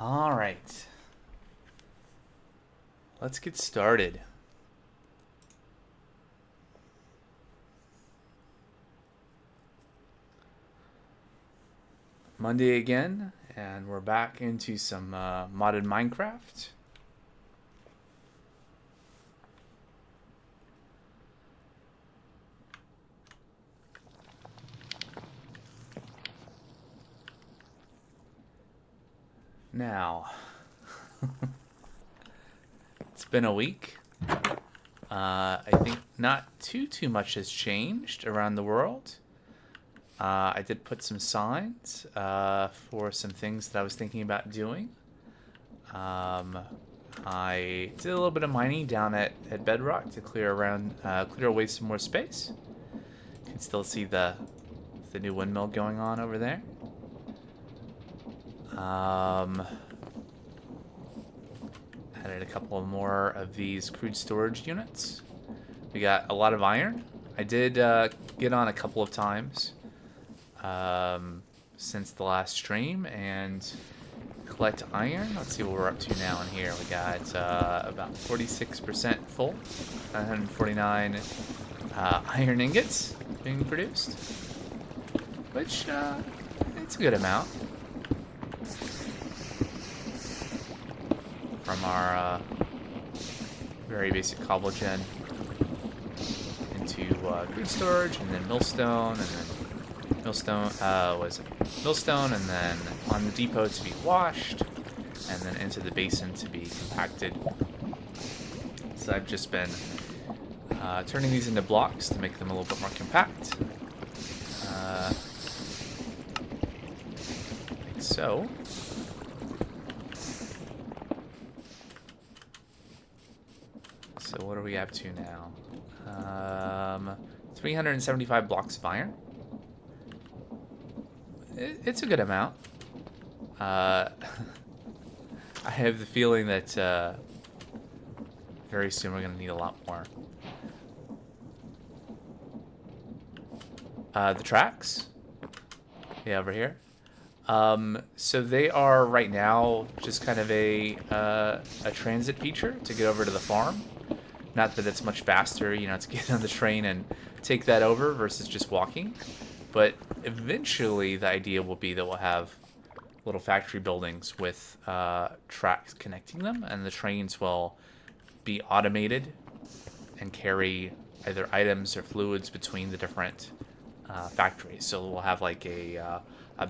All right. Let's get started. Monday again, and we're back into some modded Minecraft. Now, it's been a week. I think not too much has changed around the world. I did put some signs for some things that I was thinking about doing. I did a little bit of mining down at bedrock to clear away some more space. You can still see the new windmill going on over there. Added a couple more of these crude storage units. We got a lot of iron. I did get on a couple of times since the last stream and collect iron. Let's see what we're up to now in here. We got about 46% full, 149 iron ingots being produced, which it's a good amount from our very basic cobble gen into crude storage, and then millstone, and then millstone, and then on the depot to be washed, and then into the basin to be compacted. So I've just been turning these into blocks to make them a little bit more compact. Like so. So what are we up to now? 375 blocks of iron. It's a good amount. I have the feeling that very soon we're going to need a lot more. The tracks? Yeah, over here. So they are right now just kind of a transit feature to get over to the farm. Not that it's much faster, you know, to get on the train and take that over versus just walking. But eventually the idea will be that we'll have little factory buildings with tracks connecting them, and the trains will be automated and carry either items or fluids between the different factories. So we'll have like a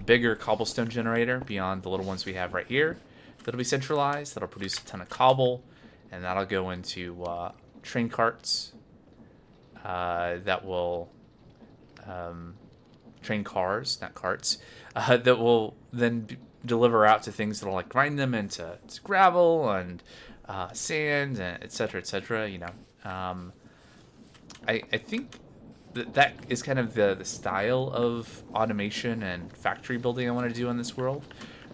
bigger cobblestone generator beyond the little ones we have right here that'll be centralized, that'll produce a ton of cobble, and that'll go into train carts that will train cars, not carts, that will then deliver out to things that'll like grind them into gravel and sand, and et cetera, you know. I think that is kind of the style of automation and factory building I want to do in this world,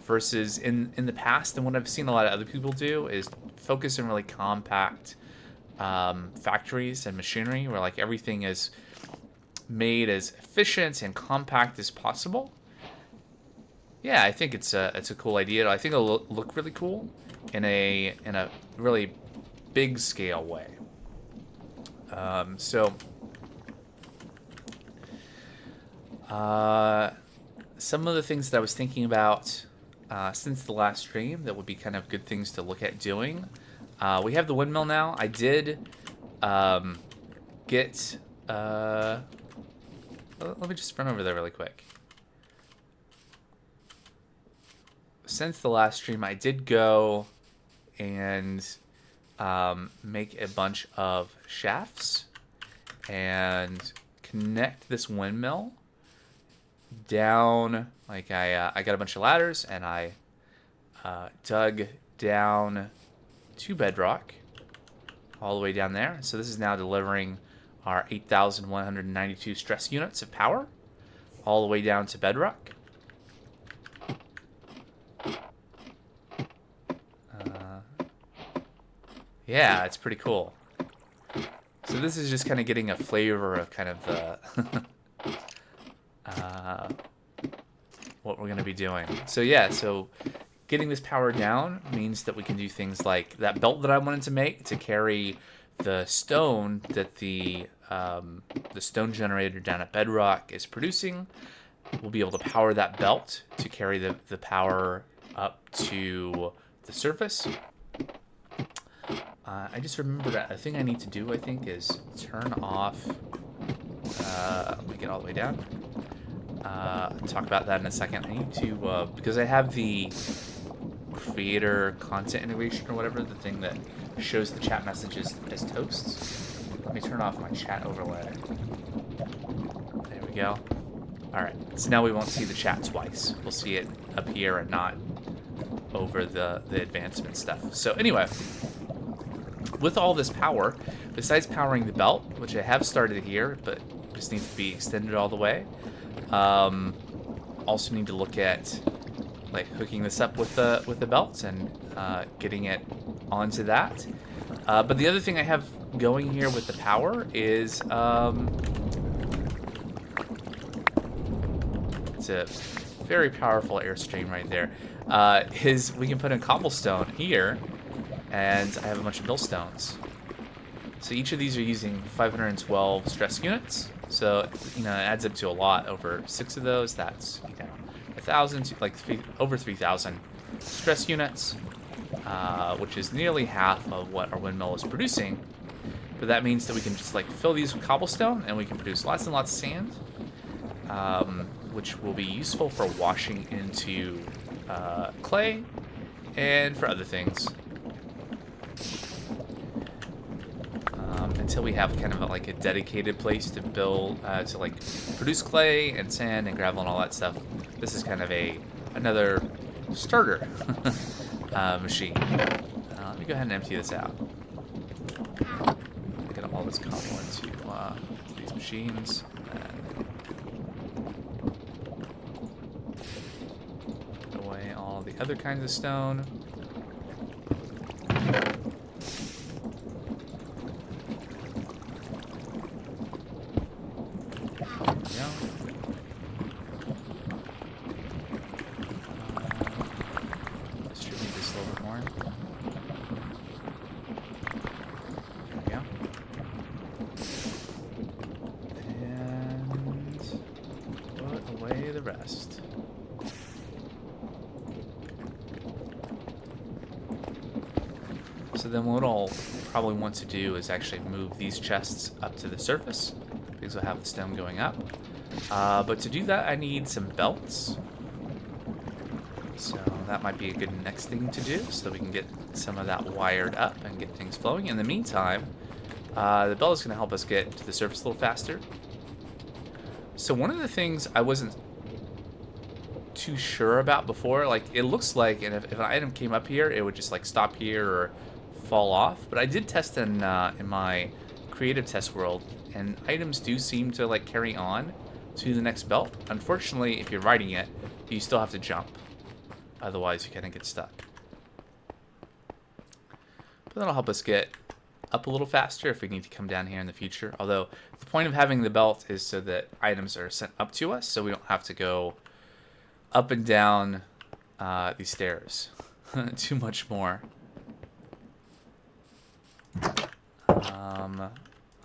versus in the past, and what I've seen a lot of other people do is focus on really compact factories and machinery where like everything is made as efficient and compact as possible. Yeah, I think it's a cool idea. I think it'll look really cool in a really big scale way. So some of the things that I was thinking about since the last stream that would be kind of good things to look at doing. We have the windmill now. I did get... let me just run over there really quick. Since the last stream, I did go and make a bunch of shafts and connect this windmill down. Like I got a bunch of ladders, and I dug down to bedrock all the way down there. So this is now delivering our 8,192 stress units of power all the way down to bedrock. Yeah, it's pretty cool. So this is just kind of getting a flavor of kind of the what we're going to be doing. So yeah, so Getting this power down means that we can do things like that belt that I wanted to make to carry the stone that the stone generator down at bedrock is producing. We'll be able to power that belt to carry the power up to the surface. I just remember that a thing I need to do, I think, is turn off. Let me get all the way down. Talk about that in a second. I need to, because I have the creator content integration or whatever, the thing that shows the chat messages as toasts. Let me turn off my chat overlay. There we go. Alright, so now we won't see the chat twice. We'll see it up here and not over the advancement stuff. So anyway, with all this power, besides powering the belt, which I have started here, but just needs to be extended all the way, also need to look at like hooking this up with the belt and getting it onto that. But the other thing I have going here with the power is it's a very powerful airstream right there. Is we can put in cobblestone here, and I have a bunch of millstones. So each of these are using 512 stress units. So it adds up to a lot. Over 6 of those, that's 1,000, like over 3,000 stress units, which is nearly half of what our windmill is producing. But that means that we can just like fill these with cobblestone, and we can produce lots and lots of sand, which will be useful for washing into clay and for other things. Until we have kind of a dedicated place to build, to like produce clay and sand and gravel and all that stuff. This is kind of another starter machine. Let me go ahead and empty this out. Get all this cobble into these machines. Put away all the other kinds of stone. So then what I'll probably want to do is actually move these chests up to the surface, because I'll have the stone going up. But to do that, I need some belts. So that might be a good next thing to do, so that we can get some of that wired up and get things flowing. In the meantime, the belt is going to help us get to the surface a little faster. So one of the things I wasn't too sure about before, like it looks like, and if an item came up here, it would just like stop here or fall off. But I did test in my creative test world, and items do seem to like carry on to the next belt. Unfortunately, if you're riding it, you still have to jump. Otherwise, you kind of get stuck. But that'll help us get up a little faster if we need to come down here in the future. Although the point of having the belt is so that items are sent up to us, so we don't have to go up and down these stairs too much more.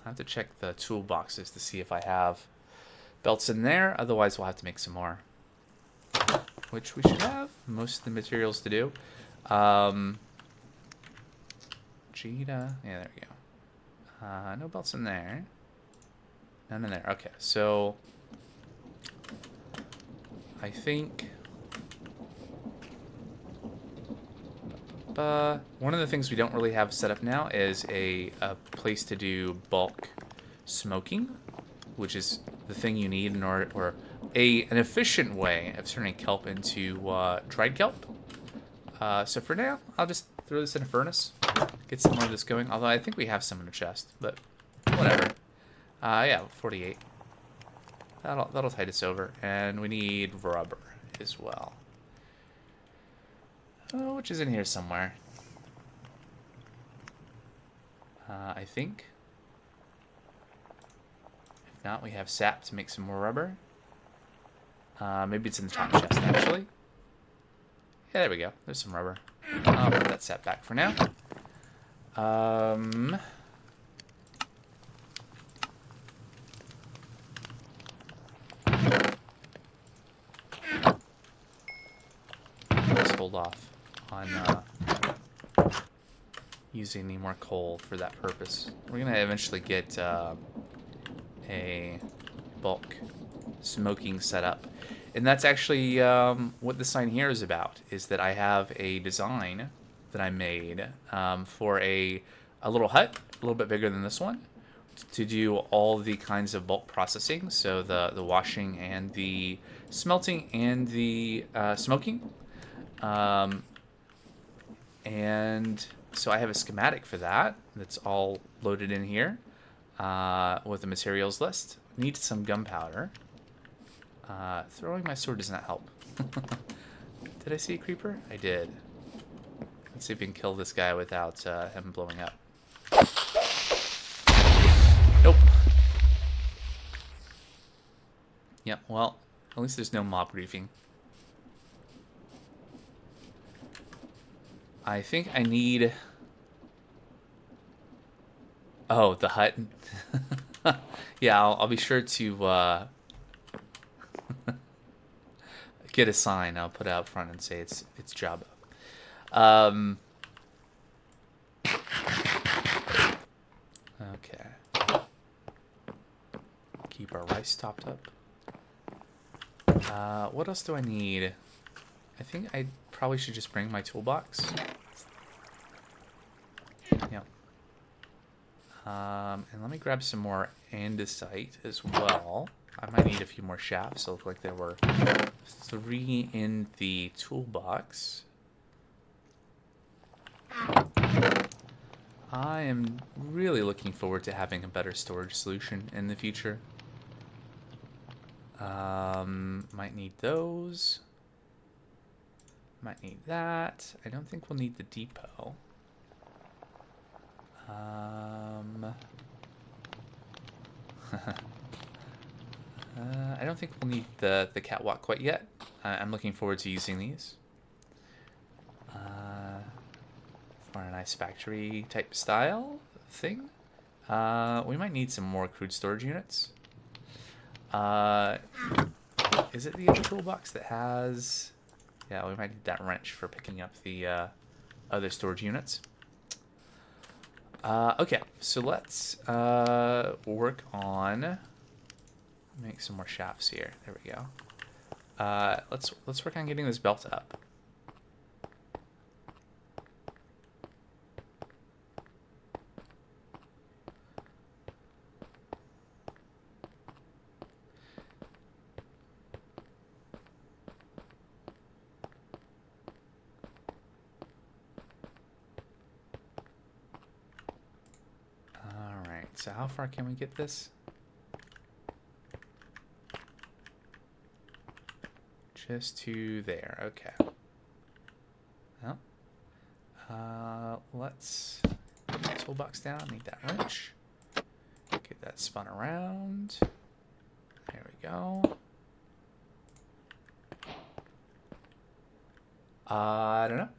I have to check the toolboxes to see if I have belts in there. Otherwise, we'll have to make some more, which we should have most of the materials to do. Jita, yeah, there we go. No belts in there. None in there. Okay, so I think one of the things we don't really have set up now is a place to do bulk smoking, which is the thing you need in order, or an efficient way of turning kelp into dried kelp. So for now, I'll just throw this in a furnace, get some more of this going. Although I think we have some in a chest, but whatever. Yeah, 48. That'll tide us over, and we need rubber as well. Which is in here somewhere. I think. If not, we have sap to make some more rubber. Maybe it's in the top chest, actually. Yeah, there we go. There's some rubber. I'll put that set back for now. Let's hold off on using any more coal for that purpose. We're gonna eventually get a bulk smoking setup, and that's actually what the sign here is about. Is that I have a design that I made for a little hut, a little bit bigger than this one, to do all the kinds of bulk processing. So the washing and the smelting and the smoking. And so I have a schematic for that that's all loaded in here with the materials list. Need some gunpowder. Throwing my sword does not help. Did I see a creeper? I did. Let's see if we can kill this guy without him blowing up. Nope. Yep, well, at least there's no mob griefing. I think I need... Oh, the hut. Yeah, I'll be sure to get a sign. I'll put it out front and say it's Jabba. Okay. Keep our rice topped up. What else do I need? I think I probably should just bring my toolbox. Yep. And let me grab some more andesite as well. I might need a few more shafts. It looked like there were 3 in the toolbox. I am really looking forward to having a better storage solution in the future. Might need those. Might need that. I don't think we'll need the depot. I don't think we'll need the catwalk quite yet. I'm looking forward to using these. For a nice factory type style thing. We might need some more crude storage units. Is it the other toolbox that has... Yeah, we might need that wrench for picking up the other storage units. Okay, so let's work on... Make some more shafts here. There we go. Let's work on getting this belt up. So how far can we get this? Just to there. Okay. Well, let's put the toolbox down. Need that wrench. Get that spun around. There we go. I don't know.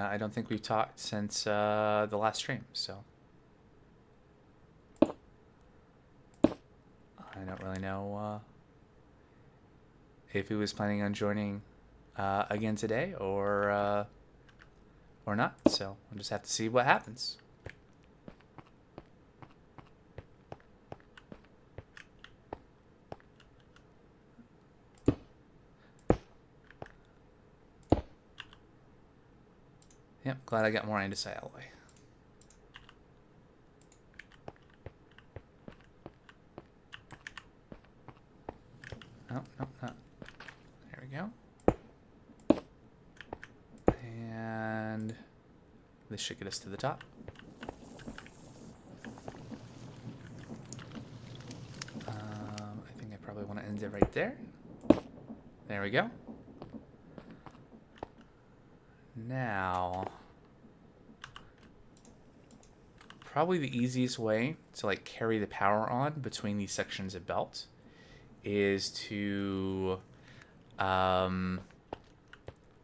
I don't think we've talked since the last stream, so I don't really know if he was planning on joining again today or not. So we'll just have to see what happens. Yep, glad I got more andesite out of the way. No, no, no. There we go. And this should get us to the top. it right there. There we go. Now, probably the easiest way to like carry the power on between these sections of belt is to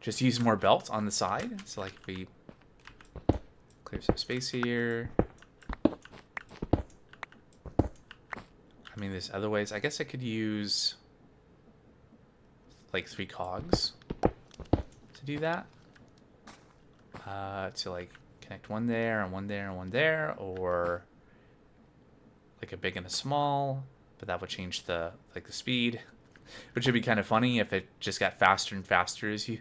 just use more belt on the side. So like if we clear some space here. I mean, there's other ways. I guess I could use like 3 cogs to do that. To like connect one there and one there and one there, or like a big and a small, but that would change the the speed, which would be kind of funny if it just got faster and faster as you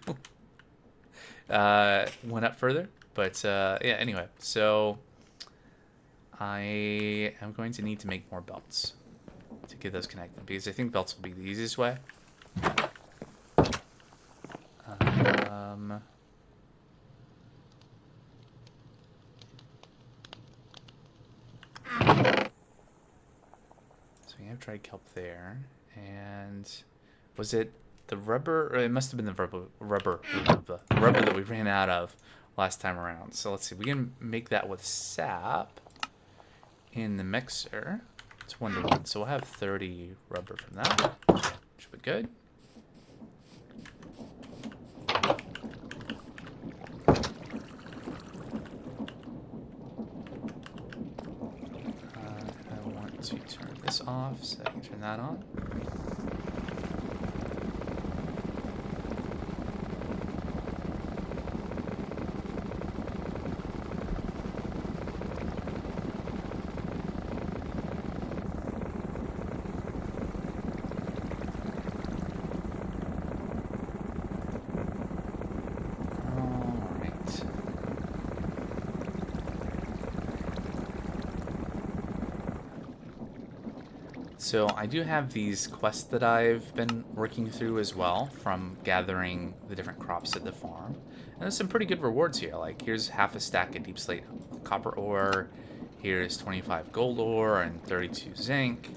went up further. But yeah, anyway, so I am going to need to make more belts to get those connected, because I think belts will be the easiest way. So we have dried kelp there, and was it the rubber? Or it must have been the rubber that we ran out of last time around. So let's see, we can make that with sap in the mixer. It's 1-to-1, so we'll have 30 rubber from that, which will be good. I want to turn this off so I can turn that on. So I do have these quests that I've been working through as well, from gathering the different crops at the farm. And there's some pretty good rewards here. Like, here's half a stack of deep slate copper ore. Here's 25 gold ore and 32 zinc.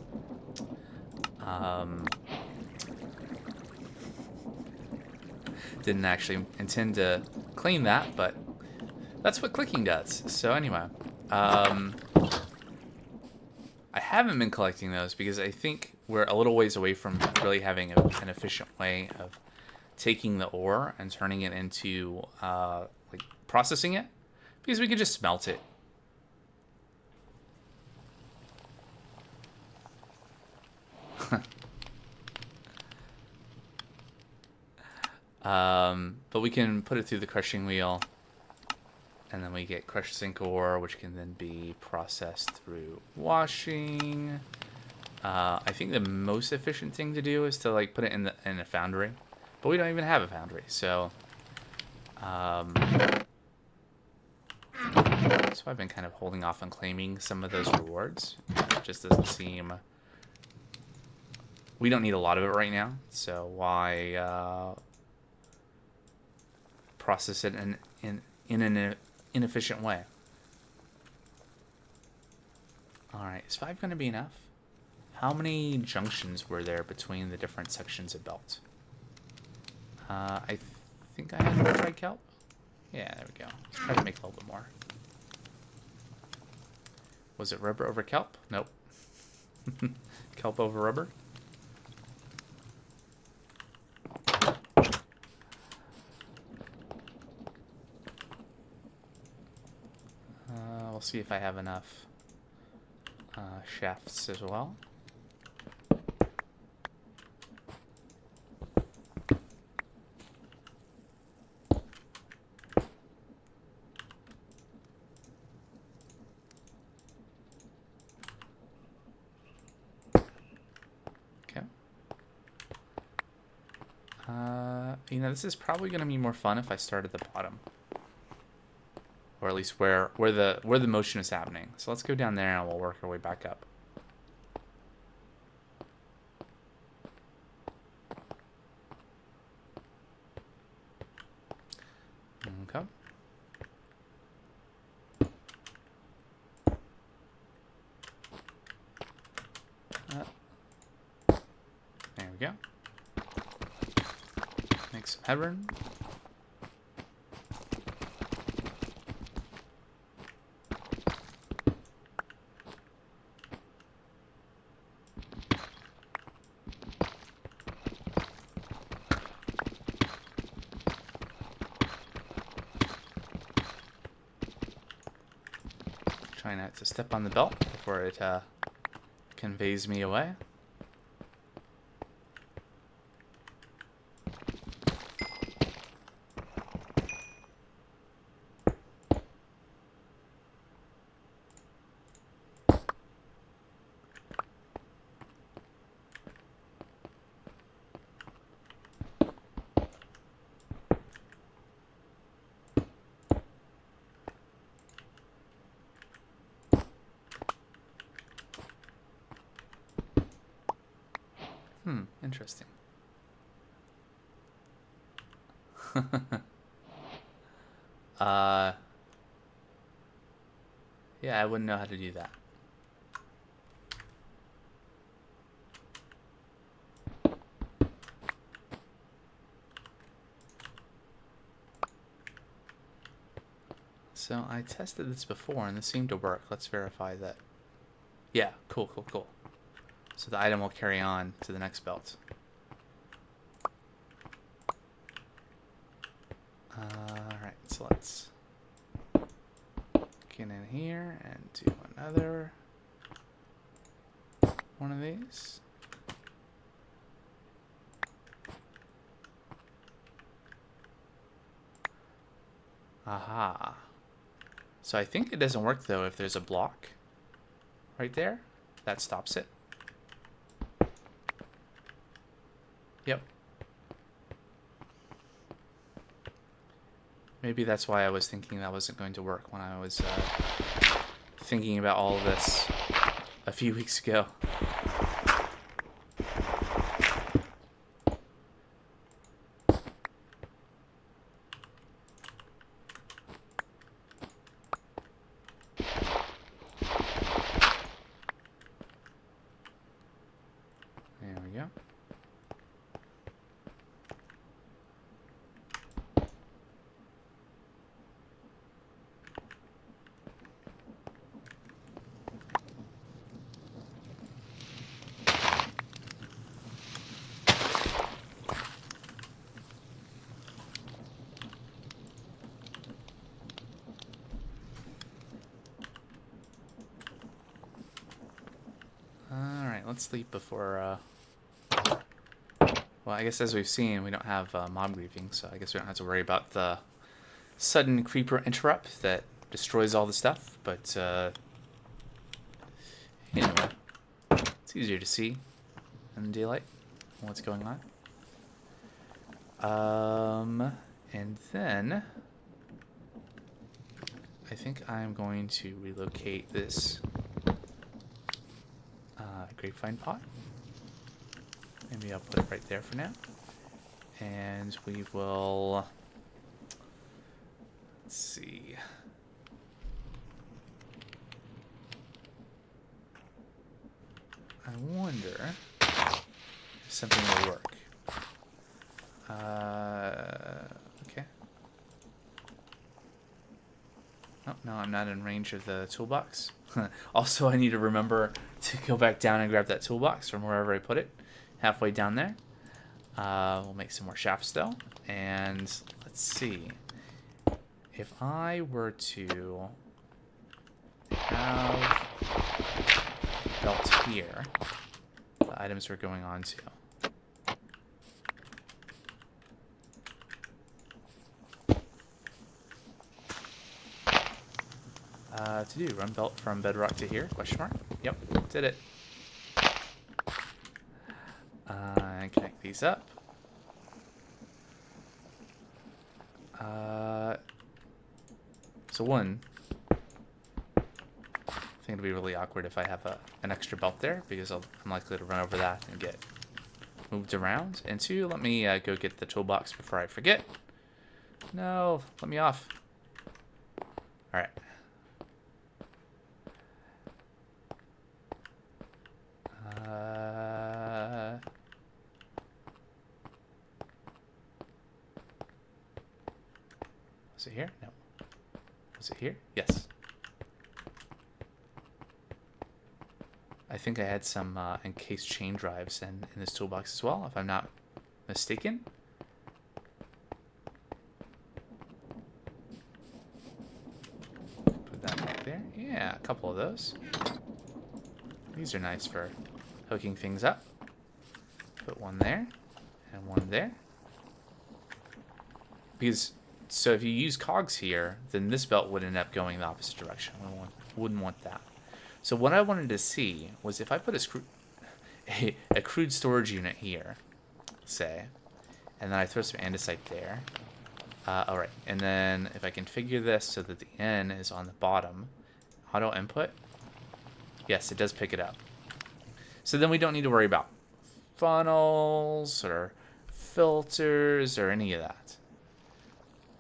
Didn't actually intend to claim that, but that's what clicking does. So anyway, I haven't been collecting those because I think we're a little ways away from really having an efficient way of taking the ore and turning it into, like, processing it, because we could just smelt it. But we can put it through the crushing wheel, and then we get crushed zinc ore, which can then be processed through washing. I think the most efficient thing to do is to like put it in a foundry, but we don't even have a foundry, so so I've been kind of holding off on claiming some of those rewards. It just doesn't seem. We don't need a lot of it right now, so why process it in an inefficient way? Alright, is 5 going to be enough? How many junctions were there between the different sections of belt? I think I had more dried kelp. Yeah, there we go. Let's try to make a little bit more. Was it rubber over kelp? Nope. Kelp over rubber? We'll see if I have enough shafts as well. Okay. You know, this is probably going to be more fun if I start at the bottom. Or at least where the motion is happening. So let's go down there and we'll work our way back up. Okay. There we Make some headroom. Try not to step on the belt before it conveys me away. Interesting. Yeah, I wouldn't know how to do that. So I tested this before and this seemed to work. Let's verify that. Yeah, cool, cool, cool. So the item will carry on to the next belt. Alright, so let's get in here and do another one of these. Aha. So I think it doesn't work though if there's a block right there. That stops it. Yep. Maybe that's why I was thinking that wasn't going to work when I was thinking about all of this a few weeks ago. There we go. Alright, let's sleep before, well, I guess as we've seen, we don't have mob griefing, so I guess we don't have to worry about the sudden creeper interrupt that destroys all the stuff, but, anyway, it's easier to see in daylight what's going on. And then I think I'm going to relocate this grapevine pot. Maybe I'll put it right there for now. And we will, let's see. I wonder if something will work. Okay. Oh, no, I'm not in range of the toolbox. Also, I need to remember to go back down and grab that toolbox from wherever I put it. Halfway down there. We'll make some more shafts though. And let's see. If I were to have a belt here, the items we're going on to. To do, run belt from bedrock to here, question mark. Yep, did it. And connect these up. So one, I think it'll be really awkward if I have an extra belt there, because I'm likely to run over that and get moved around. And two, let me go get the toolbox before I forget. No, let me off. Alright. Was it here? No. Was it here? Yes. I think I had some encased chain drives in this toolbox as well, if I'm not mistaken. Put that back there. Yeah, a couple of those. These are nice for hooking things up. Put one there and one there. Because, so if you use cogs here, then this belt would end up going the opposite direction. We wouldn't want that. So what I wanted to see was if I put a crude storage unit here, say, and then I throw some andesite there. All right, and then if I configure this so that the N is on the bottom, auto input, yes, it does pick it up. So then we don't need to worry about funnels or filters or any of that.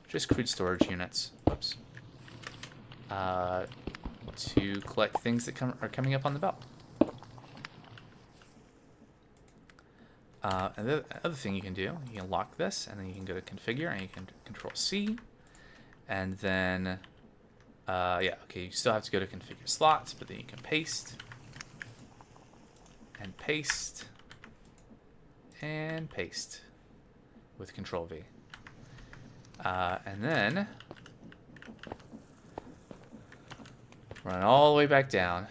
Just crude storage units. Whoops. To collect things that are coming up on the belt. And the other thing you can do, you can lock this, and then you can go to configure, and you can control C, and then, yeah, okay, you still have to go to configure slots, but then you can paste, and paste, and paste with control V. And then run all the way back down.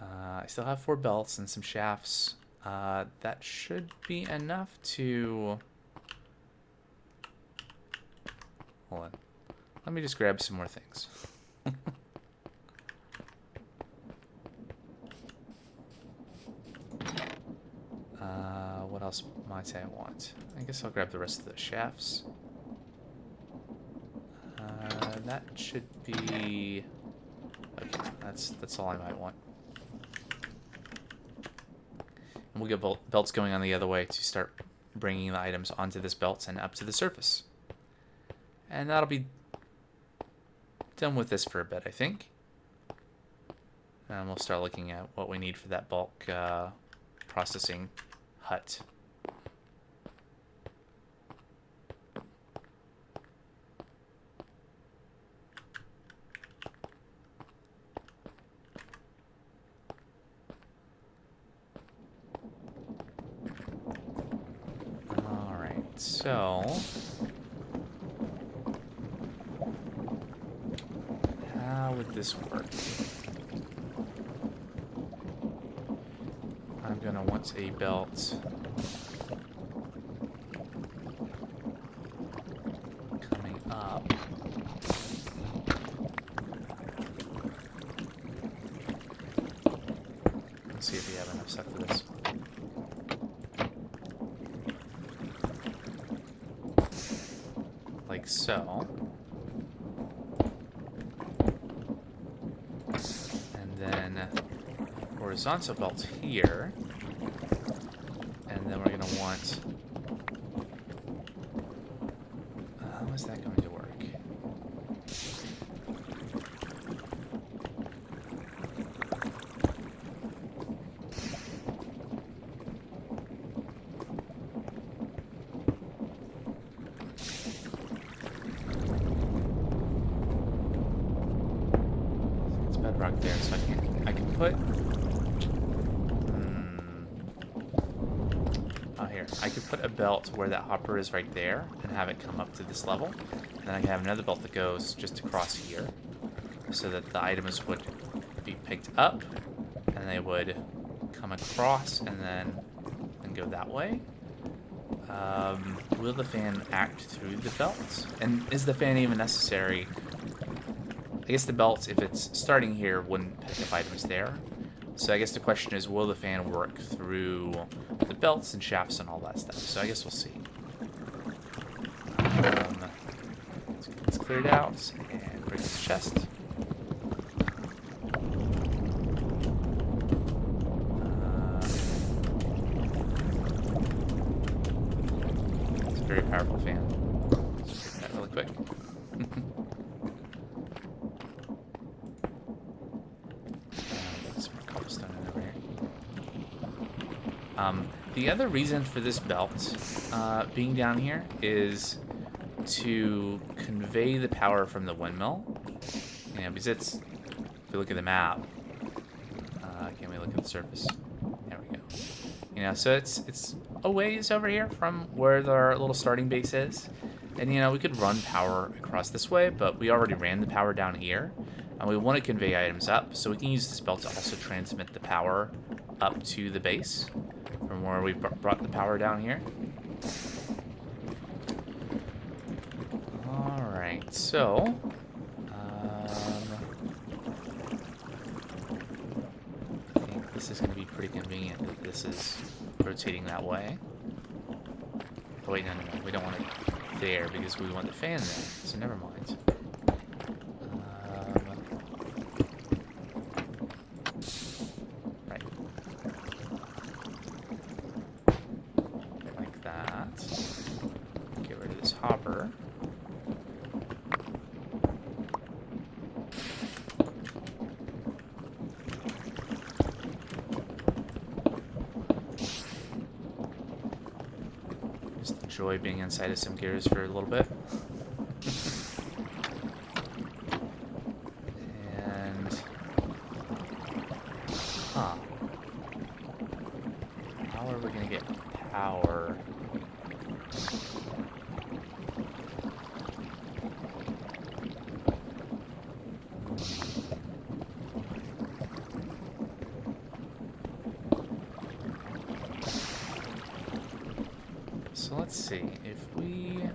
I still have 4 belts and some shafts. That should be enough to... Hold on. Let me just grab some more things. What else might I want? I guess I'll grab the rest of the shafts. That should be... Okay, that's all I might want. And we'll get belts going on the other way to start bringing the items onto this belt and up to the surface. And that'll be done with this for a bit, I think. And we'll start looking at what we need for that bulk processing hut. So, how would this work? I'm going to want a belt coming up. Let's see if we have enough stuff for this. Like so. And then horizontal belt here. And then we're going to want... how is that going to work? Bedrock there, so I can put oh, here, I could put a belt where that hopper is right there and have it come up to this level, and then I can have another belt that goes just across here so that the items would be picked up and they would come across and then go that way. Will the fan act through the belt? And is the fan even necessary? I guess the belt, if it's starting here, wouldn't pick up items there. So I guess the question is, will the fan work through the belts and shafts and all that stuff? So I guess we'll see. Let's get this cleared out and bring this chest. It's a very powerful fan. Let's take that really quick. The other reason for this belt being down here is to convey the power from the windmill. You know, because it's, if you look at the map, can we look at the surface? There we go. You know, so it's a ways over here from where our little starting base is. And, you know, we could run power across this way, but we already ran the power down here. And we want to convey items up, so we can use this belt to also transmit the power up to the base from where we brought the power down here. Alright, so... I think this is going to be pretty convenient that this is rotating that way. Oh wait, no, we don't want it there because we want the fan there, so never mind. Right. Like that. Get rid of this hopper. Enjoy being inside of some gears for a little bit. And... Huh. How are we going to get power? So let's see, if we...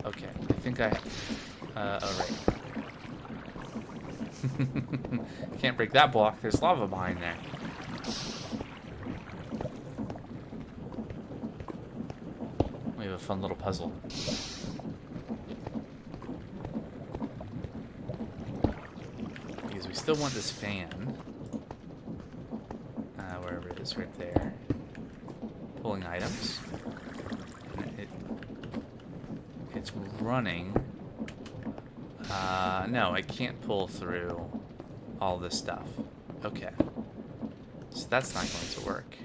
Okay, I think I... oh, right. Can't break that block, there's lava behind there. We have a fun little puzzle. Still want this fan, wherever it is, right there. Pulling items. It's running. No, I can't pull through all this stuff. Okay, so that's not going to work.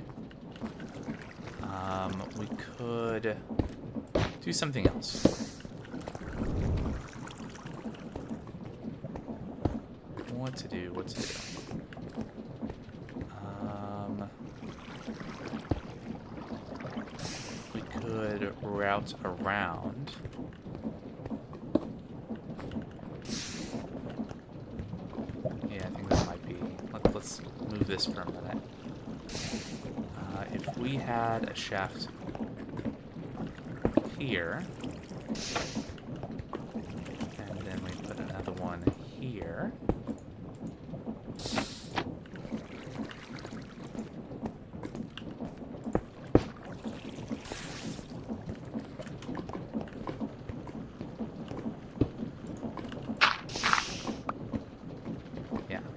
We could do something else. What to do? We could route around. Yeah, I think that might be... Let's move this for a minute. If we had a shaft here, and then we put another one here...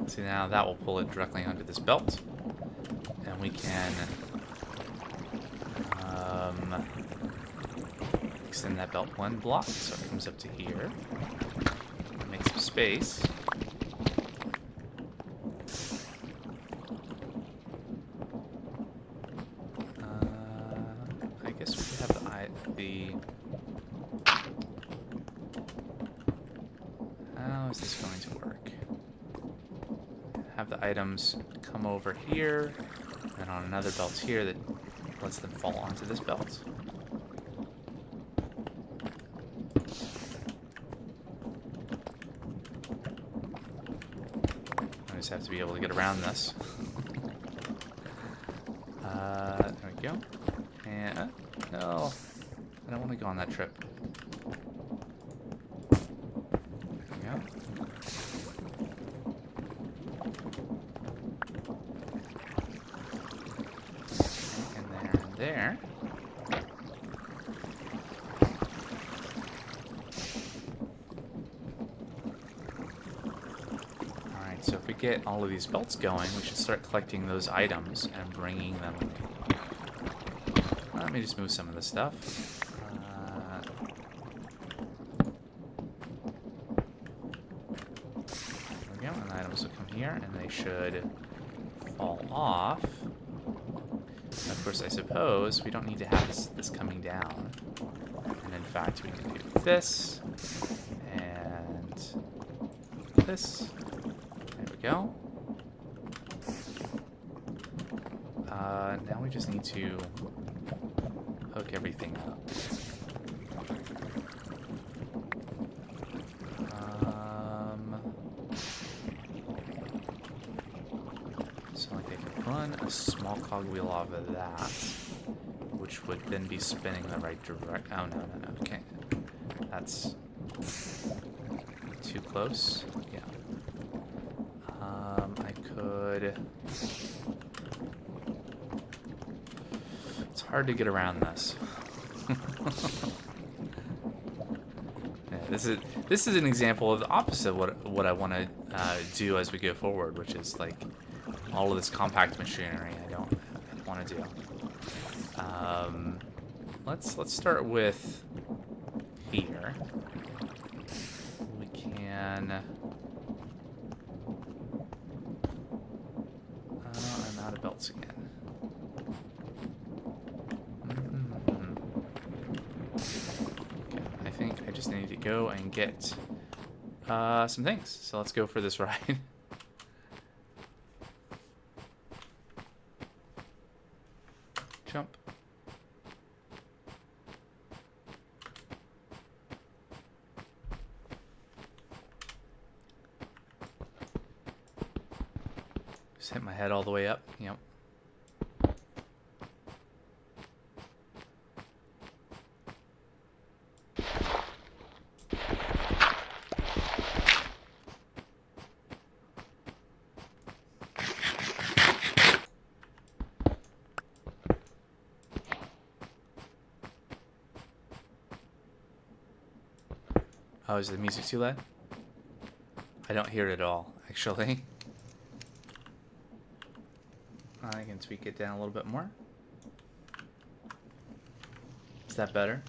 See, now that will pull it directly onto this belt, and we can extend that belt one block so it comes up to here. Make some space. I guess we could have the how is this going to work? Have the items come over here, and on another belt here that lets them fall onto this belt. I just have to be able to get around this. There we go. And, no, I don't want to go on that trip. There we go. There. Alright, so if we get all of these belts going, we should start collecting those items and bringing them... Let me just move some of this stuff. here, and they should fall off. Of course, I suppose we don't need to have this coming down. And in fact, we can do this and this. There we go. Now we just need to hook everything up. So like I can run a small cogwheel off of that, which would then be spinning the right direction. Oh, no, no, no. Okay. That's too close. Yeah. I could... It's hard to get around this. Yeah, this is an example of the opposite of what I want to do as we go forward, which is like all of this compact machinery I don't want to do. Let's start with here. We can... I'm out of belts again. Okay, I think I just need to go and get some things. So let's go for this ride. Jump. Just hit my head all the way up. Yep. Oh, is the music too loud? I don't hear it at all, actually. I can tweak it down a little bit more. Is that better?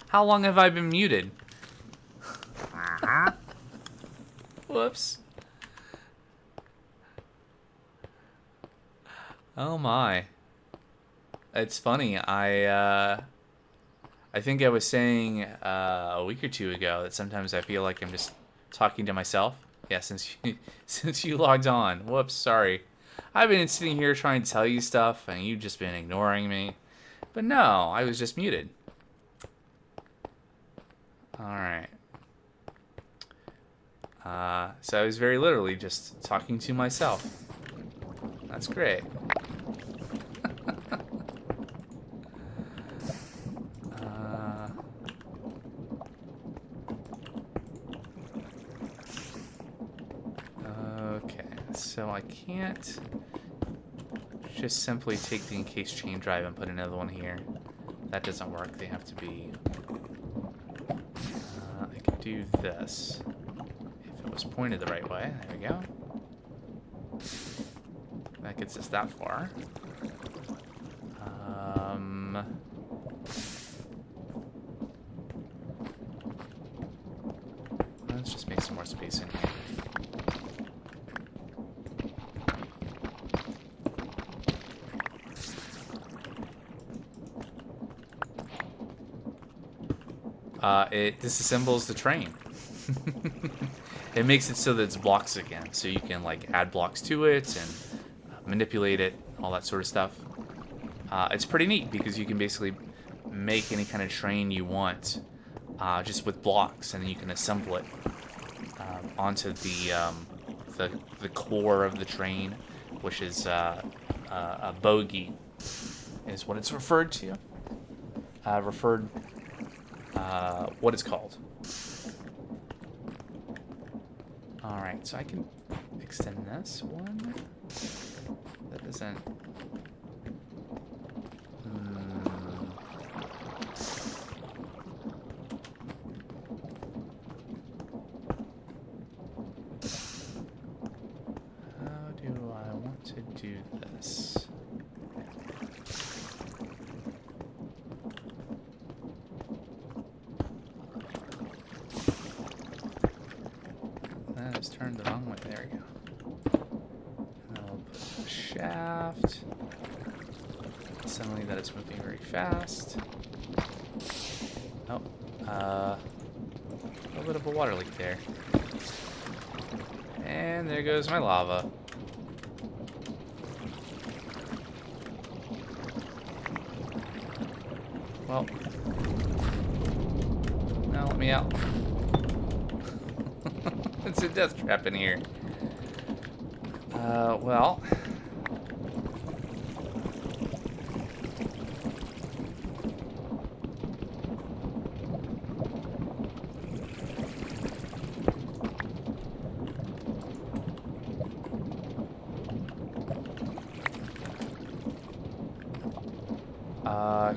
How long have I been muted? Whoops. Oh my. It's funny. I think I was saying a week or two ago that sometimes I feel like I'm just talking to myself. Yeah, since you, since you logged on. Whoops, sorry. I've been sitting here trying to tell you stuff, and you've just been ignoring me. But no, I was just muted. Alright. So I was very literally just talking to myself. That's great. Okay, so I can't just simply take the encased chain drive and put another one here. That doesn't work. They have to be... I could do this. If it was pointed the right way. There we go. That gets us that far. Let's just make some more space in here. It disassembles the train. It makes it so that it's blocks again, so you can like add blocks to it and manipulate it, all that sort of stuff. It's pretty neat because you can basically make any kind of train you want just with blocks, and then you can assemble it onto the core of the train, which is a bogie, is what it's referred to. What it's called. Alright, so I can extend this one. That doesn't... How do I want to do this? That is turned the wrong way. There we go. And I'll put a shaft. Suddenly that is moving very fast. Oh, a little bit of a water leak there. And there goes my lava. Well, now let me out. It's a death trap in here. Well.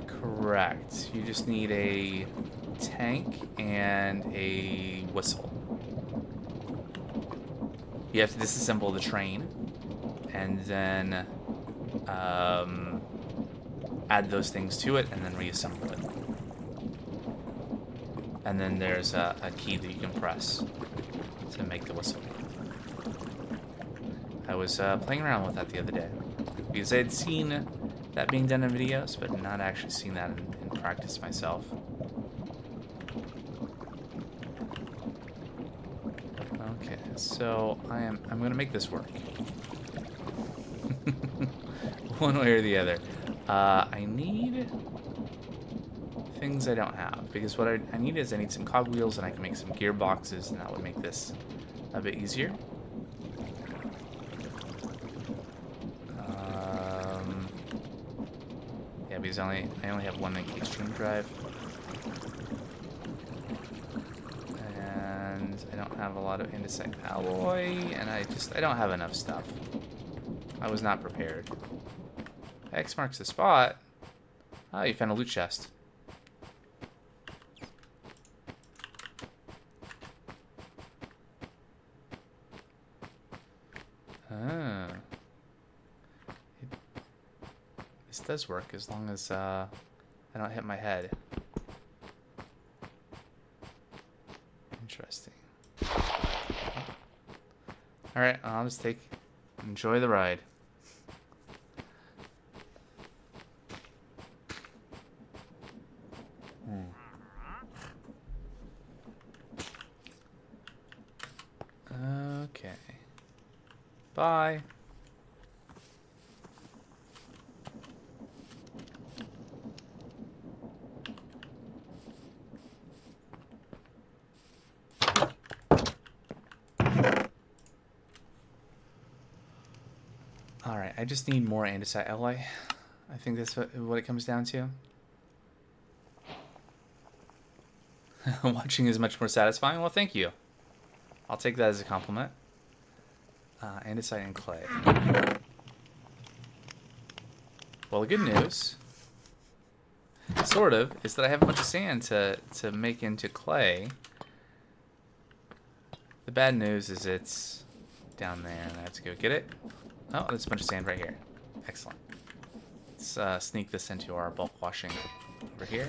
Correct. You just need a tank and a whistle. You have to disassemble the train and then add those things to it and then reassemble it. And then there's a key that you can press to make the whistle. I was playing around with that the other day because I had seen that being done in videos, but not actually seen that in practice myself. Okay, so I'm gonna make this work. One way or the other. I need things I don't have, because what I need is I need some cogwheels, and I can make some gearboxes, and that would make this a bit easier. Yeah, because I only have one extreme drive. And I don't have a lot of andesite alloy, and I don't have enough stuff. I was not prepared. X marks the spot. Oh, you found a loot chest. Ah. This does work as long as I don't hit my head. Interesting. Alright, I'll just enjoy the ride. Okay. Bye. Alright, I just need more andesite alloy. I think that's what it comes down to. Watching is much more satisfying. Well, thank you. I'll take that as a compliment. Andesite and clay. Well, the good news, sort of, is that I have a bunch of sand to make into clay. The bad news is it's down there, and I have to go get it. Oh, there's a bunch of sand right here. Excellent. Let's sneak this into our bulk washing over here.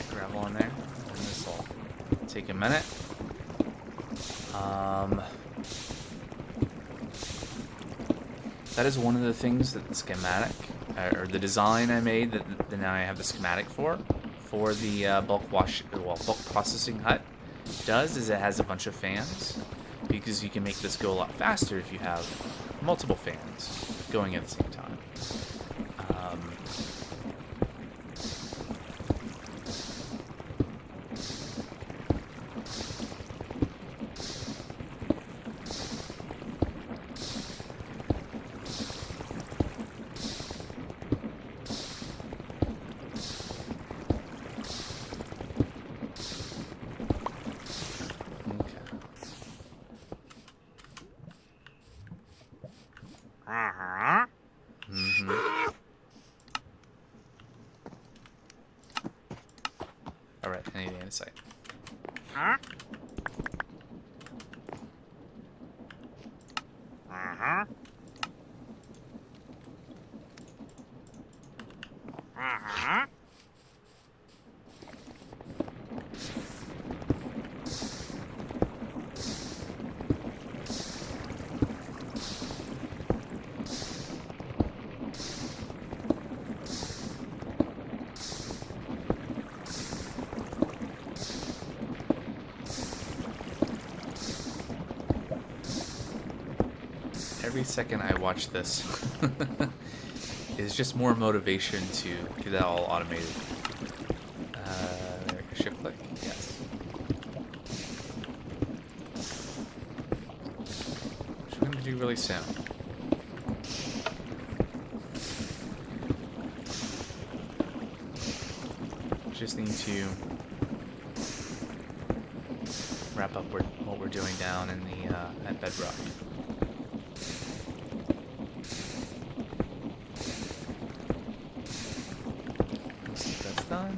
Gravel in there. And this will take a minute. that is one of the things that the schematic, or the design I made that now I have the schematic for the bulk processing hut does, is it has a bunch of fans, because you can make this go a lot faster if you have multiple fans going at the same time. Alright, I need andesite. Every second I watch this is just more motivation to get that all automated. There, shift click, yes. Which we're going to do really soon. Just need to wrap up what we're doing down in the at bedrock. Done.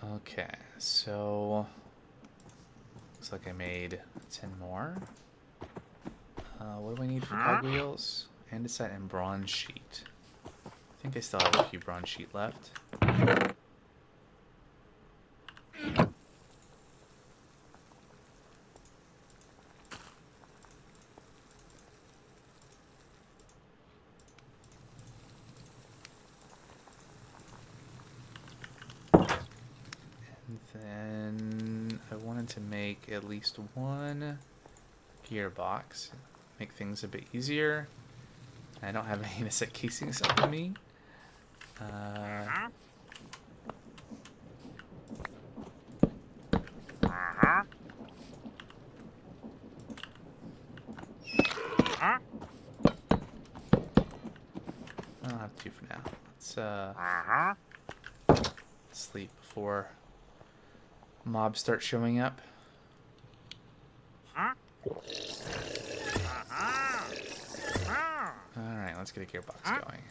Okay, so looks like I made 10 more. What do I need for cogwheels? Andesite and bronze sheet. I think I still have a few bronze sheet left. Then I wanted to make at least one gearbox, make things a bit easier. I don't have any andesite casings on me. I'll have two for now. Let's sleep before mobs start showing up. Alright, let's get a gearbox going.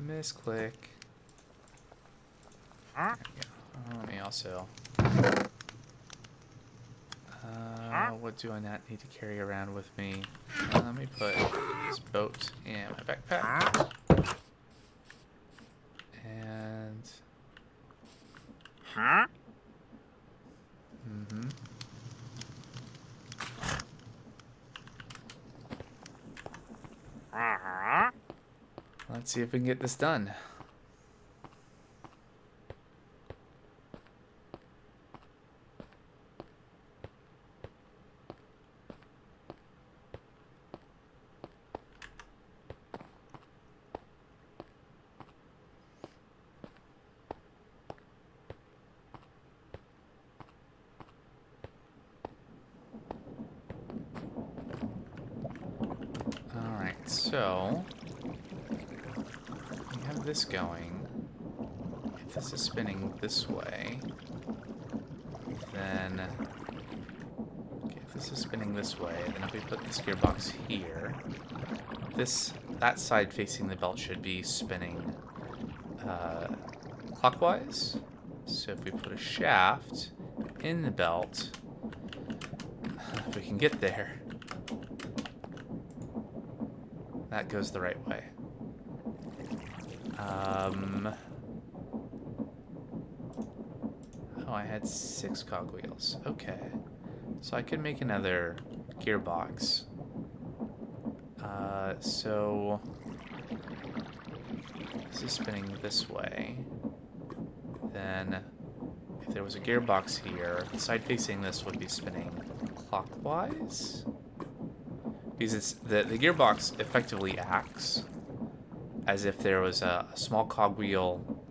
Misclick. There we go. Let me also... what do I not need to carry around with me? Let me put this boat in my backpack. And... Let's see if we can get this done. Alright, so we have this going. If this is spinning this way, then okay, if this is spinning this way, then if we put this gearbox here, that side facing the belt should be spinning clockwise. So if we put a shaft in the belt, if we can get there, that goes the right way. Oh, I had 6 cogwheels. Okay. So I could make another gearbox. So this is spinning this way. Then if there was a gearbox here, the side facing this would be spinning clockwise. Because it's the gearbox effectively acts as if there was a small cogwheel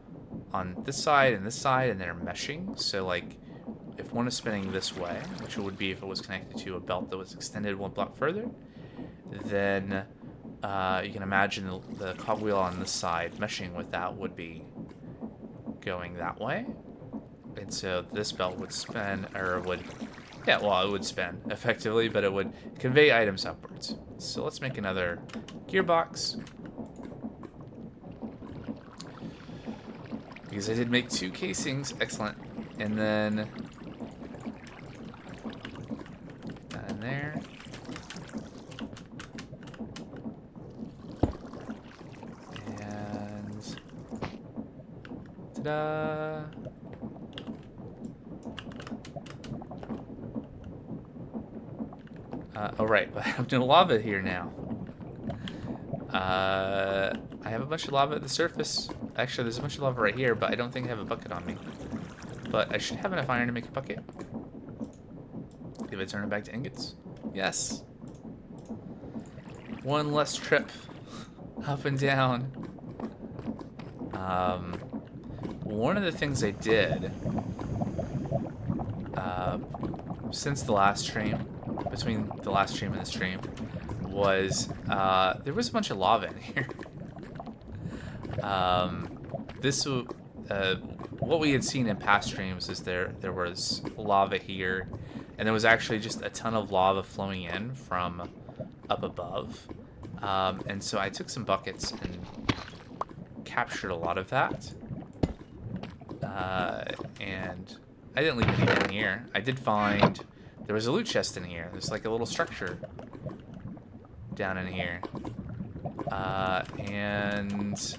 on this side, and they're meshing. So like if one is spinning this way, which it would be if it was connected to a belt that was extended one block further, then you can imagine the cogwheel on this side meshing with that would be going that way. And so this belt would spin, or would, yeah, well, it would spin effectively, but it would convey items upwards. So let's make another gearbox. Because I did make 2 casings, excellent. And then that in there. And ta-da! Oh right, but I have no lava here now. I have a bunch of lava at the surface. Actually, there's a bunch of lava right here, but I don't think I have a bucket on me. But I should have enough iron to make a bucket. If I turn it back to ingots. Yes. One less trip up and down. One of the things I did since the last stream, between the last stream and the stream, was there was a bunch of lava in here. What we had seen in past streams is there was lava here, and there was actually just a ton of lava flowing in from up above. And so I took some buckets and captured a lot of that. And I didn't leave anything in here. I did find there was a loot chest in here. There's like a little structure down in here. And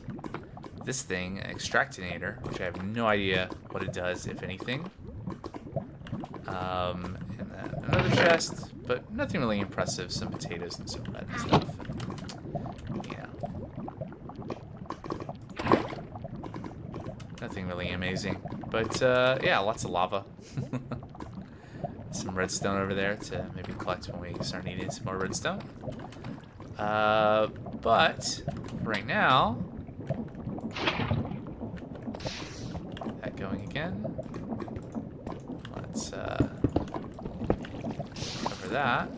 this thing, an extractinator, which I have no idea what it does, if anything. And then another chest, but nothing really impressive. Some potatoes and some bread and stuff. Yeah. Nothing really amazing. But, yeah, lots of lava. Some redstone over there to maybe collect when we start needing some more redstone. But right now, that going again. Let's cover that.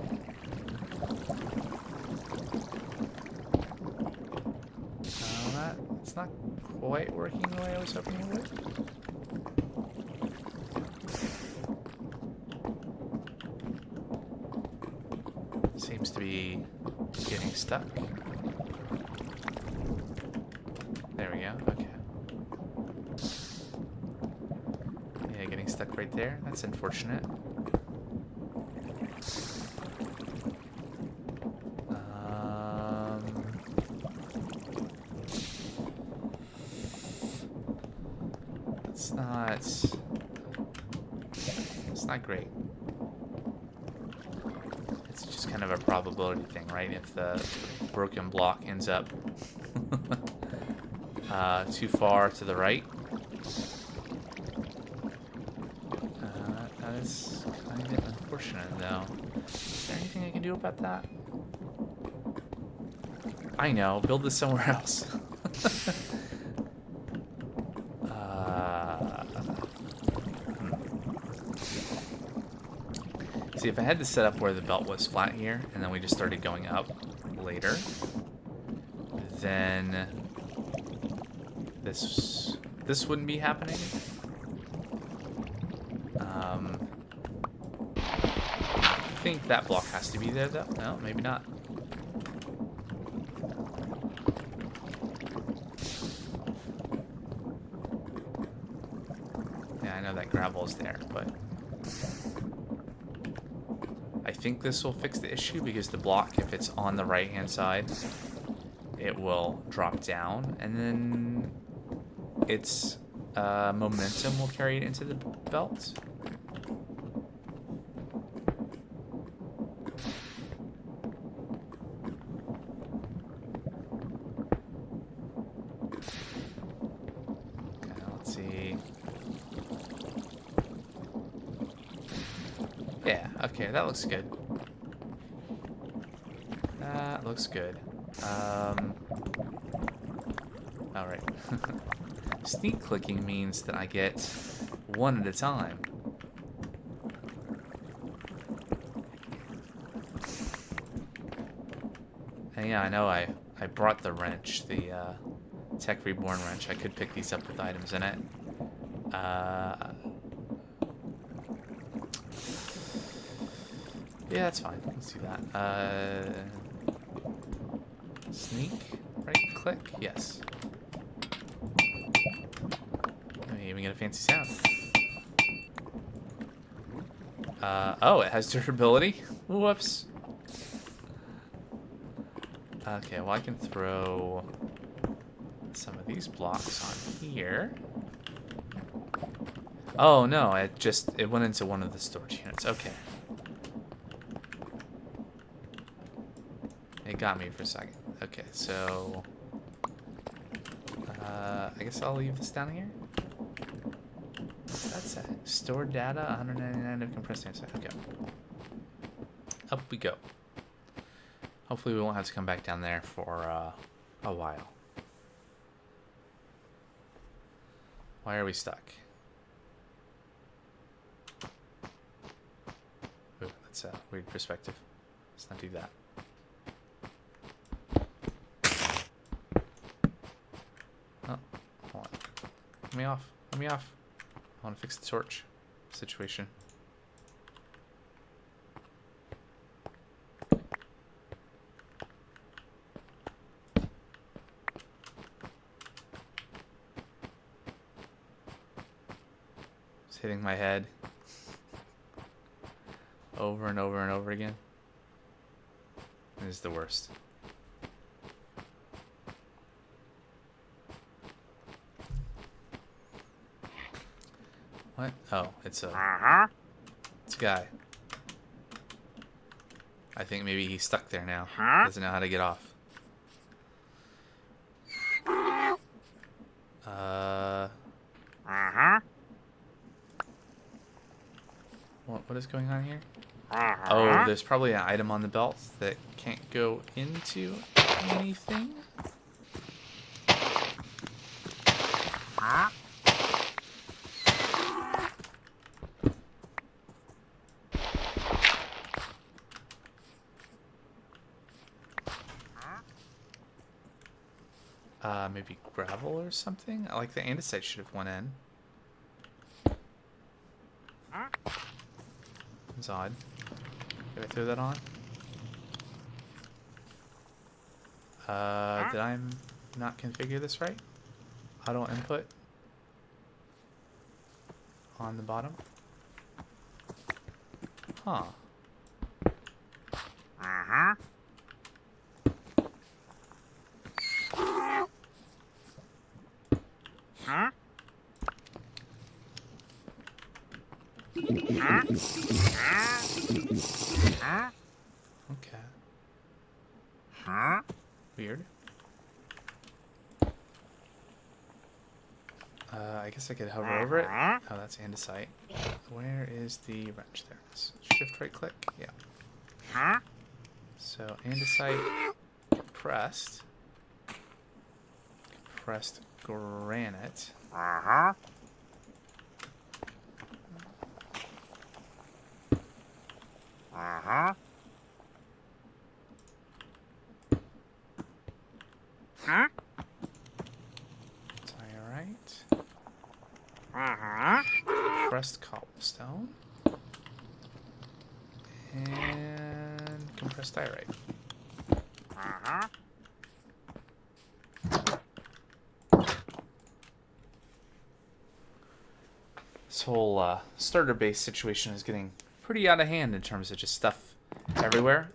It's not quite working the way I was hoping it would. Seems to be getting stuck. There we go, okay. Yeah, getting stuck right there. That's unfortunate. It's not great. It's just kind of a probability thing, right? If the broken block ends up too far to the right. That is kind of unfortunate, though. Is there anything I can do about that? I know, build this somewhere else. See, if I had this set up where the belt was flat here, and then we just started going up later, then this wouldn't be happening. I think that block has to be there, though. No, maybe not. Yeah, I know that gravel is there, but I think this will fix the issue, because the block, if it's on the right-hand side, it will drop down, and then its momentum will carry it into the belt. Okay, let's see. Yeah, okay, that looks good. That looks good. Alright. Sneak clicking means that I get one at a time. And yeah, I know I brought the wrench, the Tech Reborn wrench. I could pick these up with items in it. Yeah, that's fine. Let's do that. Sneak, right click, yes. Let me even get a fancy sound. Oh, it has durability? Whoops. Okay, well I can throw some of these blocks on here. Oh no, it went into one of the storage units. Okay. It got me for a second. Okay, so I guess I'll leave this down here. That's it. Stored data, 199 of compressed andesite. Okay. Up we go. Hopefully we won't have to come back down there for a while. Why are we stuck? Ooh, that's a weird perspective. Let's not do that. Oh, hold on. Let me off. Let me off. I want to fix the torch situation. Just hitting my head over and over and over again. It is the worst. What? Oh, it's a guy. I think maybe he's stuck there now. Doesn't know how to get off. What is going on here? Oh, there's probably an item on the belt that can't go into anything. Maybe gravel or something? Like the andesite should have went in. It's odd. Did I throw that on? Did I not configure this right? Auto input on the bottom. Huh. Okay. Weird. I guess I could hover over it. Oh, that's andesite. Where is the wrench? There it is. Shift right click. Yeah. So andesite compressed. Compressed granite. Diorite. Compressed cobblestone. And compressed diorite. This whole starter base situation is getting pretty out of hand in terms of just stuff everywhere.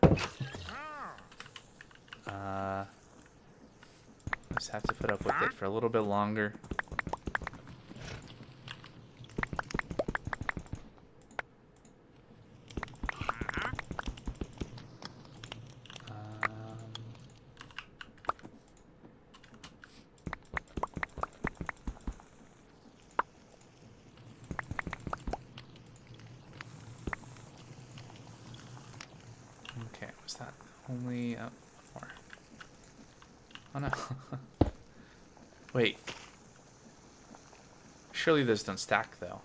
Just have to put up with it for a little bit longer. Okay, was that only more? Oh no. Wait. Surely those don't stack though.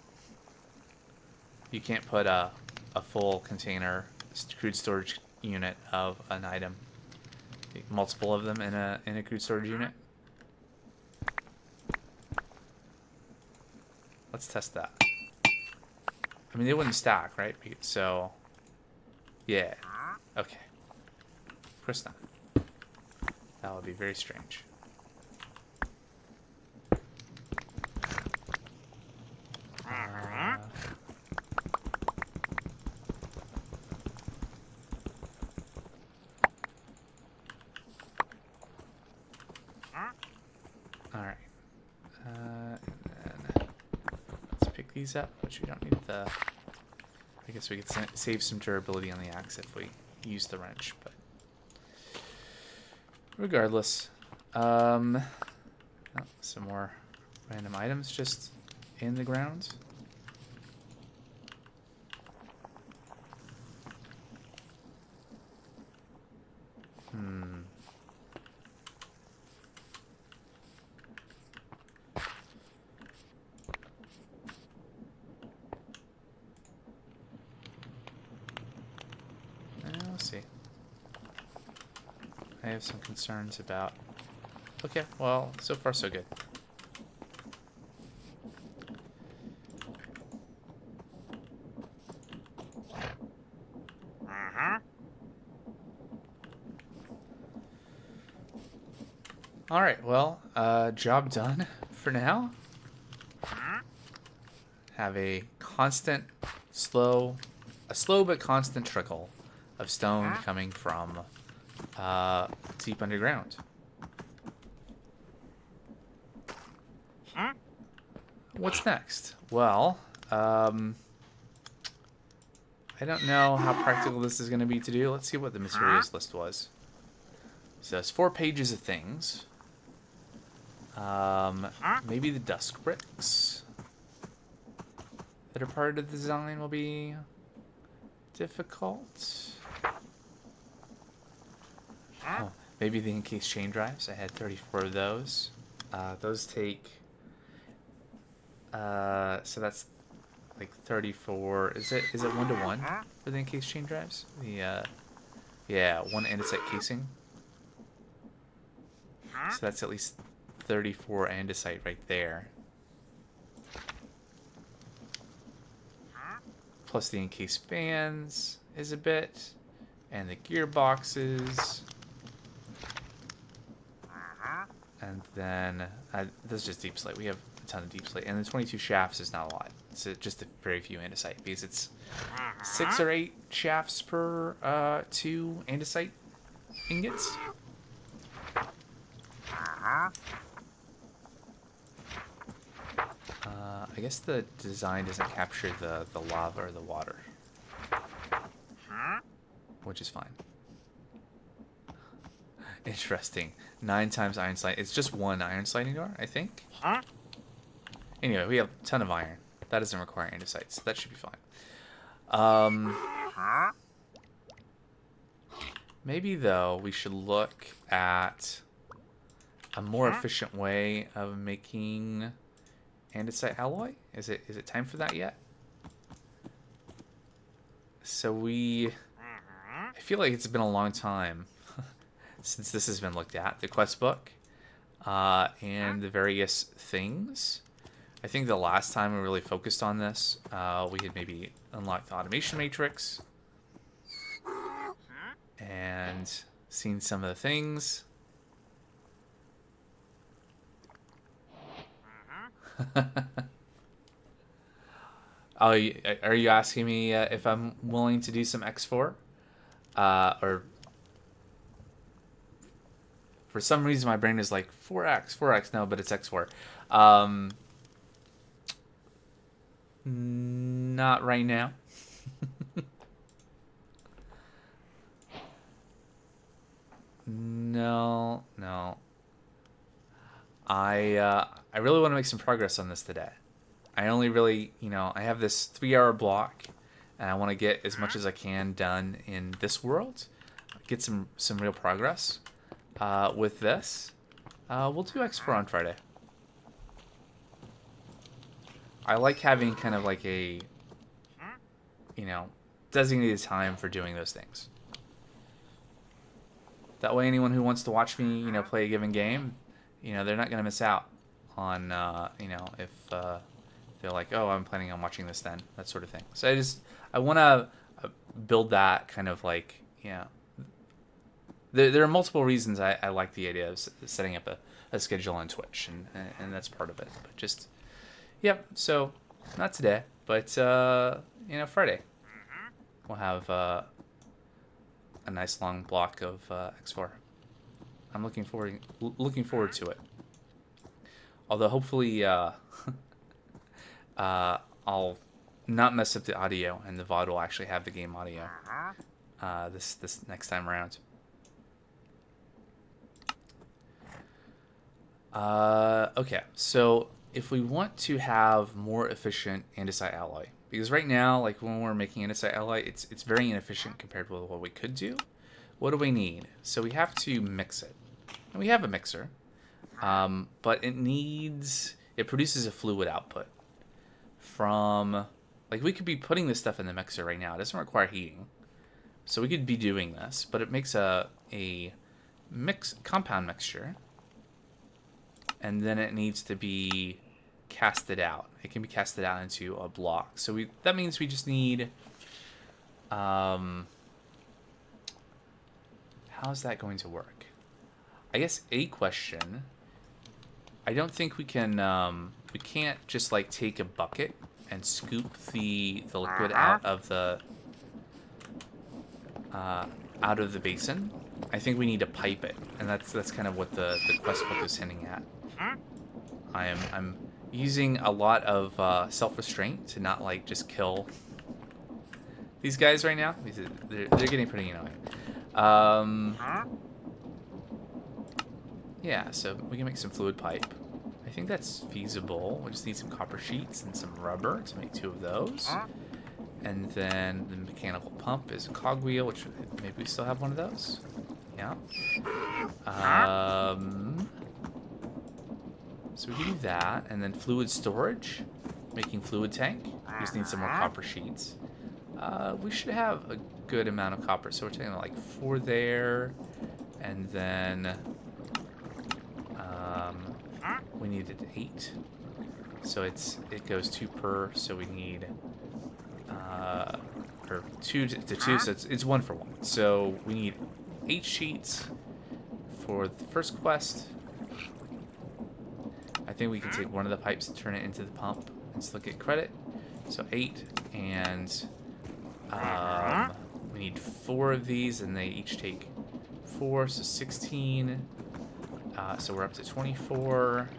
You can't put a full container crude storage unit of an item. Multiple of them in a crude storage unit. Let's test that. I mean, they wouldn't stack, right? So, yeah. Okay. Of course not. That would be very strange. Alright. And then let's pick these up, which we don't need the... I guess we could save some durability on the axe if we use the wrench, but... Regardless. Oh, some more random items just in the ground. We'll see. I have some concerns about... Okay, well, so far so good. Alright, well, job done for now. Have a constant, slow but constant trickle of stone coming from deep underground. What's next? Well, I don't know how practical this is going to be to do. Let's see what the materials list was. So it's 4 pages of things. Maybe the dusk bricks that are part of the design will be difficult. Oh, maybe the encased chain drives. I had 34 of those. Those take... so that's like 34. Is it 1-to-1 for the encased chain drives? The yeah, 1 andesite casing. So that's at least 34 andesite right there. Plus the encased fans is a bit, and the gearboxes. And then this is just deep slate. We have a ton of deep slate, and the 22 shafts is not a lot. It's just a very few andesite because it's 6 or 8 shafts per 2 andesite ingots. I guess the design doesn't capture the lava or the water, which is fine. Interesting. 9 times iron slide. It's just 1 iron sliding door, I think. Anyway, we have a ton of iron. That doesn't require andesite, so that should be fine. Maybe, though, we should look at a more efficient way of making andesite alloy. Is it time for that yet? So I feel like it's been a long time since this has been looked at, the quest book, and the various things. I think the last time we really focused on this, we had maybe unlocked the automation matrix and seen some of the things. Oh, are you asking me if I'm willing to do some X4? Or For some reason, my brain is like 4x. No, but it's x4. Not right now. No. I really want to make some progress on this today. I only really, I have this 3-hour block, and I want to get as much as I can done in this world. Get some real progress with this. We'll do X4 on Friday. I like having kind of like a, designated time for doing those things. That way anyone who wants to watch me, play a given game, they're not going to miss out on, if they're like, oh, I'm planning on watching this then, that sort of thing. So I want to build that kind of like, there are multiple reasons I like the idea of setting up a schedule on Twitch, and that's part of it. But just, yep, so not today, but, Friday. We'll have a nice long block of X4. I'm looking forward to it. Although hopefully I'll not mess up the audio, and the VOD will actually have the game audio this next time around. Okay, so if we want to have more efficient andesite alloy, because right now, like when we're making andesite alloy, it's very inefficient compared with what we could do. What do we need? So we have to mix it. And we have a mixer, but it produces a fluid output from, like we could be putting this stuff in the mixer right now. It doesn't require heating. So we could be doing this, but it makes a compound mixture. And then it needs to be casted out. It can be casted out into a block. So that means we just need, how's that going to work? I guess a question. I don't think we can, we can't just like take a bucket and scoop the liquid out of the basin. I think we need to pipe it, and that's kind of what the quest book is hinting at. I'm using a lot of self-restraint to not like just kill these guys right now. They're getting pretty annoying. Yeah, so we can make some fluid pipe. I think that's feasible. We just need some copper sheets and some rubber to make 2 of those. And then the mechanical pump is a cogwheel, which maybe we still have one of those. Yeah. So we can do that, and then fluid storage, making fluid tank. We just need some more copper sheets. We should have a good amount of copper, so we're taking like 4 there, and then we needed 8. So it goes 2 per, so we need or 2 to 2, so it's 1 for 1. So we need 8 sheets for the first quest. I think we can take one of the pipes and turn it into the pump and still get credit. So 8, and we need 4 of these, and they each take 4, so 16. So we're up to 24.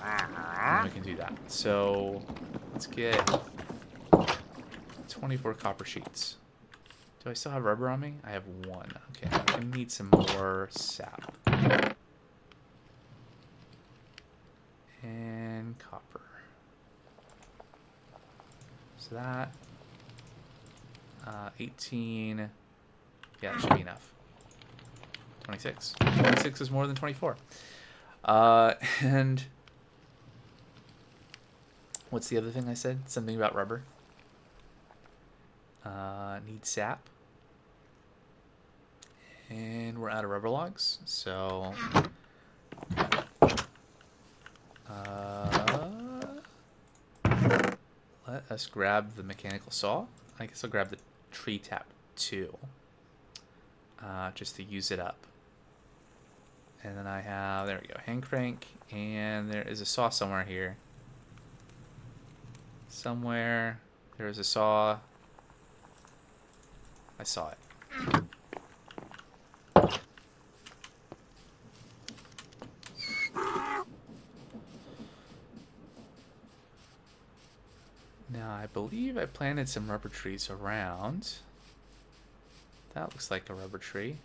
And we can do that. So let's get 24 copper sheets. Do I still have rubber on me? I have 1. Okay, I need some more sap. And copper. So that 18. Yeah, that should be enough. 26. 26 is more than 24. And what's the other thing I said? Something about rubber. Need sap. And we're out of rubber logs, so let us grab the mechanical saw. I guess I'll grab the tree tap too, just to use it up. And then I have, there we go, hand crank, and there is a saw somewhere here. Somewhere there is a saw. I saw it. I believe I planted some rubber trees around. That looks like a rubber tree.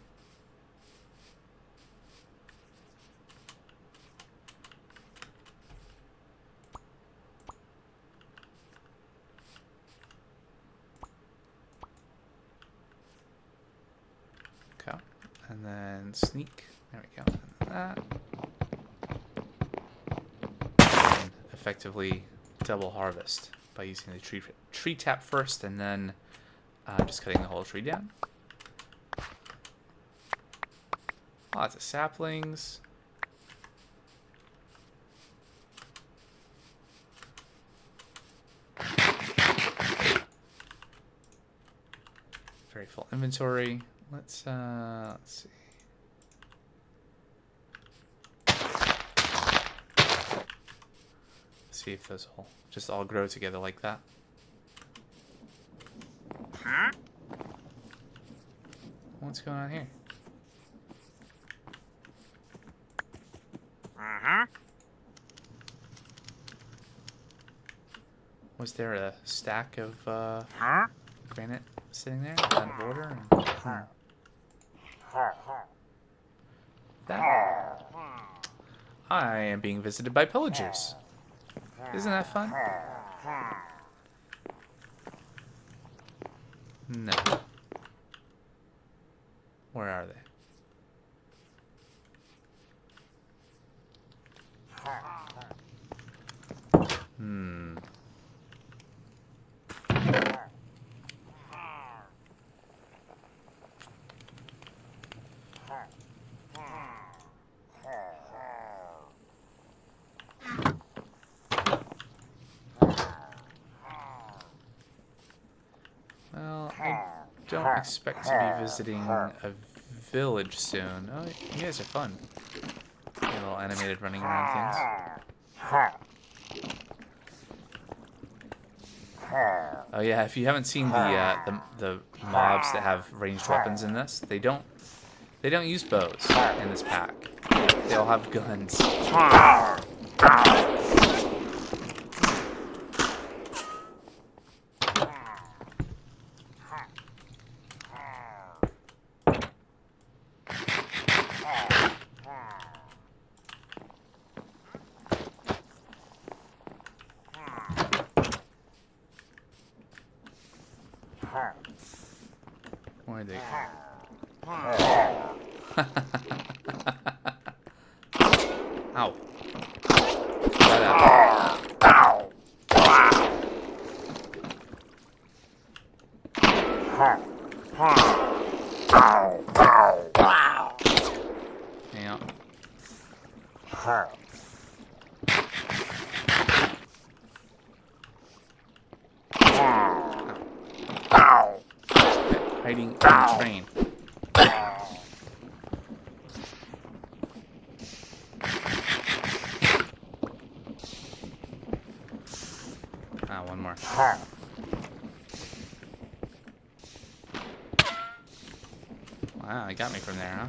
Okay. And then sneak. There we go. And that. And effectively double harvest by using the tree tap first and then just cutting the whole tree down. Lots of saplings. Very full inventory. Let's see. See if those will just all grow together like that. What's going on here? Was there a stack of granite sitting there out of order? That. I am being visited by pillagers. Isn't that fun? No. Where are they? Hmm. Well, I don't expect to be visiting a village soon. Oh, you guys are fun. A little animated running around things. Oh yeah, if you haven't seen the mobs that have ranged weapons in this, they don't use bows in this pack. They all have guns. Where are they? Ow. That out. Yeah. Hiding in the train. One more. Wow, he got me from there, huh?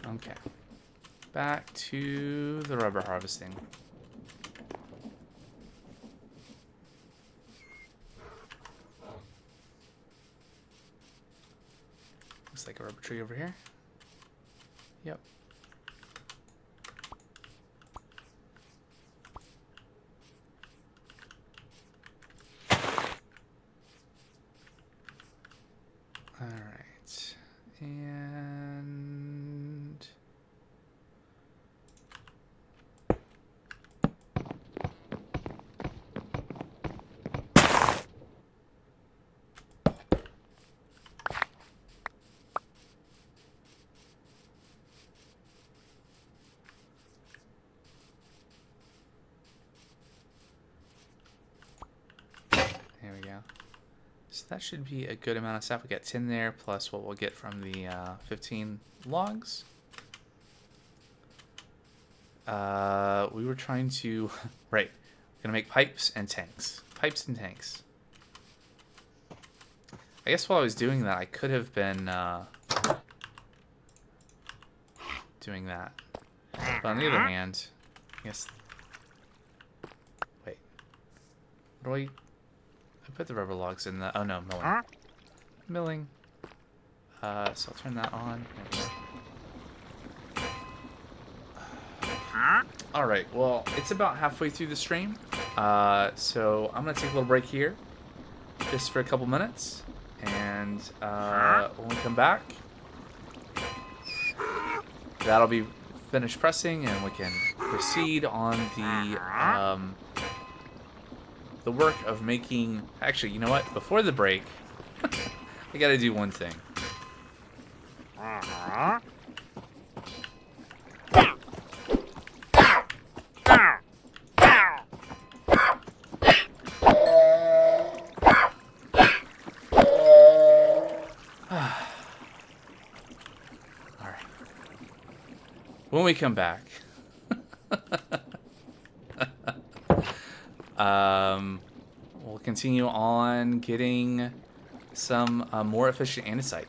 Okay. Back to the rubber harvesting. Looks like a rubber tree over here. Yep. All right. And So that should be a good amount of stuff. We got 10 there, plus what we'll get from the 15 logs. We were trying to... right. We're going to make pipes and tanks. Pipes and tanks. I guess while I was doing that, I could have been doing that. But on the other hand, I guess... Wait. What do I put the rubber logs in the... Oh no, milling. Milling. So I'll turn that on. Alright, well, it's about halfway through the stream. So I'm going to take a little break here. Just for a couple minutes. And when we come back, that'll be finished pressing, and we can proceed on the work of making... Actually, you know what? Before the break, I gotta do one thing. When we come back, we'll continue on getting some more efficient andesite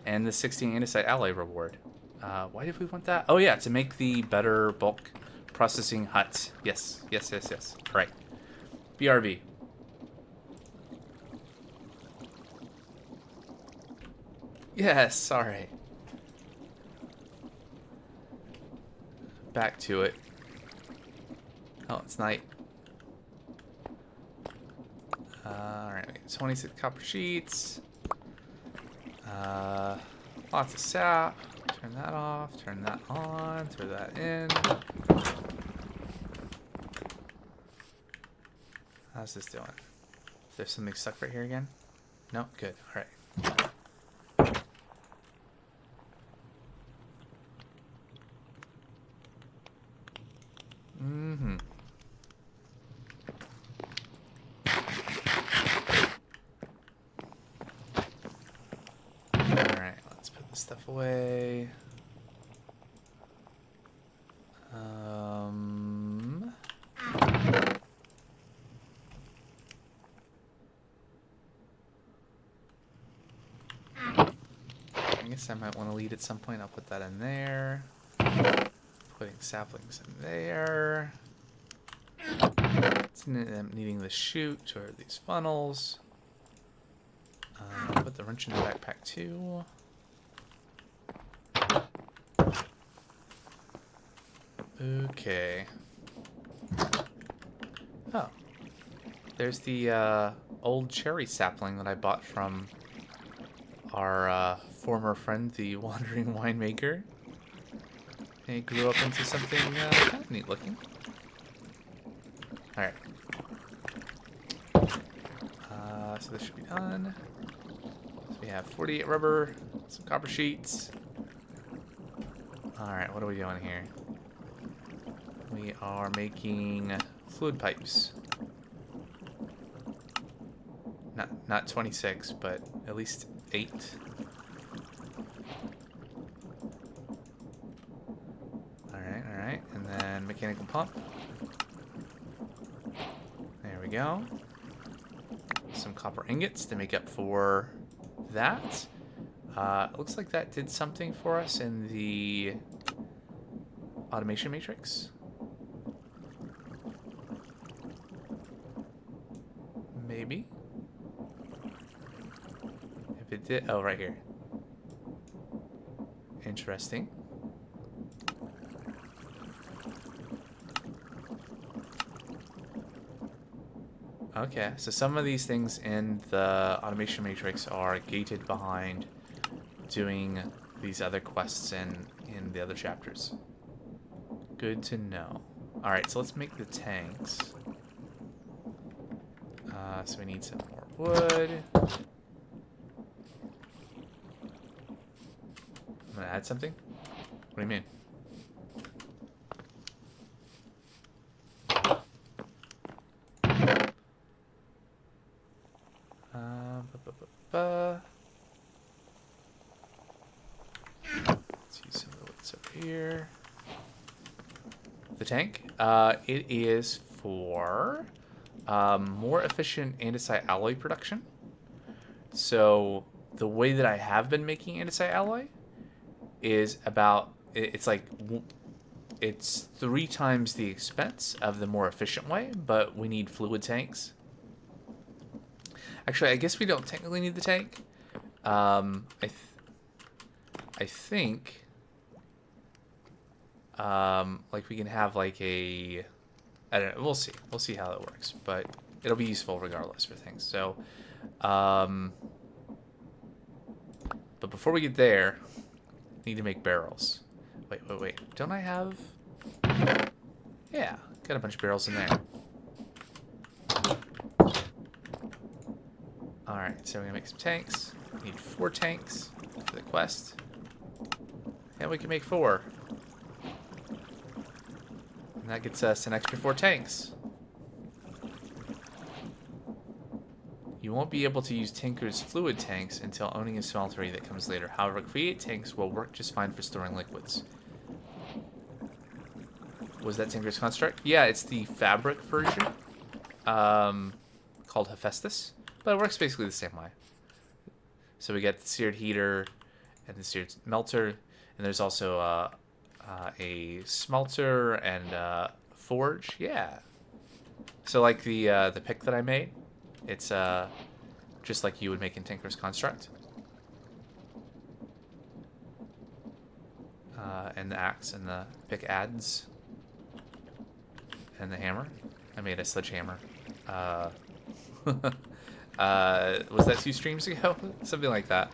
and the 16 andesite alloy reward. Why did we want that? Oh yeah, to make the better bulk processing hut. Yes, yes, yes, yes. All right. BRB. Yes, all right. Back to it. Oh, it's night. Alright, 26 copper sheets. Lots of sap. Turn that off, turn that on, throw that in. How's this doing? Is there something stuck right here again? No? Good. Alright. Mm-hmm. Alright, let's put this stuff away. I guess I might want to lead at some point. I'll put that in there. Putting saplings in there. It's needing the chute or these funnels. Put the wrench in the backpack too. Okay. Oh. There's the old cherry sapling that I bought from our former friend, the wandering winemaker. And it grew up into something kind of neat looking. Alright. So this should be done. So we have 48 rubber, some copper sheets. Alright, what are we doing here? We are making fluid pipes. Not 26, but at least 8. Alright, and then mechanical pump. There we go. Some copper ingots to make up for that. Looks like that did something for us in the automation matrix. Maybe. If it did... Oh, right here. Interesting. Okay, so some of these things in the automation matrix are gated behind doing these other quests in the other chapters. Good to know. Alright, so let's make the tanks. So we need some more wood. I'm gonna add something? What do you mean? here? The tank? It is for more efficient andesite alloy production. So the way that I have been making andesite alloy is it's 3 times the expense of the more efficient way, but we need fluid tanks. Actually, I guess we don't technically need the tank. I think like we can have like I don't know, we'll see how that works, but it'll be useful regardless for things. So but before we get there, need to make barrels. Wait. Don't I have... Yeah, got a bunch of barrels in there. Alright, so we're gonna make some tanks. We need 4 tanks for the quest. And we can make 4. And that gets us an extra 4 tanks. You won't be able to use Tinker's fluid tanks until owning a smeltery that comes later. However, Create tanks will work just fine for storing liquids. Was that Tinker's construct? Yeah, it's the fabric version, called Hephaestus, but it works basically the same way. So we get the seared heater and the seared melter, and there's also a smelter and forge. Yeah. So like the pick that I made. It's just like you would make in Tinker's Construct. And the axe and the pick adds. And the hammer. I made a sledgehammer. Was that 2 streams ago? Something like that.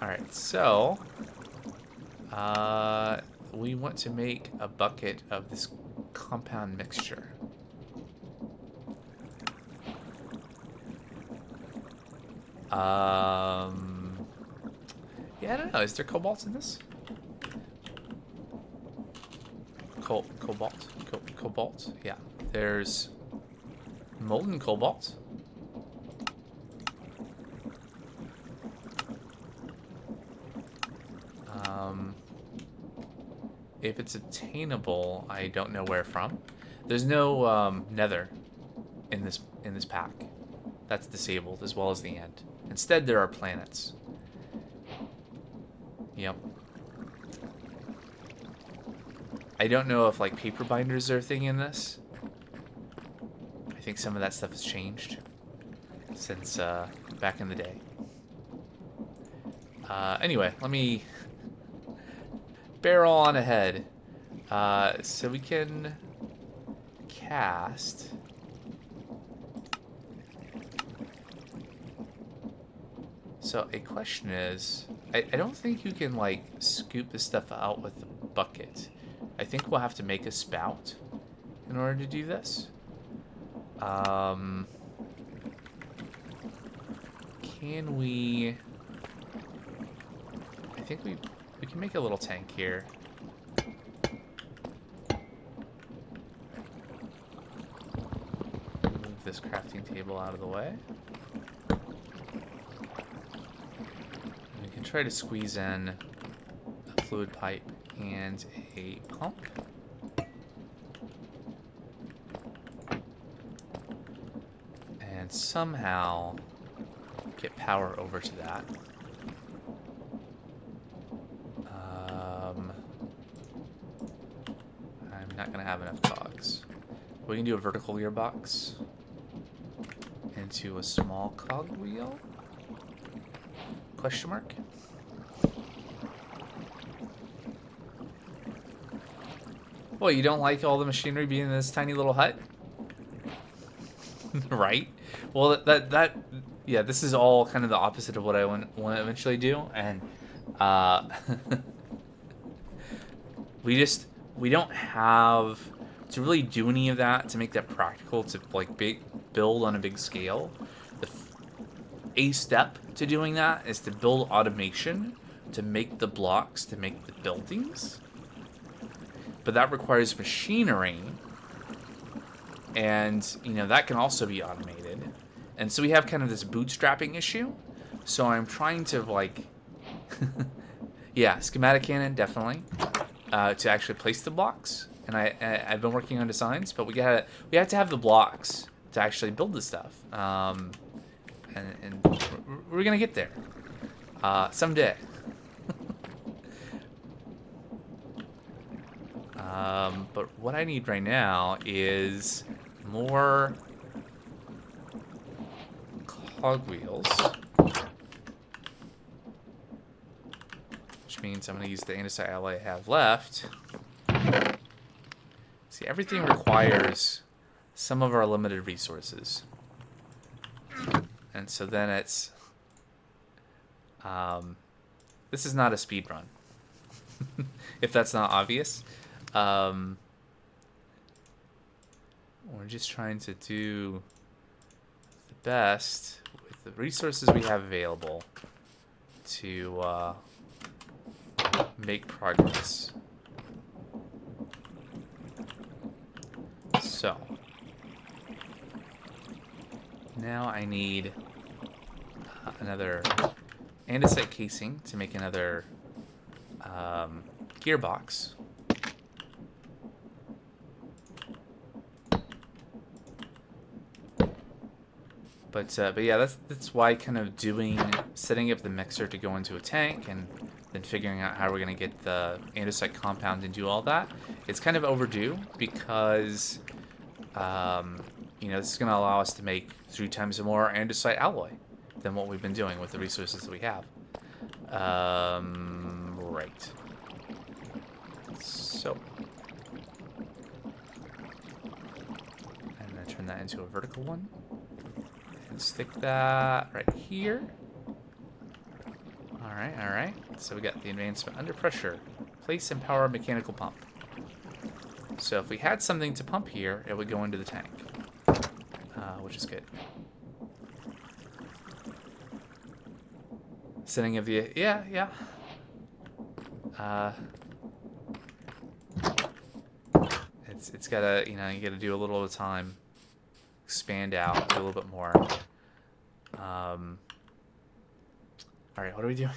Alright, so we want to make a bucket of this compound mixture. Yeah, I don't know. Is there cobalt in this? Cobalt? Yeah. There's molten cobalt. If it's attainable, I don't know where from. There's no nether in this pack. That's disabled, as well as the end. Instead, there are planets. Yep. I don't know if, like, paper binders are a thing in this. I think some of that stuff has changed since back in the day. Anyway, let me barrel on ahead. So we can cast... So a question is, I don't think you can like scoop this stuff out with the bucket. I think we'll have to make a spout in order to do this. Can we? I think we can make a little tank here. Move this crafting table out of the way. Try to squeeze in a fluid pipe and a pump. And somehow get power over to that. I'm not going to have enough cogs. We can do a vertical gearbox into a small cog wheel? Question mark? Well, you don't like all the machinery being in this tiny little hut? Right? Well, yeah, this is all kind of the opposite of what I want to eventually do, and we don't have to really do any of that to make that practical to like build on a big scale. A step to doing that is to build automation to make the blocks to make the buildings. But that requires machinery, and you know that can also be automated. And so we have kind of this bootstrapping issue. So I'm trying to like Yeah, schematic cannon, definitely. To actually place the blocks. And I've been working on designs, but we have to have the blocks to actually build the stuff. And we're gonna get there. Someday. But what I need right now is more cogwheels. Which means I'm going to use the andesite alloy I have left. See, everything requires some of our limited resources. And so then it's... this is not a speed run. If that's not obvious. We're just trying to do the best with the resources we have available to make progress. So now I need another andesite casing to make another gearbox. But yeah, that's why kind of setting up the mixer to go into a tank and then figuring out how we're going to get the andesite compound and do all that. It's kind of overdue because, this is going to allow us to make 3 times more andesite alloy than what we've been doing with the resources that we have. Right. So. I'm going to turn that into a vertical one. And stick that right here. Alright. So we got the advancement under pressure. Place and power mechanical pump. So if we had something to pump here, it would go into the tank. Which is good. Setting of the... Yeah. It's gotta, you gotta do a little at a time. Expand out, do a little bit more. Alright, what are we doing?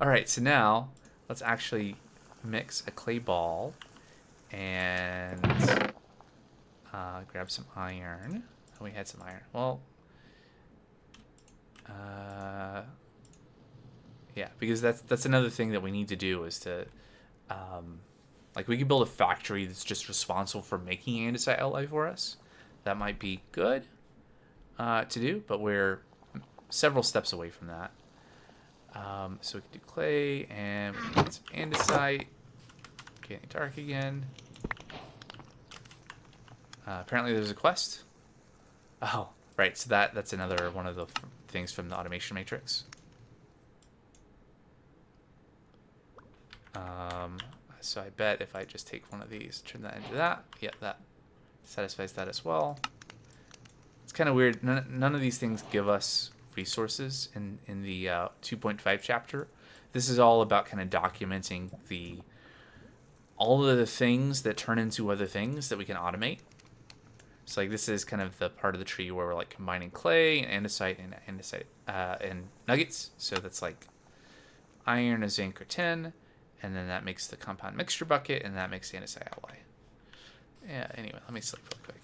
Alright, so now let's actually mix a clay ball and grab some iron. Oh, we had some iron. Well, yeah, because that's another thing that we need to do is to, like, we could build a factory that's just responsible for making andesite alloy for us. That might be good to do, but we're several steps away from that. So we can do clay, and we can get some andesite. Getting dark again. Apparently there's a quest. Oh, right, so that's another one of the things from the automation matrix. So I bet if I just take one of these, turn that into that, yeah, that satisfies that as well. It's kind of weird. None of these things give us resources in the 2.5 chapter. This is all about kind of documenting all of the things that turn into other things that we can automate. So like this is kind of the part of the tree where we're like combining clay and andesite and nuggets. So that's like iron, a zinc, or tin, and then that makes the compound mixture bucket, and that makes the andesite alloy. Yeah. Anyway, let me sleep real quick.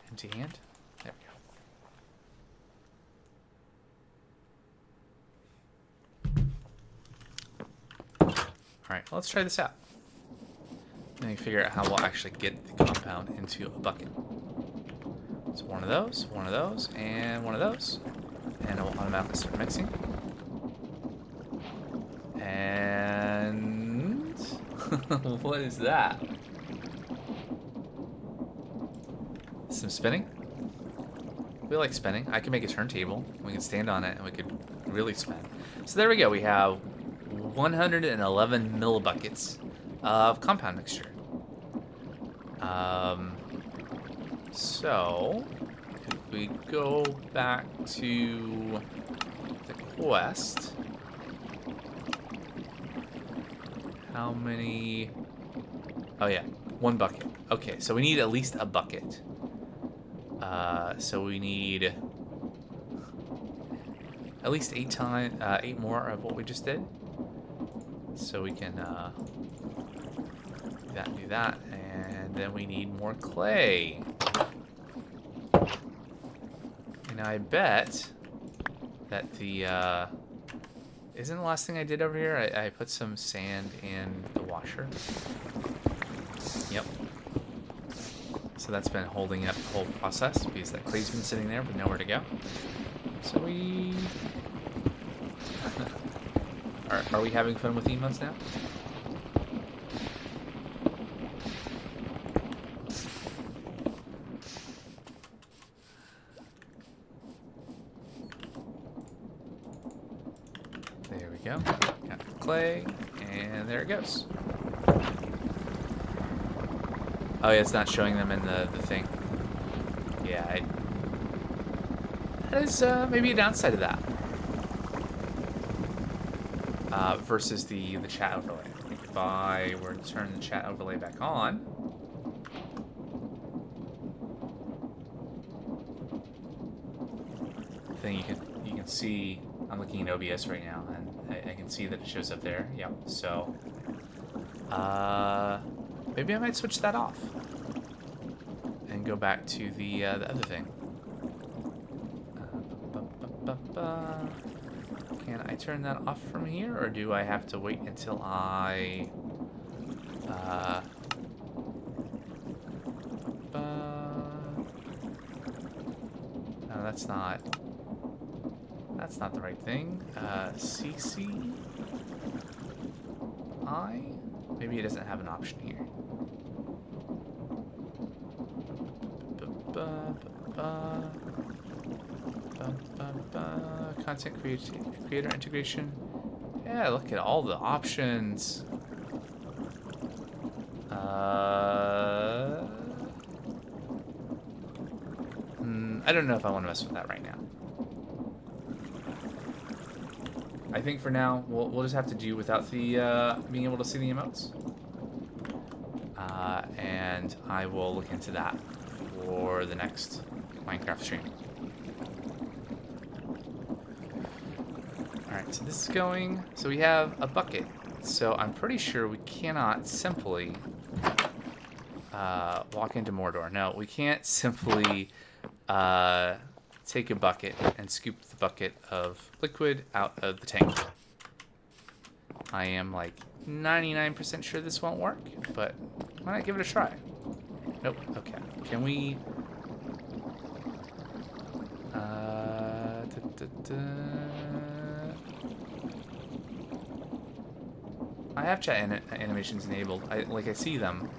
Empty hand. There we go. All right. Well, let's try this out. Let me figure out how we'll actually get the compound into a bucket. So one of those, and one of those. And it will automatically start mixing. And... what is that? Some spinning? We like spinning. I can make a turntable. We can stand on it and we could really spin. So there we go. We have 111 millibuckets of compound mixture. So if we go back to the quest, how many? Oh yeah, 1 bucket. Okay, so we need at least a bucket. So we need at least 8 more of what we just did. So we can do that, and then we need more clay. And I bet that the isn't the last thing I did over here? I put some sand in the washer. Yep. So that's been holding up the whole process because that clay's been sitting there with nowhere to go. So we are we having fun with emotes now? There we go. Got the clay, and there it goes. Oh yeah, it's not showing them in the thing. Yeah, that is maybe a downside of that. Versus the chat overlay. I think if I were to turn the chat overlay back on, then you can see I'm looking at OBS right now, and I can see that it shows up there. Yep. So maybe I might switch that off and go back to the other thing. Can I turn that off from here, or do I have to wait until I no, that's not the right thing. CC I? Maybe it doesn't have an option here. Content creator integration. Yeah, look at all the options. I don't know if I want to mess with that right now. I think for now we'll just have to do without the being able to see the emotes. And I will look into that for the next Minecraft stream. Alright, so this is going... So we have a bucket. So I'm pretty sure we cannot simply walk into Mordor. No, we can't simply take a bucket and scoop the bucket of liquid out of the tank. I am like 99% sure this won't work, but why not give it a try? Nope, okay. Can we... I have chat animations enabled. I see them.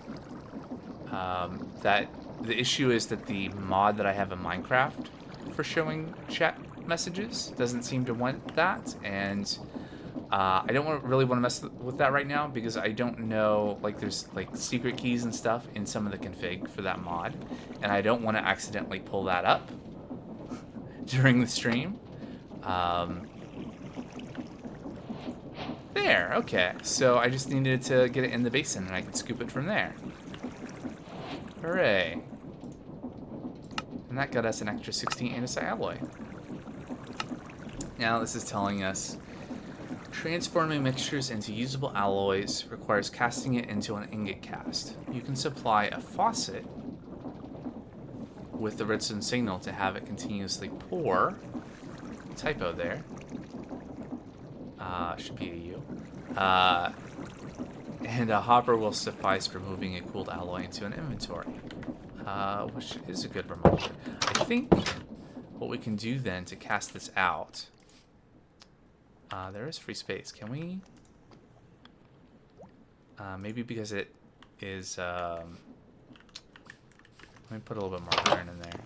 That the issue is that the mod that I have in Minecraft for showing chat messages doesn't seem to want that, and I don't really want to mess with that right now because I don't know, like, there's like secret keys and stuff in some of the config for that mod, and I don't want to accidentally pull that up during the stream. There, okay. So I just needed to get it in the basin and I can scoop it from there. Hooray. And that got us an extra 16 andesite alloy. Now this is telling us transforming mixtures into usable alloys requires casting it into an ingot cast. You can supply a faucet with the redstone signal to have it continuously pour. Typo there. Should be a U. And a hopper will suffice for moving a cooled alloy into an inventory. Which is a good reminder. I think what we can do then to cast this out... there is free space. Can we... maybe because it is... let me put a little bit more iron in there.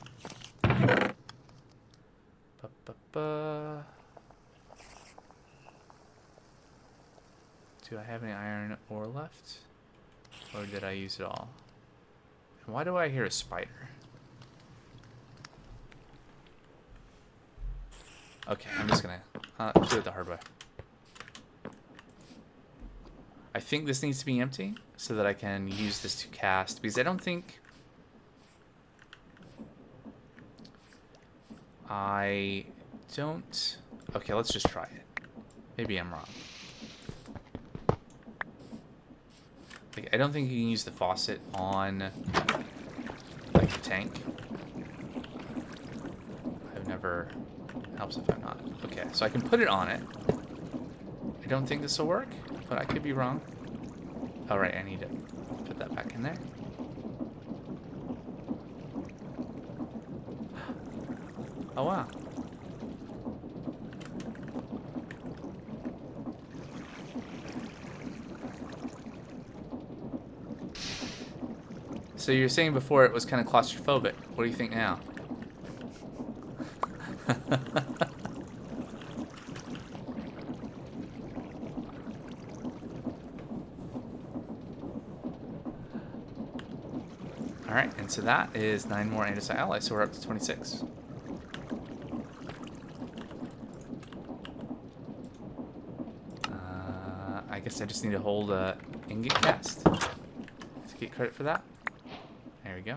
Do I have any iron ore left? Or did I use it all? And why do I hear a spider? Okay, I'm just gonna do it the hard way. I think this needs to be empty so that I can use this to cast, because I don't think... I don't Okay, let's just try it. Maybe I'm wrong. Like, I don't think you can use the faucet on, like, the tank. I've never... Helps if I'm not. Okay, so I can put it on it. I don't think this will work, but I could be wrong. Oh, right, I need to put that back in there. Oh, wow. So you were saying before it was kind of claustrophobic. What do you think now? Alright, and so that is 9 more andesite alloys, so we're up to 26. I guess I just need to hold a ingot cast to get credit for that. There we go.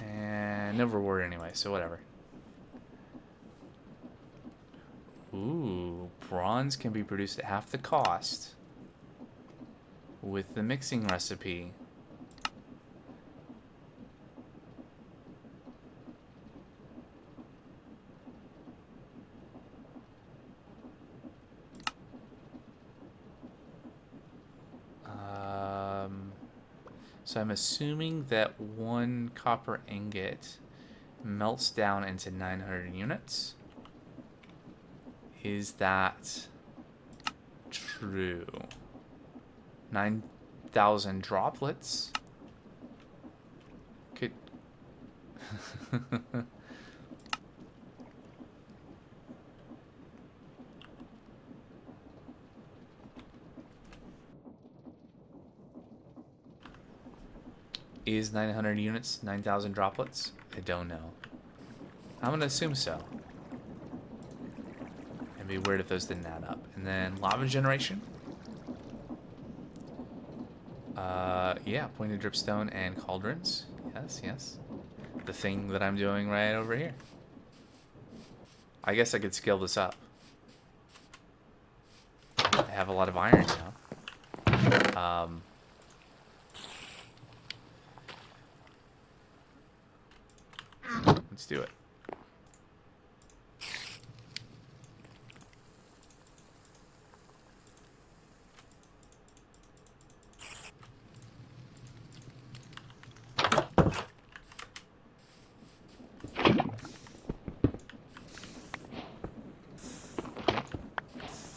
And no reward anyway, so whatever. Ooh, bronze can be produced at half the cost with the mixing recipe. So I'm assuming that 1 copper ingot melts down into 900 units. Is that true? 9,000 droplets could... Is 900 units 9,000 droplets? I don't know. I'm gonna assume so. It'd be weird if those didn't add up. And then lava generation. Yeah, pointed dripstone and cauldrons. Yes, yes. The thing that I'm doing right over here. I guess I could scale this up. I have a lot of iron now. Let's do it.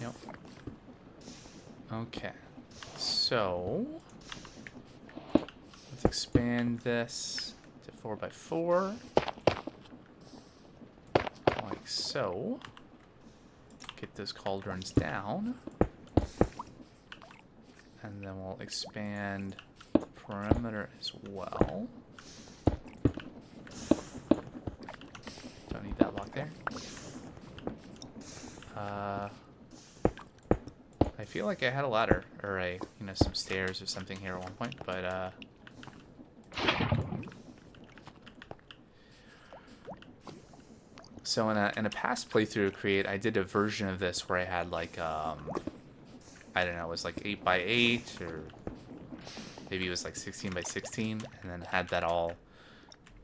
Yep. Okay. So let's expand this to 4x4. Like so. Get those cauldrons down. And then we'll expand perimeter as well. Don't need that block there. I feel like I had a ladder or a, you know, some stairs or something here at one point, but so in a past playthrough of Create, I did a version of this where I had like I don't know, it was like 8x8 or maybe it was like 16x16, and then had that all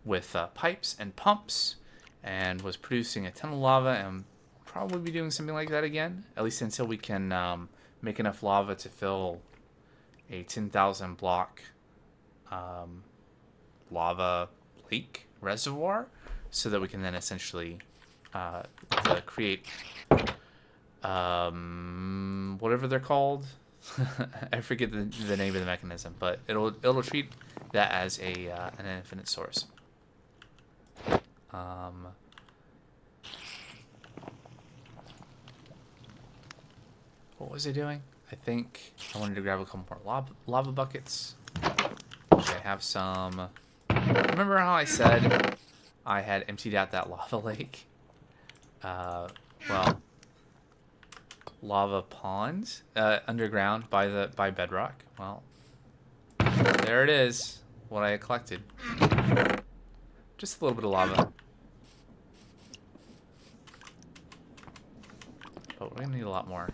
with pipes and pumps, and was producing a ton of lava, and probably be doing something like that again, at least until we can make enough lava to fill a 10,000 block lava lake reservoir, so that we can then essentially create whatever they're called. I forget the name of the mechanism, but it'll treat that as a an infinite source. What was I doing? I think I wanted to grab a couple more lava buckets. Okay, I have some. Remember how I said I had emptied out that lava lake? Well, lava ponds underground by bedrock. Well, there it is. What I collected. Just a little bit of lava. but we're gonna need a lot more.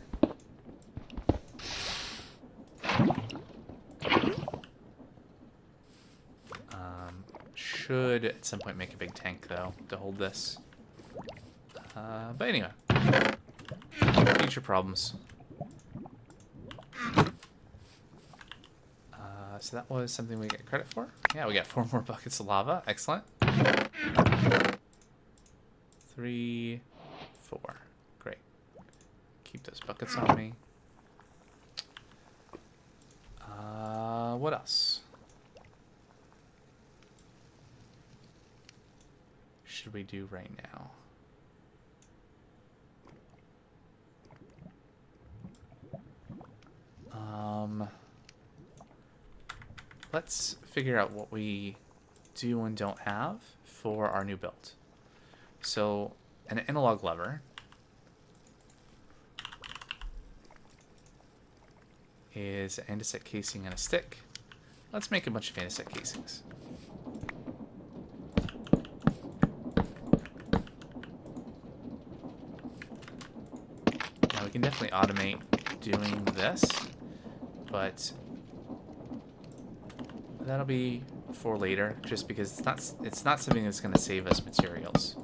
Should at some point make a big tank though to hold this. But anyway, future problems. So that was something we get credit for. Yeah, we got 4 more buckets of lava. Excellent. 3, 4. Great. Keep those buckets on me. What else should we do right now? Let's figure out what we do and don't have for our new build. So, an analog lever is andesite casing and a stick. Let's make a bunch of andesite casings. Now we can definitely automate doing this, but that'll be for later, just because it's not something that's going to save us materials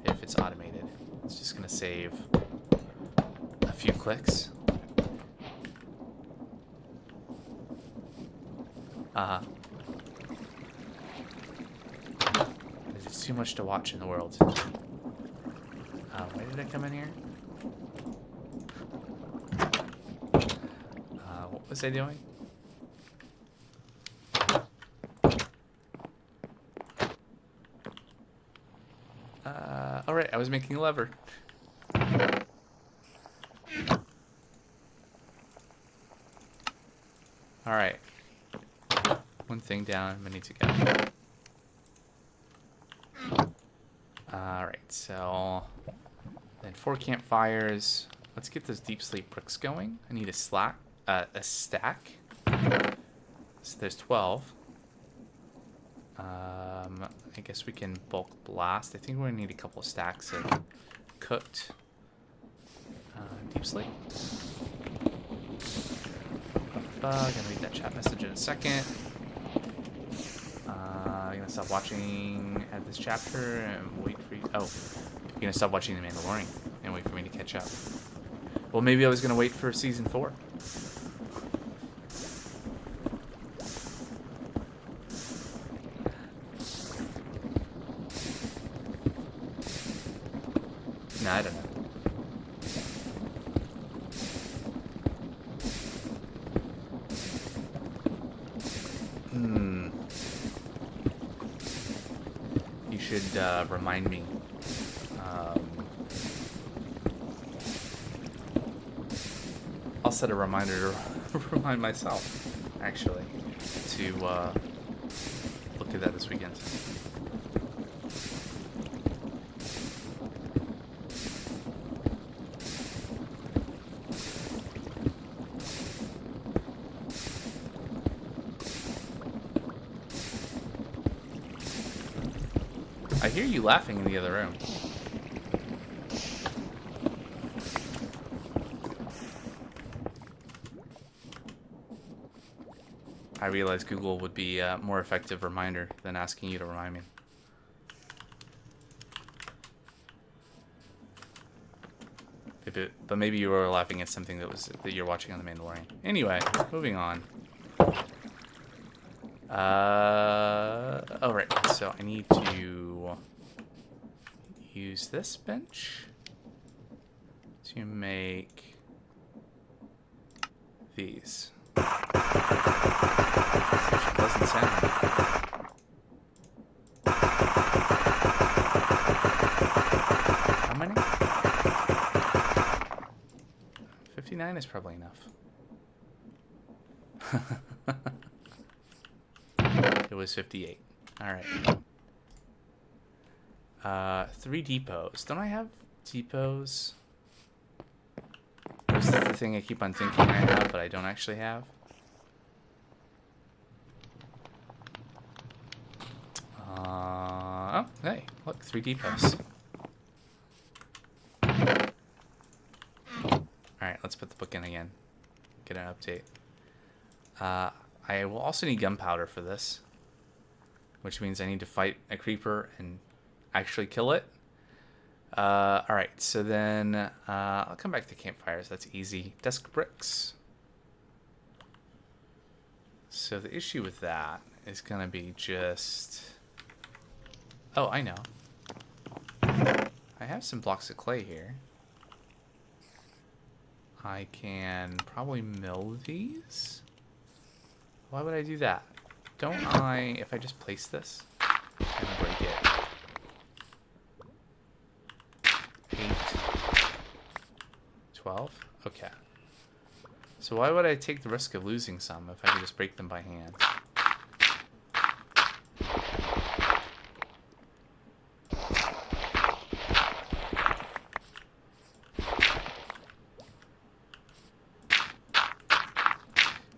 if it's automated. It's just going to save a few clicks. There's too much to watch in the world. Why did I come in here? What was I doing? Alright, I was making a lever. Alright. One thing down, I'm gonna need to go. Alright, so then 4 campfires. Let's get those deep sleep bricks going. I need a stack. So there's 12. I guess we can bulk blast. I think we're gonna need a couple of stacks of cooked deep sleep. Gonna read that chat message in a second. Gonna stop watching at this chapter and wait for you. Oh, you're gonna stop watching The Mandalorian and wait for me to catch up. Well, maybe I was gonna wait for season 4. No, I don't know. You should remind me. I'll set a reminder to remind myself, actually, to look at that this weekend. I hear you laughing in the other room. I realize Google would be a more effective reminder than asking you to remind me. But maybe you were laughing at something that you're watching on The Mandalorian. Anyway, moving on. Oh, right. So I need to use this bench to make these. Such a pleasant sound. How many? 59 is probably enough. It was 58. Alright. 3 depots. Don't I have depots? Or is that the thing I keep on thinking I have, but I don't actually have? Oh, hey, look, 3 depots. let's put the book in again. Get an update. I will also need gunpowder for this, which means I need to fight a creeper and actually kill it. Alright, so then I'll come back to campfires. That's easy. Desk bricks. So the issue with that is going to be just... Oh, I know. I have some blocks of clay here. I can probably mill these. Why would I do that? Don't I, if I just place this and break it? 8, 12? Okay. So why would I take the risk of losing some if I could just break them by hand?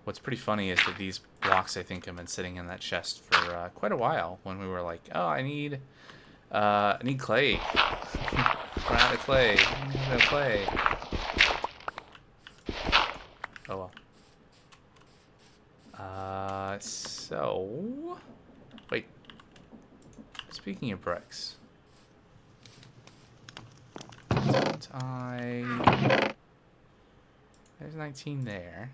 What's pretty funny is that these blocks, I think, have been sitting in that chest for quite a while. When we were like, oh, I need clay. Run out of clay. I need no clay. Oh well. So wait. Speaking of bricks, don't I? There's 19 there.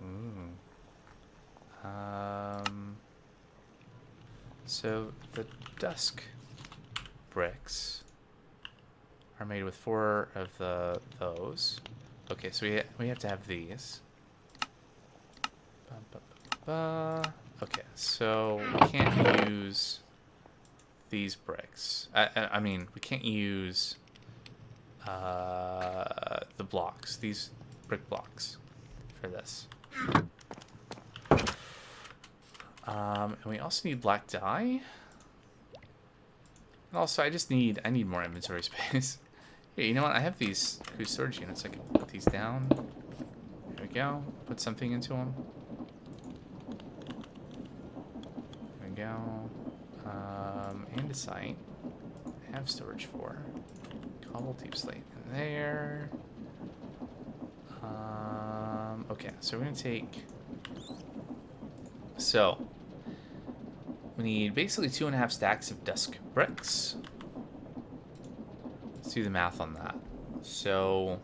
Ooh. So the dusk bricks are made with 4 of those. Okay, so we have to have these. Okay, so we can't use these bricks. I mean, we can't use the blocks, these brick blocks for this. And we also need black dye. And also, I need more inventory space. Here, you know what? I have these storage units. I can put these down. There we go. Put something into them. There we go. Andesite. I have storage for. Cobble deep slate in there. Okay, so we're gonna take. So we need basically 2.5 stacks of dusk bricks. Let's do the math on that. So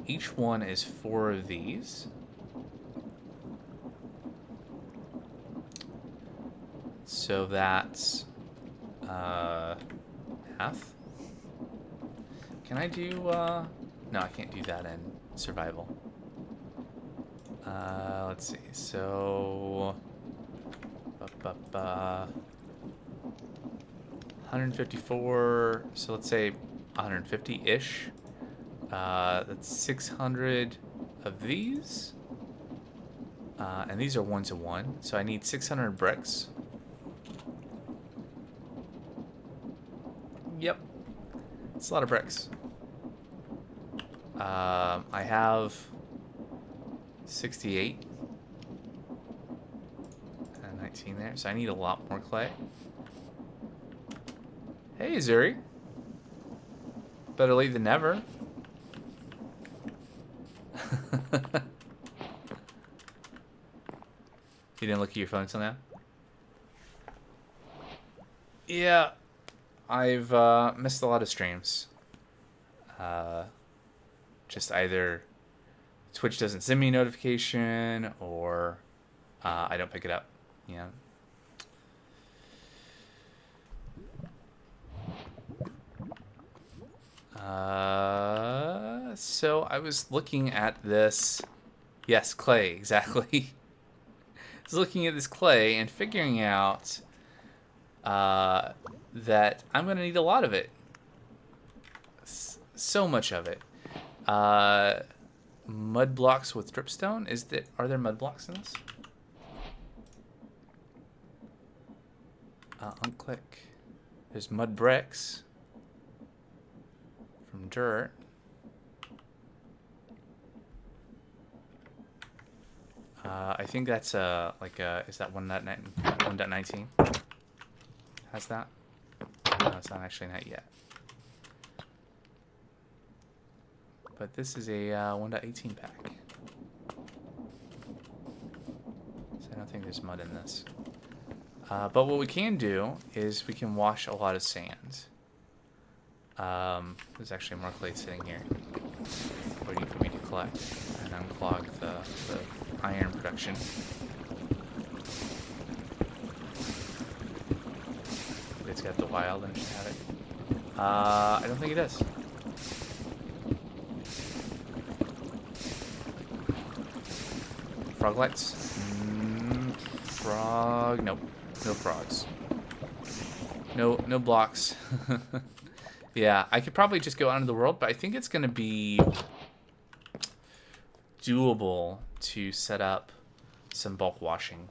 each one is 4 of these. So that's math. Can I do no, I can't do that in survival. Let's see. So 154, so let's say 150-ish. That's 600 of these. And these are 1-to-1, so I need 600 bricks. Yep. It's a lot of bricks. I have 68 and 19 there, so I need a lot more clay. Hey, Zuri. Better late than never. You didn't look at your phone until now? Yeah, I've missed a lot of streams. Just either Twitch doesn't send me a notification or I don't pick it up. Yeah. So I was looking at this. Yes, clay, exactly. I was looking at this clay and figuring out that I'm going to need a lot of it. So much of it. Mud blocks with dripstone. Are there mud blocks in this? Unclick. There's mud bricks from dirt. I think that's is that 1.19? Has that? No, it's not actually not yet. but this is a 1.18 pack. So I don't think there's mud in this. But what we can do is we can wash a lot of sand. There's actually more clay sitting here, waiting for me to collect and unclog the iron production. It's got the wild and it should have it. I don't think it does. Froglets? Frog? Nope. No frogs. No blocks. Yeah, I could probably just go out into the world, but I think it's going to be doable to set up some bulk washing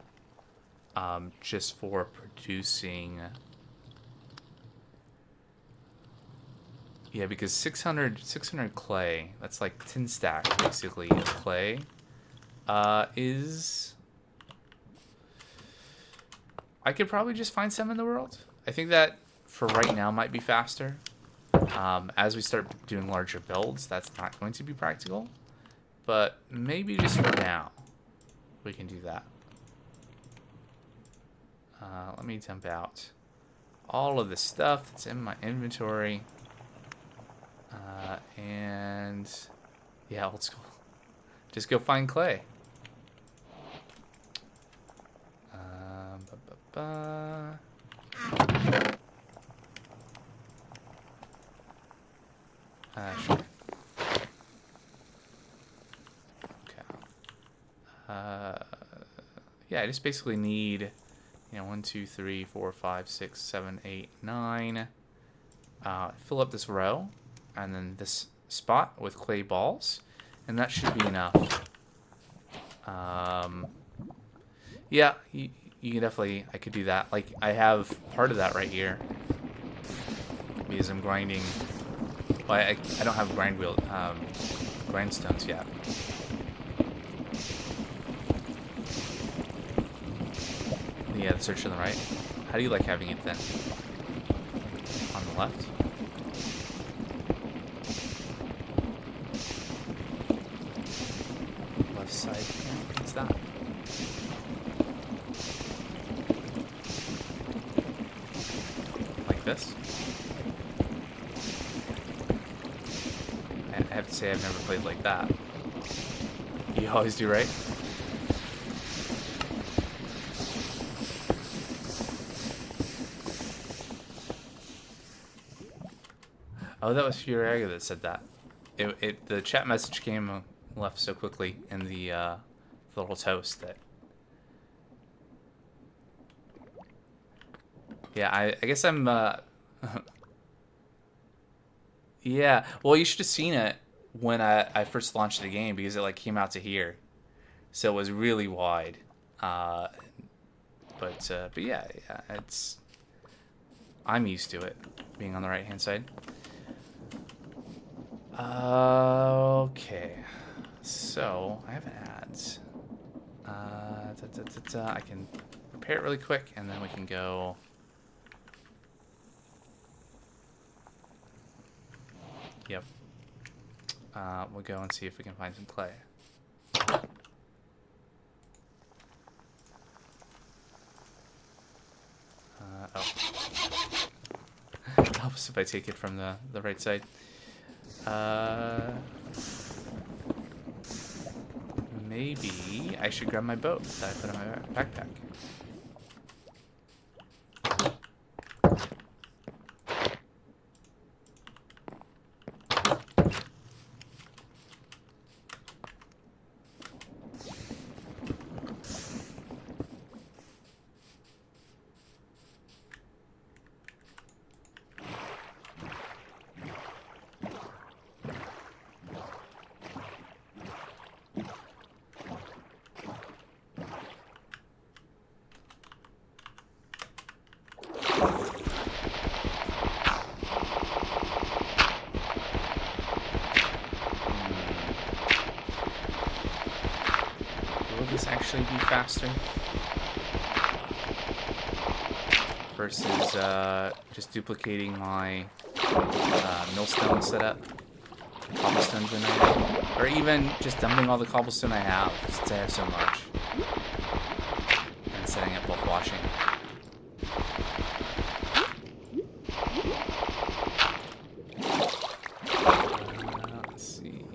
just for producing. Yeah, because 600 clay, that's like 10 stacks basically of clay, is... I could probably just find some in the world. I think that for right now might be faster. As we start doing larger builds, that's not going to be practical. But maybe just for now, we can do that. Let me dump out all of the stuff that's in my inventory. And yeah, old school. Just go find clay. Sure. Okay. Yeah, I just basically need, 1, 2, 3, 4, 5, 6, 7, 8, 9. Fill up this row, and then this spot with clay balls, and that should be enough. Yeah, you can definitely, I could do that. Like, I have part of that right here, because I'm grinding. Well, I don't have grindstones yet. Yeah, the search on the right. How do you like having it then? On the left? Left side. What's that? Like this? I have to say I've never played like that. You always do, right? Oh, that was Fuierago that said that. The chat message came left so quickly in the little toast that. Yeah, I guess I'm. Yeah, well, you should have seen it when I first launched the game because it like came out to here, so it was really wide. But yeah, it's. I'm used to it being on the right hand side. Okay, so I have ads. I can repair it really quick, and then we can go. Yep. We'll go and see if we can find some clay. Oh. It helps if I take it from the right side. Maybe I should grab my boat that I put in my backpack. Actually be faster versus just duplicating my millstone setup. cobblestone generator. Or even just dumping all the cobblestone I have, since I have so much. And setting up bulk washing. Let's see.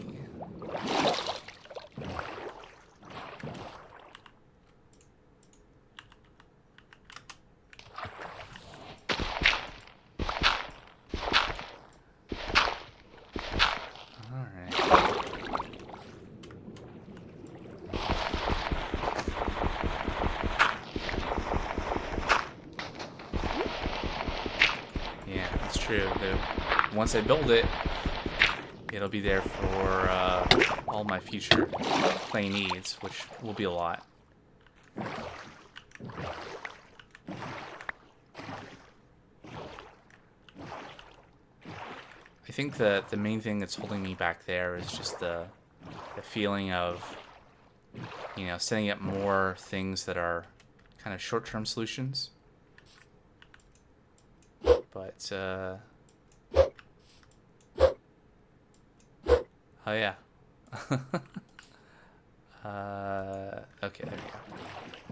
True. Once I build it, it'll be there for all my future clay needs, which will be a lot. I think the main thing that's holding me back there is just the feeling of, you know, setting up more things that are kind of short-term solutions. But, oh yeah. Okay, there we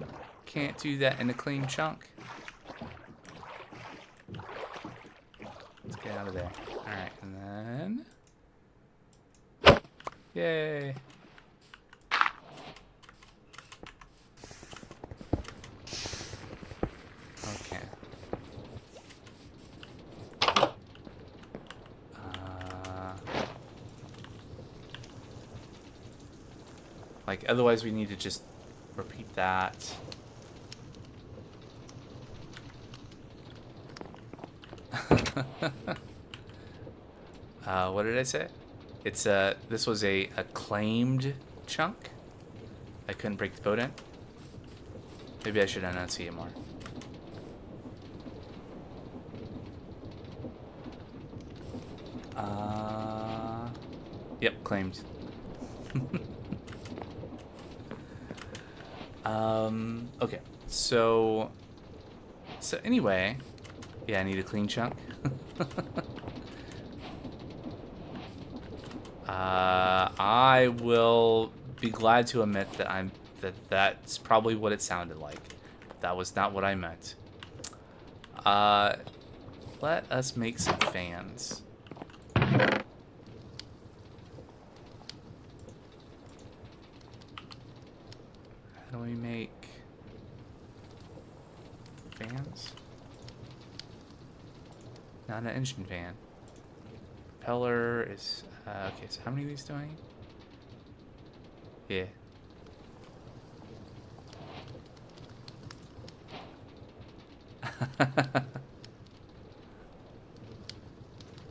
go. Can't do that in a clean chunk. Let's get out of there. Alright, and then... Yay! Okay. Like, otherwise we need to just repeat that. What did I say? It's this was a claimed chunk. I couldn't break the boat in. Maybe I should enunciate more. Yep, claimed. Okay, so anyway, yeah, I need a clean chunk. I will be glad to admit that that's probably what it sounded like. That was not what I meant. Let us make some fans. How do we make fans? Not an engine fan. Propeller is... okay, so how many of these do I need? Yeah.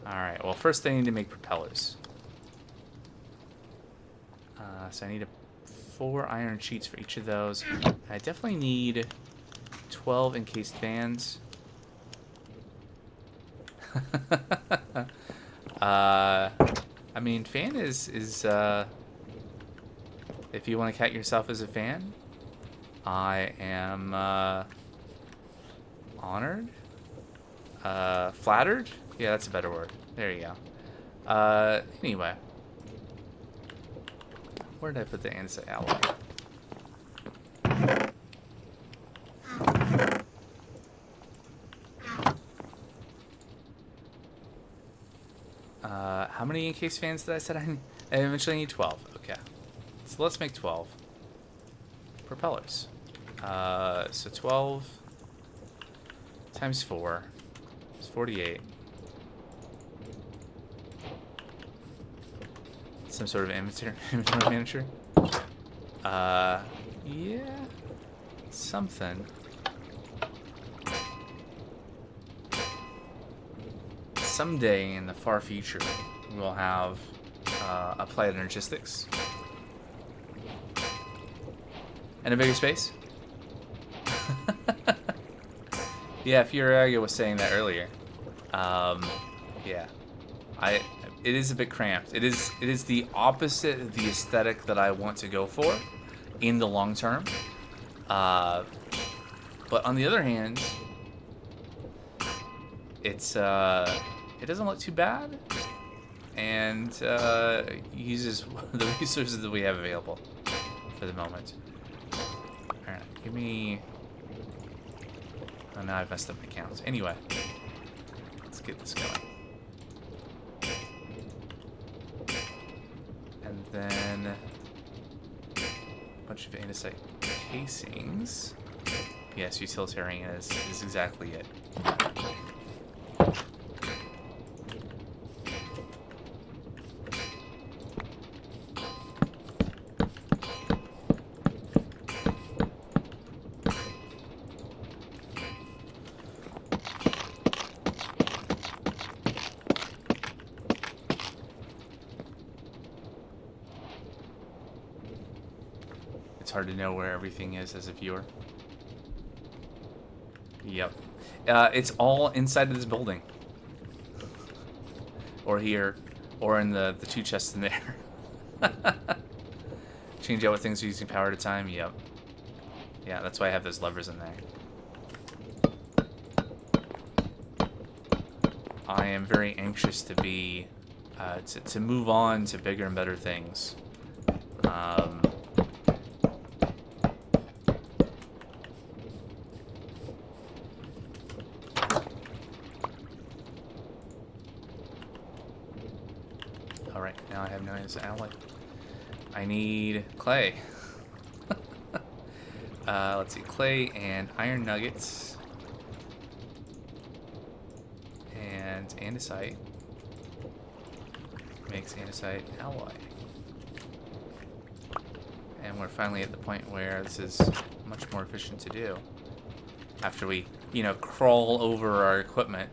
Alright, well first I need to make propellers. So I need 4 iron sheets for each of those. I definitely need 12 encased fans. I mean, fan is if you want to count yourself as a fan, I am honored, flattered. Yeah, that's a better word. There you go. Anyway, where did I put the andesite alloy? How many encased fans did I say I eventually need? 12. Okay. So let's make 12 propellers. So 12 times 4 is 48. Some sort of inventory manager. Yeah. Something. Someday in the far future, we'll have applied energistics and a bigger space. Yeah, Fuierago was saying that earlier. Yeah, it is a bit cramped. It is the opposite of the aesthetic that I want to go for in the long term. But on the other hand, it doesn't look too bad. and uses the resources that we have available for the moment. Alright, give me... Oh, now I've messed up my counts. Anyway, let's get this going. And then a bunch of andesite casings. Yes, utilitarian is exactly it. It's hard to know where everything is as a viewer. Yep. It's all inside of this building. Or here. Or in the two chests in there. Change out what things are using power at a time. Yep. Yeah, that's why I have those levers in there. I am very anxious to be... to move on to bigger and better things. Alright, now I have no alloy. I need clay. Let's see, clay and iron nuggets. And andesite. Makes andesite alloy. And we're finally at the point where this is much more efficient to do. After we, you know, crawl over our equipment.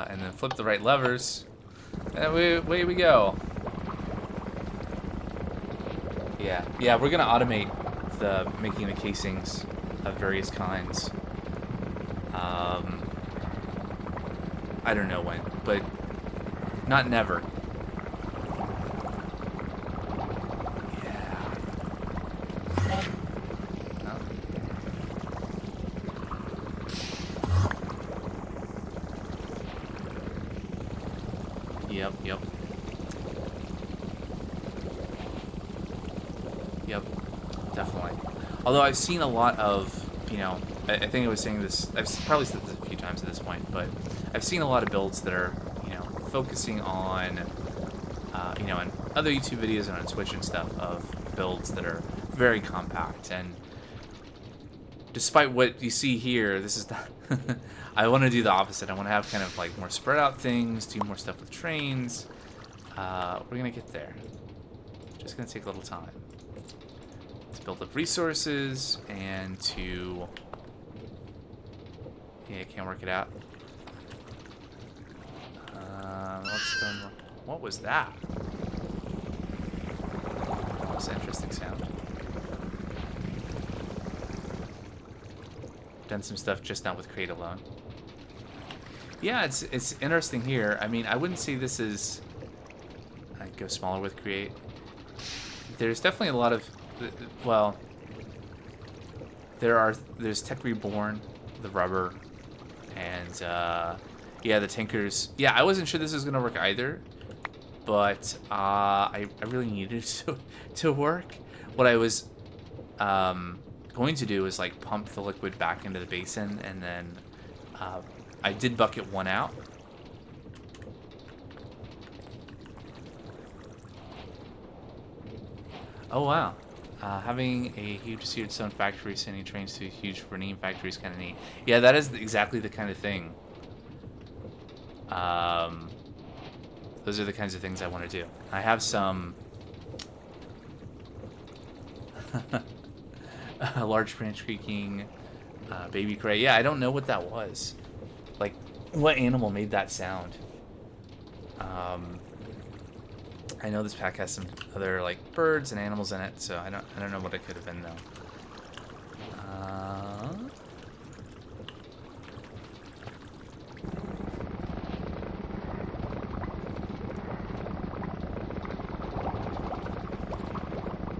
And then flip the right levers. And away we go. Yeah, we're gonna automate the making the casings of various kinds. I don't know when, but not never. Yeah. Oh. Yep. Yep, definitely. Although I've seen a lot of, you know, I think I was saying this, I've probably said this a few times at this point, but I've seen a lot of builds that are, you know, focusing on, you know, in other YouTube videos and on Twitch and stuff, of builds that are very compact. And despite what you see here, this is not... I want to do the opposite. I want to have kind of like more spread out things, do more stuff with trains. We're going to get there. Just going to take a little time. To build up resources and to... Yeah, can't work it out. What was that? That was an interesting sound. Done some stuff just not with Create alone. Yeah, it's interesting here. I mean, I wouldn't say this is... I'd go smaller with Create. There's definitely a lot of... Well... There's Tech Reborn, the rubber, and, yeah, the tankers. Yeah, I wasn't sure this was going to work either, but, I really needed it to work. What I was, going to do is, like, pump the liquid back into the basin, and then, I did bucket one out. Oh, wow. Having a huge seared stone factory sending trains to a huge Renine factory is kind of neat. Yeah, that is exactly the kind of thing. Those are the kinds of things I want to do. I have some... a large branch creaking, baby cray. Yeah, I don't know what that was. Like, what animal made that sound? I know this pack has some other like birds and animals in it, so I don't know what it could have been though.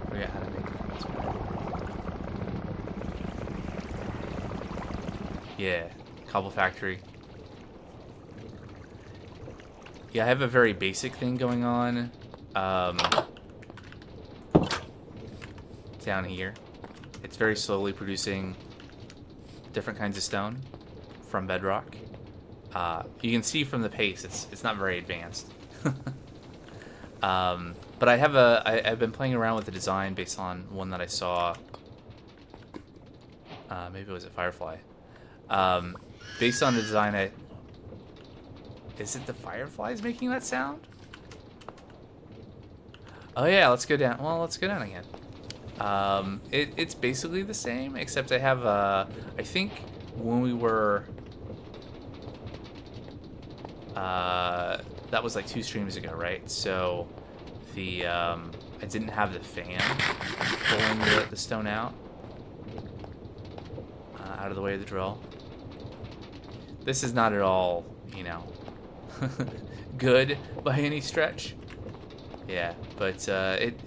Forget how to make that. Yeah, cobble factory. Yeah, I have a very basic thing going on down here. It's very slowly producing different kinds of stone from bedrock. You can see from the pace, it's not very advanced. But I've been playing around with the design based on one that I saw. Maybe it was a Firefly. Based on the design, is it the fireflies making that sound? Oh yeah, let's go down. Well, let's go down again. It's basically the same, except I have I think when we were that was like 2 streams ago, right? So the I didn't have the fan pulling the stone out of the way of the drill. This is not at all, you know, good by any stretch. Yeah, but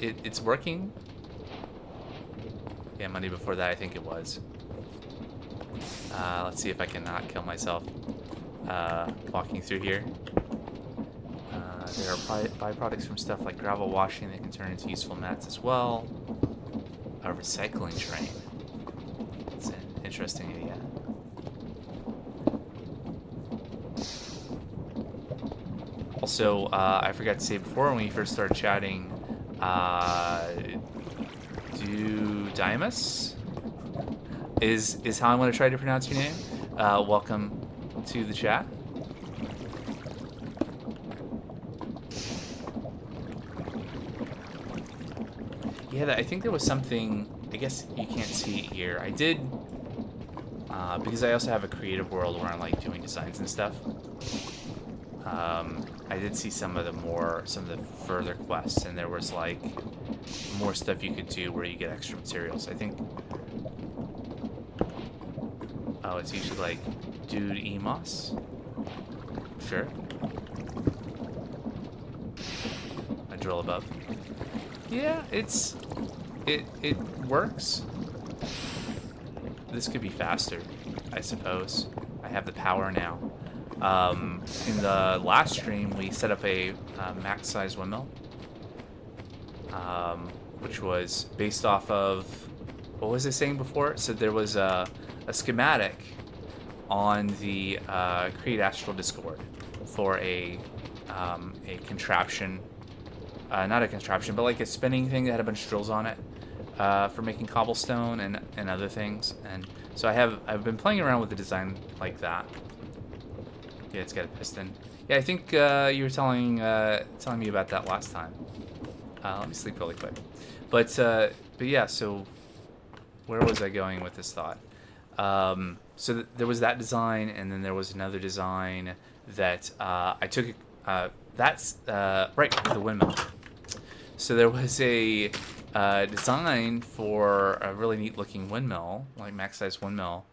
it's working. Yeah, Monday before that, I think it was. Let's see if I can not kill myself walking through here. There are byproducts from stuff like gravel washing that can turn into useful mats as well. A recycling train. That's an interesting idea. Also, I forgot to say before when we first started chatting, Dudimus is how I'm going to try to pronounce your name. Welcome to the chat. Yeah, I think there was something, I guess you can't see it here. I did, because I also have a creative world where I'm like doing designs and stuff. I did see some of the further quests, and there was like more stuff you could do where you get extra materials. I think, oh, it's usually like Dude Emos. Sure. A drill above. Yeah, it works. This could be faster, I suppose. I have the power now. In the last stream, we set up a max size windmill, which was based off of, what was I saying before? So there was a schematic on the Create Astral Discord for a contraption, not a contraption, but like a spinning thing that had a bunch of drills on it for making cobblestone and other things. And so I've been playing around with the design like that. Yeah, it's got a piston. Yeah, I think you were telling me about that last time. Let me sleep really quick. But yeah, so where was I going with this thought? So there was that design, and then there was another design that I took. That's right for the windmill. So there was a design for a really neat looking windmill, like max size windmill,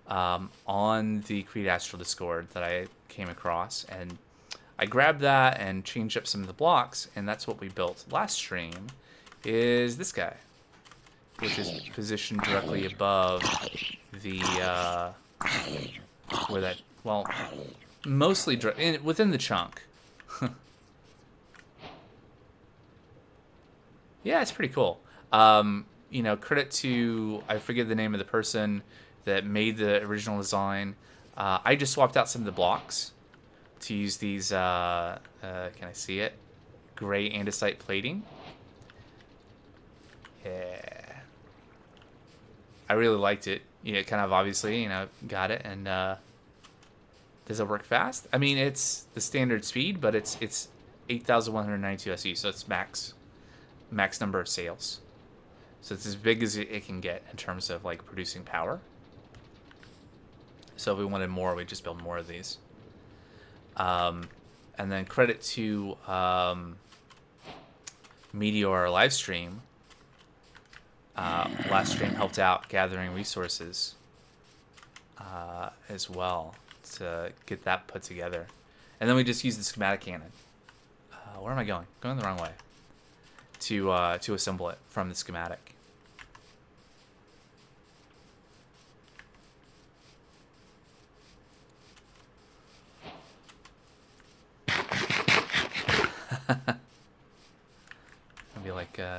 on the Create Astral Discord that I came across, and I grabbed that and changed up some of the blocks, and that's what we built last stream. Is this guy, which is positioned directly above the where that, well, mostly within the chunk. Yeah, it's pretty cool. You know, credit to, I forget the name of the person that made the original design. I just swapped out some of the blocks to use these, can I see it? Gray andesite plating. Yeah. I really liked it. You know, kind of obviously, you know, got it. And does it work fast? I mean, it's the standard speed, but it's 8,192 SE, so it's max number of sails. So it's as big as it can get in terms of like producing power. So if we wanted more, we'd just build more of these. And then credit to Meteor live stream. Last stream helped out gathering resources as well to get that put together. And then we just used the schematic cannon. Where am I going? Going the wrong way. To assemble it from the schematic.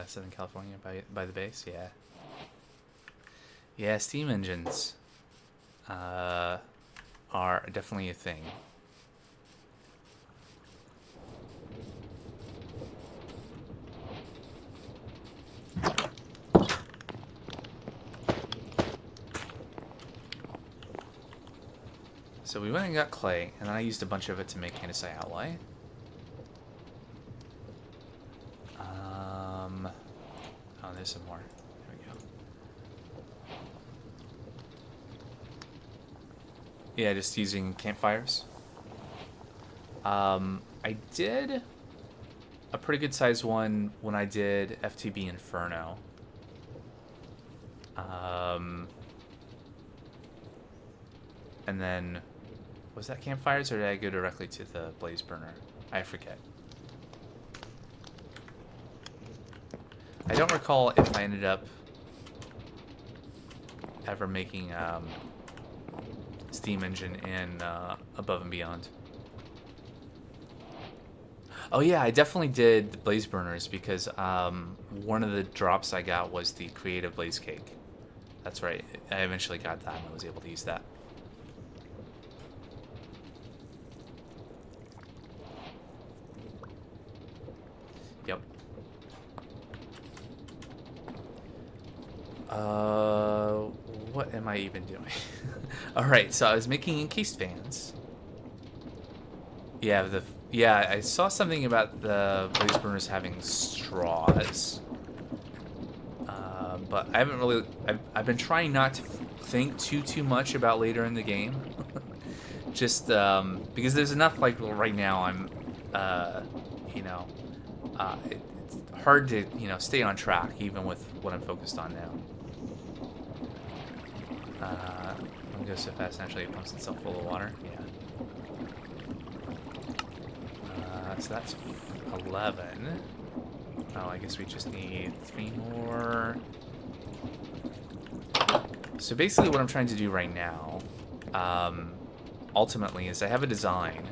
Southern California by the base. Yeah. Yeah, steam engines are definitely a thing. So we went and got clay, and then I used a bunch of it to make andesite alloy. Oh, there's some more. There we go. Yeah, just using campfires. I did a pretty good sized one when I did FTB Inferno. And then, was that campfires or did I go directly to the blaze burner? I forget. I don't recall if I ended up ever making steam engine in Above and Beyond. Oh yeah, I definitely did the blaze burners because one of the drops I got was the creative blaze cake. That's right. I eventually got that and I was able to use that. Yep. What am I even doing? Alright, so I was making encased fans. Yeah, I saw something about the blaze burners having straws. But I haven't really... I've been trying not to think too much about later in the game. Just because there's enough, like, right now I'm, you know... it's hard to, you know, stay on track, even with what I'm focused on now. I'm gonna go so fast, naturally it pumps itself full of water. Yeah. So that's 11. Oh, I guess we just need 3 more. So basically what I'm trying to do right now, ultimately, is I have a design.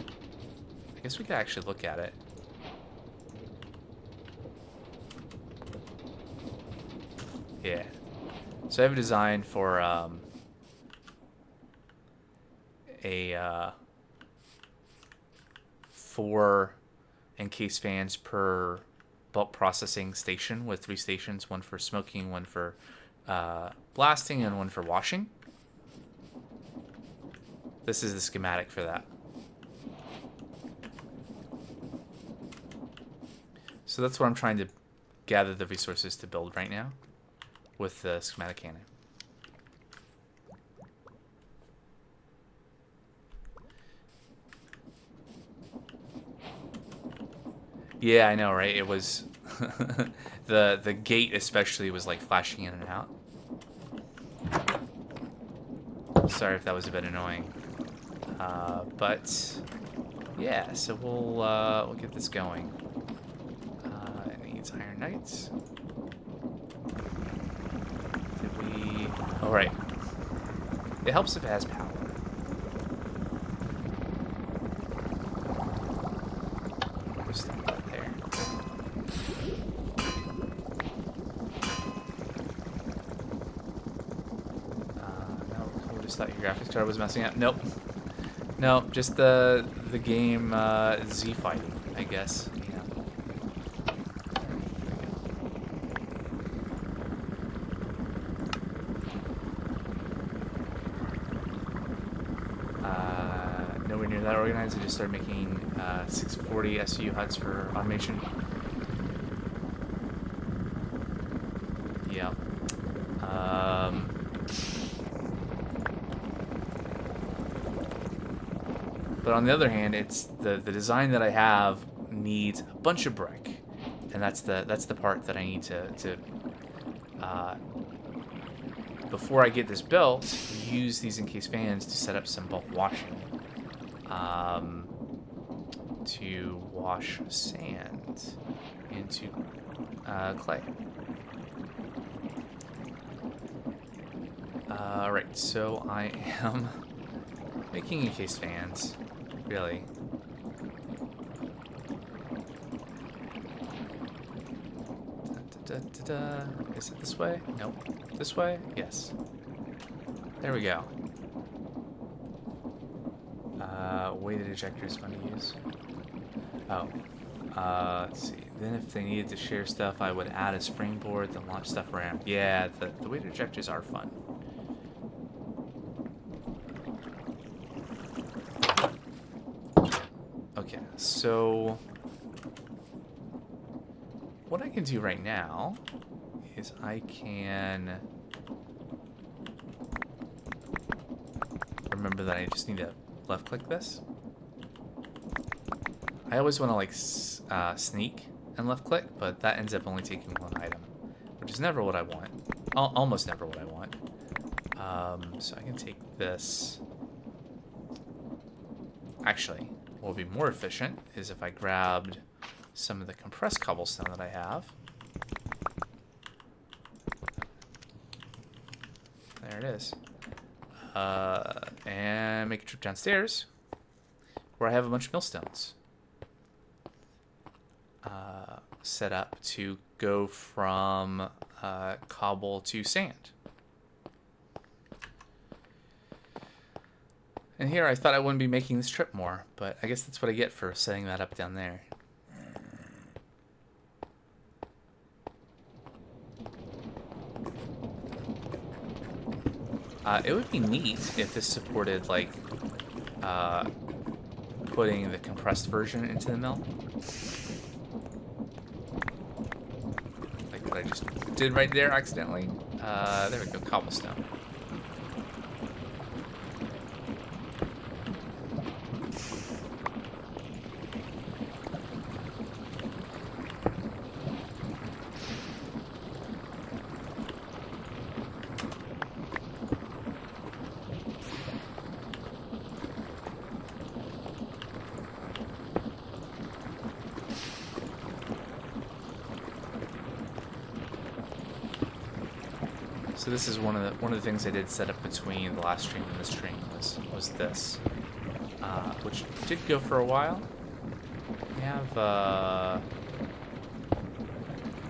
I guess we could actually look at it. Yeah. So I have a design for a 4 encased fans per bulk processing station, with 3 stations, one for smoking, one for blasting, and one for washing. This is the schematic for that. So that's what I'm trying to gather the resources to build right now with the schematic cannon. Yeah, I know, right? It was the gate especially was like flashing in and out. Sorry if that was a bit annoying, but yeah. So we'll get this going. It needs iron nuggets. Did we? Oh right. It helps if it has power. Just leave that there. No, I just thought your graphics card was messing up. Nope. Nope, just the game Z fighting, I guess. You know. Nowhere near that organized. I just started making 640 SU huts for automation. Yeah. But on the other hand, it's the design that I have needs a bunch of brick, and that's the part that I need to before I get this built, use these encased fans to set up some bulk washing. To wash sand into clay. Right, so I am making encased fans, really. Is it this way? Nope. This way? Yes. There we go. Weighted ejector is fun to use. Oh. Let's see. Then if they needed to share stuff, I would add a springboard to launch stuff around. Yeah, the weighted ejectors are fun. Okay, so what I can do right now is I can remember that I just need to left click this. I always want to like sneak and left click, but that ends up only taking one item, which is never what I want. Almost never what I want. So I can take this. Actually, what would be more efficient is if I grabbed some of the compressed cobblestone that I have. There it is. And make a trip downstairs where I have a bunch of millstones set up to go from cobble to sand. And here I thought I wouldn't be making this trip more, but I guess that's what I get for setting that up down there. It would be neat if this supported, like, putting the compressed version into the mill. Like what I just did right there accidentally. There we go, cobblestone. So this is one of the things I did set up between the last stream and this stream was this, which did go for a while. We have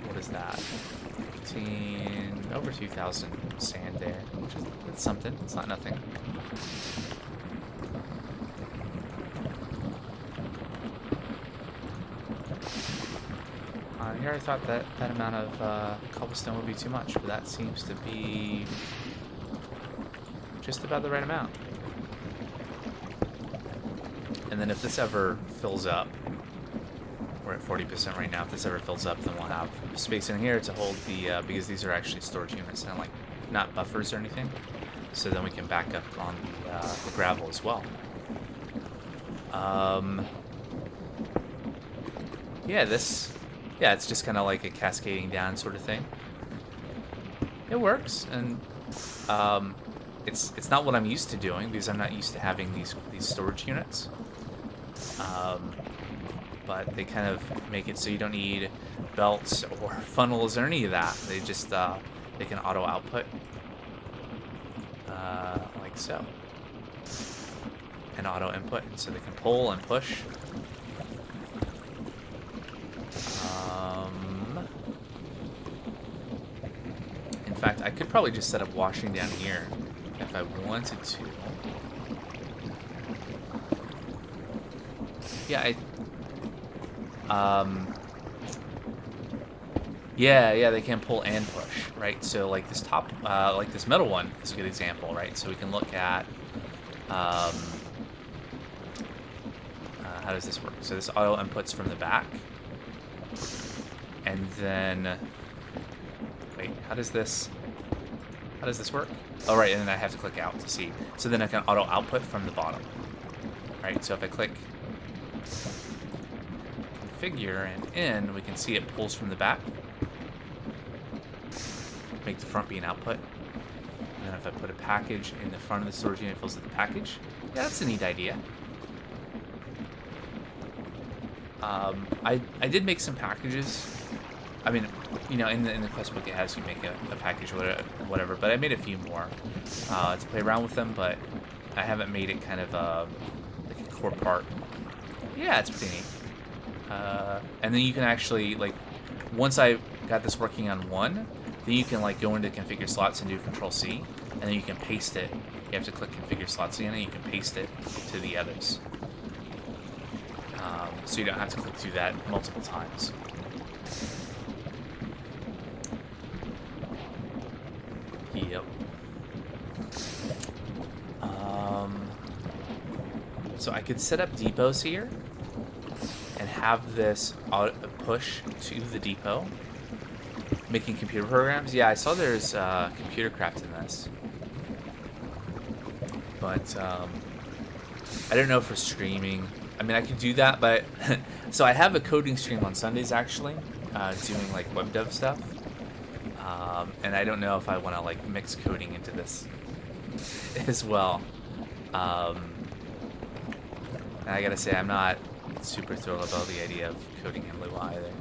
what is that? 15 over 2,000 sand there, which is it's something. It's not nothing. Here I thought that amount of cobblestone would be too much, but that seems to be just about the right amount. And then if this ever fills up, we're at 40% right now, if this ever fills up, then we'll have space in here to hold the, because these are actually storage units, and like not buffers or anything, so then we can back up on the gravel as well. Yeah, it's just kind of like a cascading down sort of thing. It works, and it's not what I'm used to doing because I'm not used to having these storage units. But they kind of make it so you don't need belts or funnels or any of that. They just they can auto output like so, and auto input, so they can pull and push. In fact, I could probably just set up washing down here if I wanted to. Yeah, yeah, they can pull and push, right? So like this top, like this middle one is a good example, right? So we can look at, how does this work? So this auto inputs from the back, and then, wait, how does this work? Oh, right, and then I have to click out to see. So then I can auto output from the bottom, right? So if I click configure and in, we can see it pulls from the back. Make the front be an output. And then if I put a package in the front of the storage unit, it fills with the package. Yeah, that's a neat idea. I did make some packages. I mean, you know, in the quest book it has you make a package or whatever, but I made a few more to play around with them, but I haven't made it kind of like a core part. Yeah, it's pretty neat. And then you can actually, like, once I got this working on one, then you can like go into configure slots and do Control C, and then you can paste it. You have to click configure slots again, and you can paste it to the others. So you don't have to click through that multiple times. Yep. So I could set up depots here and have this push to the depot. Making computer programs? Yeah, I saw there's computer craft in this. But I don't know for streaming. I mean, I could do that, but... So I have a coding stream on Sundays, actually, doing like web dev stuff. And I don't know if I want to like mix coding into this as well. And I gotta say, I'm not super thrilled about the idea of coding in Lua either.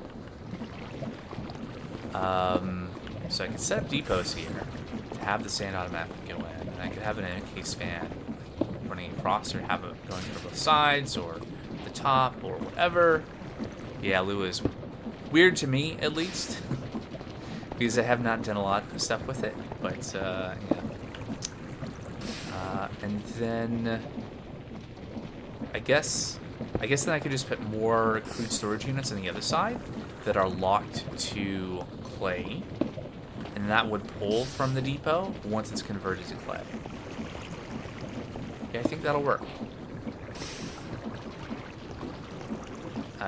So I could set up depots here to have the sand automatically go in, and I could have an encased fan running across, or have it going for both sides, or the top, or whatever. Yeah, Lua is weird to me, at least, because I have not done a lot of stuff with it. But yeah. And then I guess then I could just put more crude storage units on the other side that are locked to clay, and that would pull from the depot once it's converted to clay. Yeah, I think that'll work.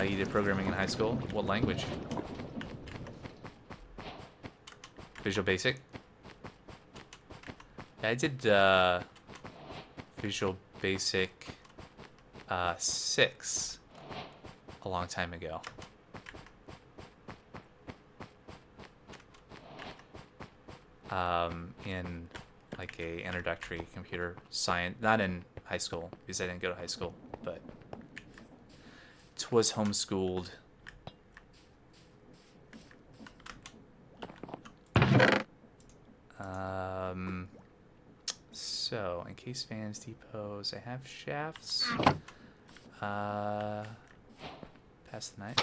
You did programming in high school? What language? Visual Basic? Yeah, I did Visual Basic 6 a long time ago. In like a introductory computer science, not in high school because I didn't go to high school, but it was homeschooled. So encased fans, depots. I have shafts. Pass the night.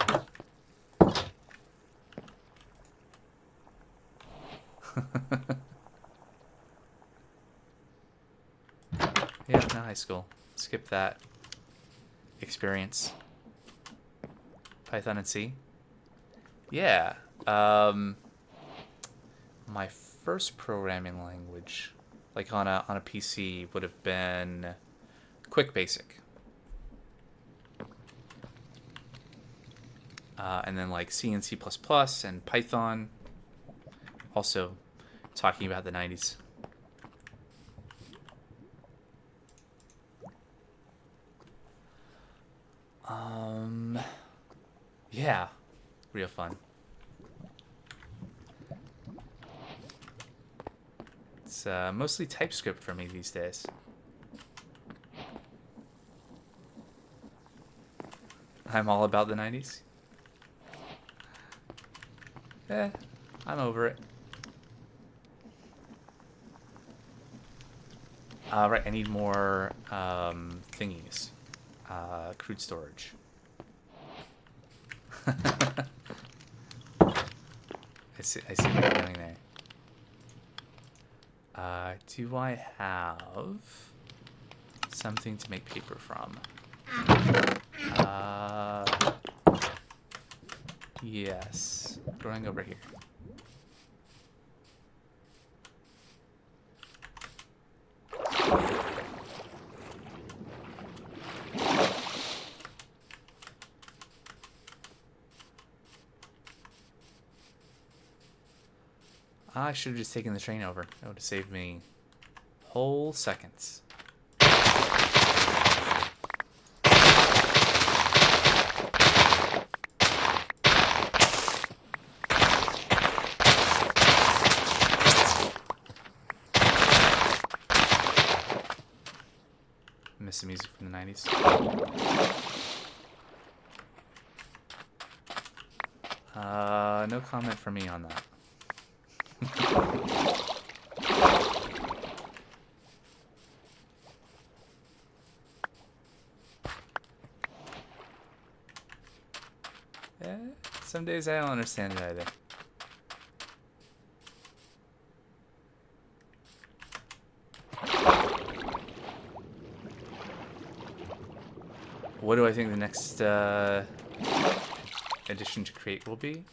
Yeah, no high school. Skip that experience. Python and C. Yeah. My first programming language, like on a PC, would have been Quick Basic. And then like C and C++ and Python. Also talking about the 90s. Yeah, real fun. It's mostly TypeScript for me these days. I'm all about the 90s. I'm over it. Right, I need more thingies. Crude storage. I see what you're doing there. Do I have something to make paper from? Yes. Growing over here. I should have just taken the train over. That would have saved me whole seconds. Miss the music from the 90s. No comment from me on that. Some days I don't understand it either. What do I think the next addition to Create will be?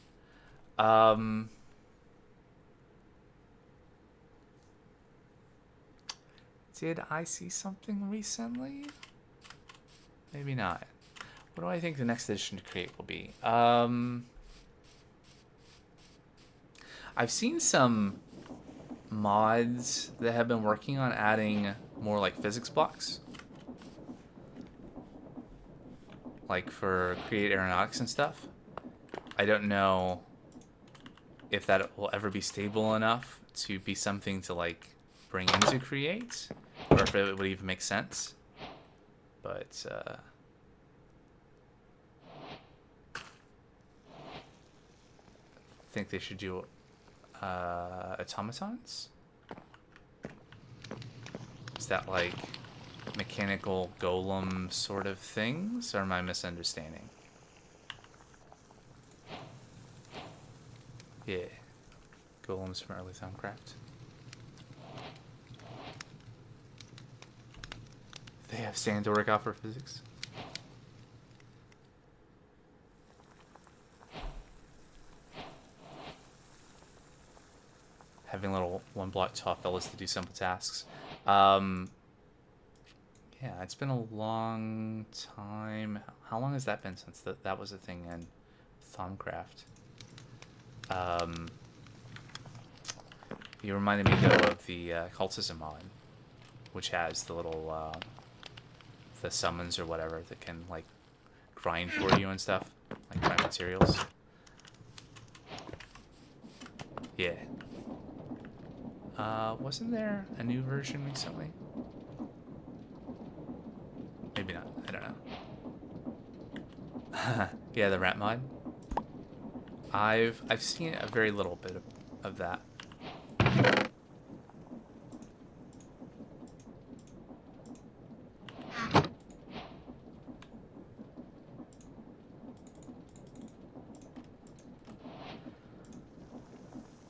Did I see something recently? Maybe not. What do I think the next addition to Create will be? I've seen some mods that have been working on adding more like physics blocks. Like for Create Aeronautics and stuff. I don't know if that will ever be stable enough to be something to like bring into Create, or if it would even make sense. But I think they should do automatons. Is that like mechanical golem sort of things, or am I misunderstanding? Yeah, golems from early Thaumcraft. They have sand to work out for physics. Having little one-block tall fellas to do simple tasks. Yeah, it's been a long time. How long has that been since that was a thing in Thaumcraft? You reminded me though of the cultism mod, which has the little the summons or whatever that can like grind for you and stuff, like grind materials. Yeah. Wasn't there a new version recently? Maybe not. I don't know. Yeah, the rat mod. I've seen a very little bit of that.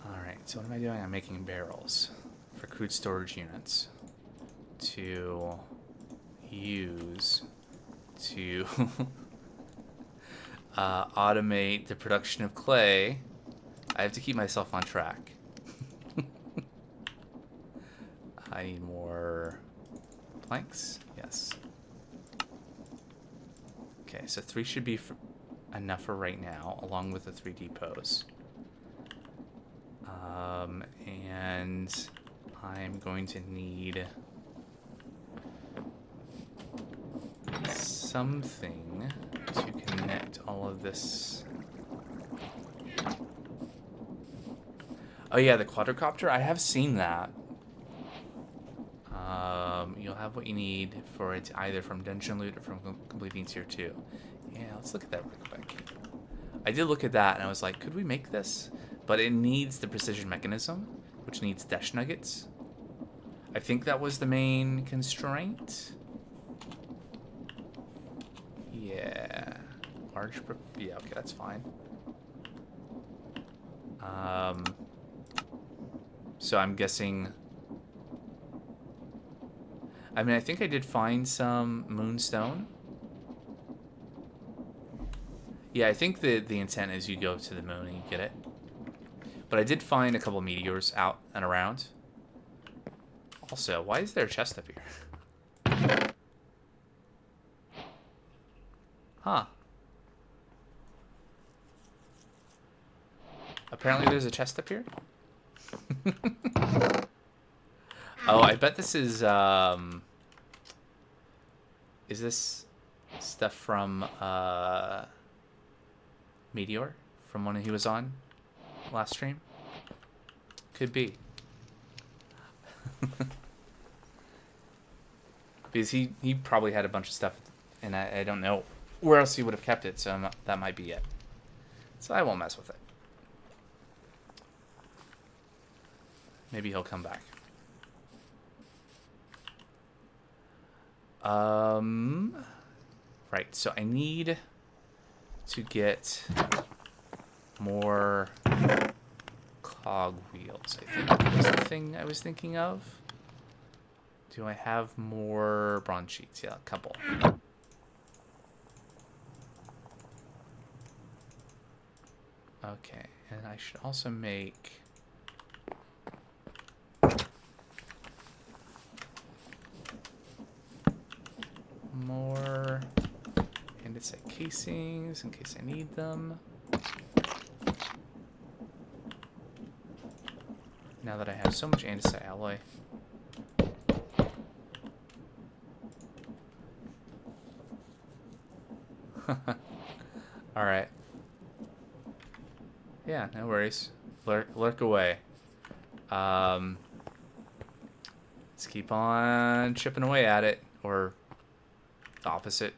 Alright, so what am I doing? I'm making barrels for crude storage units to use to automate the production of clay. I have to keep myself on track. I need more planks. Yes. Okay, so 3 should be enough for right now, along with the 3 depots. And I'm going to need something to connect all of this. Oh yeah, the quadricopter. I have seen that. You'll have what you need for it either from dungeon loot or from completing tier 2. Yeah, let's look at that real quick. I did look at that and I was like, could we make this? But it needs the precision mechanism, which needs dash nuggets. I think that was the main constraint. Yeah. Large. Yeah, okay, that's fine. So I'm guessing. I mean, I think I did find some moonstone. Yeah, I think the intent is you go to the moon and you get it. But I did find a couple meteors out and around. Also, why is there a chest up here? Huh. Apparently there's a chest up here. Oh, I bet this is this stuff from Meteor? From when he was on last stream? Could be. Because he probably had a bunch of stuff, and I don't know where else he would have kept it, so that might be it. So I won't mess with it. Maybe he'll come back. Right, so I need to get more cog wheels, I think was the thing I was thinking of. Do I have more bronze sheets? Yeah, a couple. Okay, and I should also make... more andesite casings in case I need them. Now that I have so much andesite alloy. Alright. Yeah, no worries. Lurk away. Let's keep on chipping away at it. Or the opposite.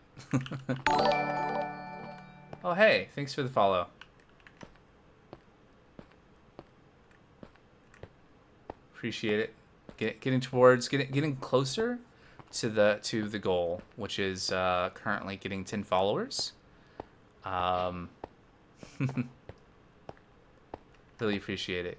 Oh, hey. Thanks for the follow. Appreciate it. Getting closer to the goal, which is currently getting 10 followers. Really appreciate it.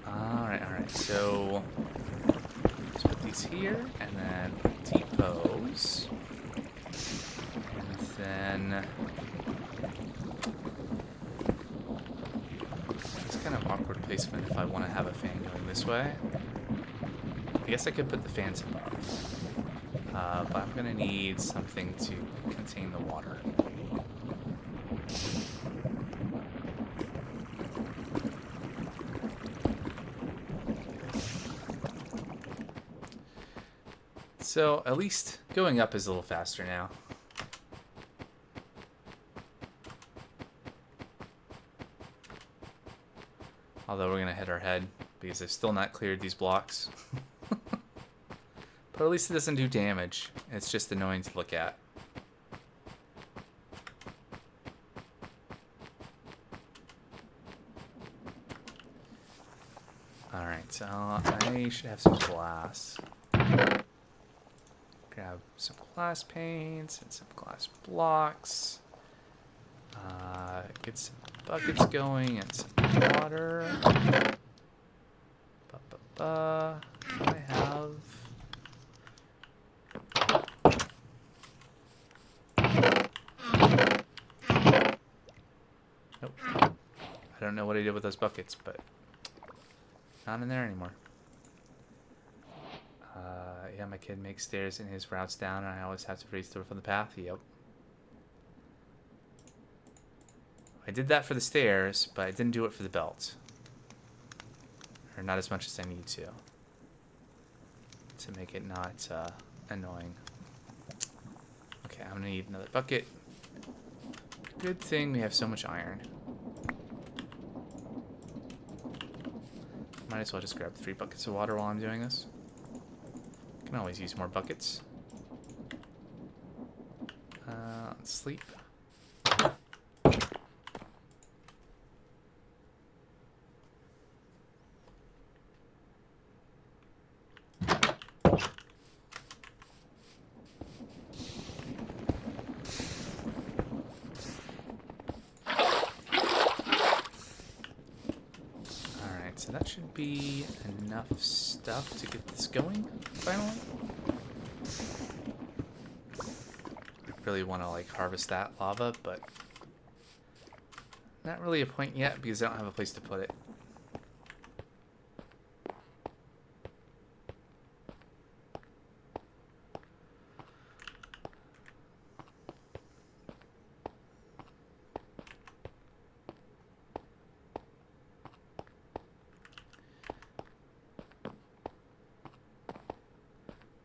Alright, so let's put these here and then depots. And then it's kind of awkward placement if I want to have a fan going this way. I guess I could put the fans above. But I'm gonna need something to contain the water. So, at least going up is a little faster now. Although we're going to hit our head because I've still not cleared these blocks. But at least it doesn't do damage. It's just annoying to look at. Alright, so I should have some glass. Grab some glass panes and some glass blocks. Get some buckets going and some water. I have... Nope. I don't know what I did with those buckets, but not in there anymore. Yeah, my kid makes stairs in his routes down, and I always have to raise the roof on the path. Yep. I did that for the stairs, but I didn't do it for the belt. Or not as much as I need to make it not annoying. Okay, I'm gonna need another bucket. Good thing we have so much iron. Might as well just grab 3 buckets of water while I'm doing this. Can always use more buckets. Let's sleep. Alright, so that should be enough stuff to get this going, finally. I really want to, like, harvest that lava, but not really a point yet because I don't have a place to put it.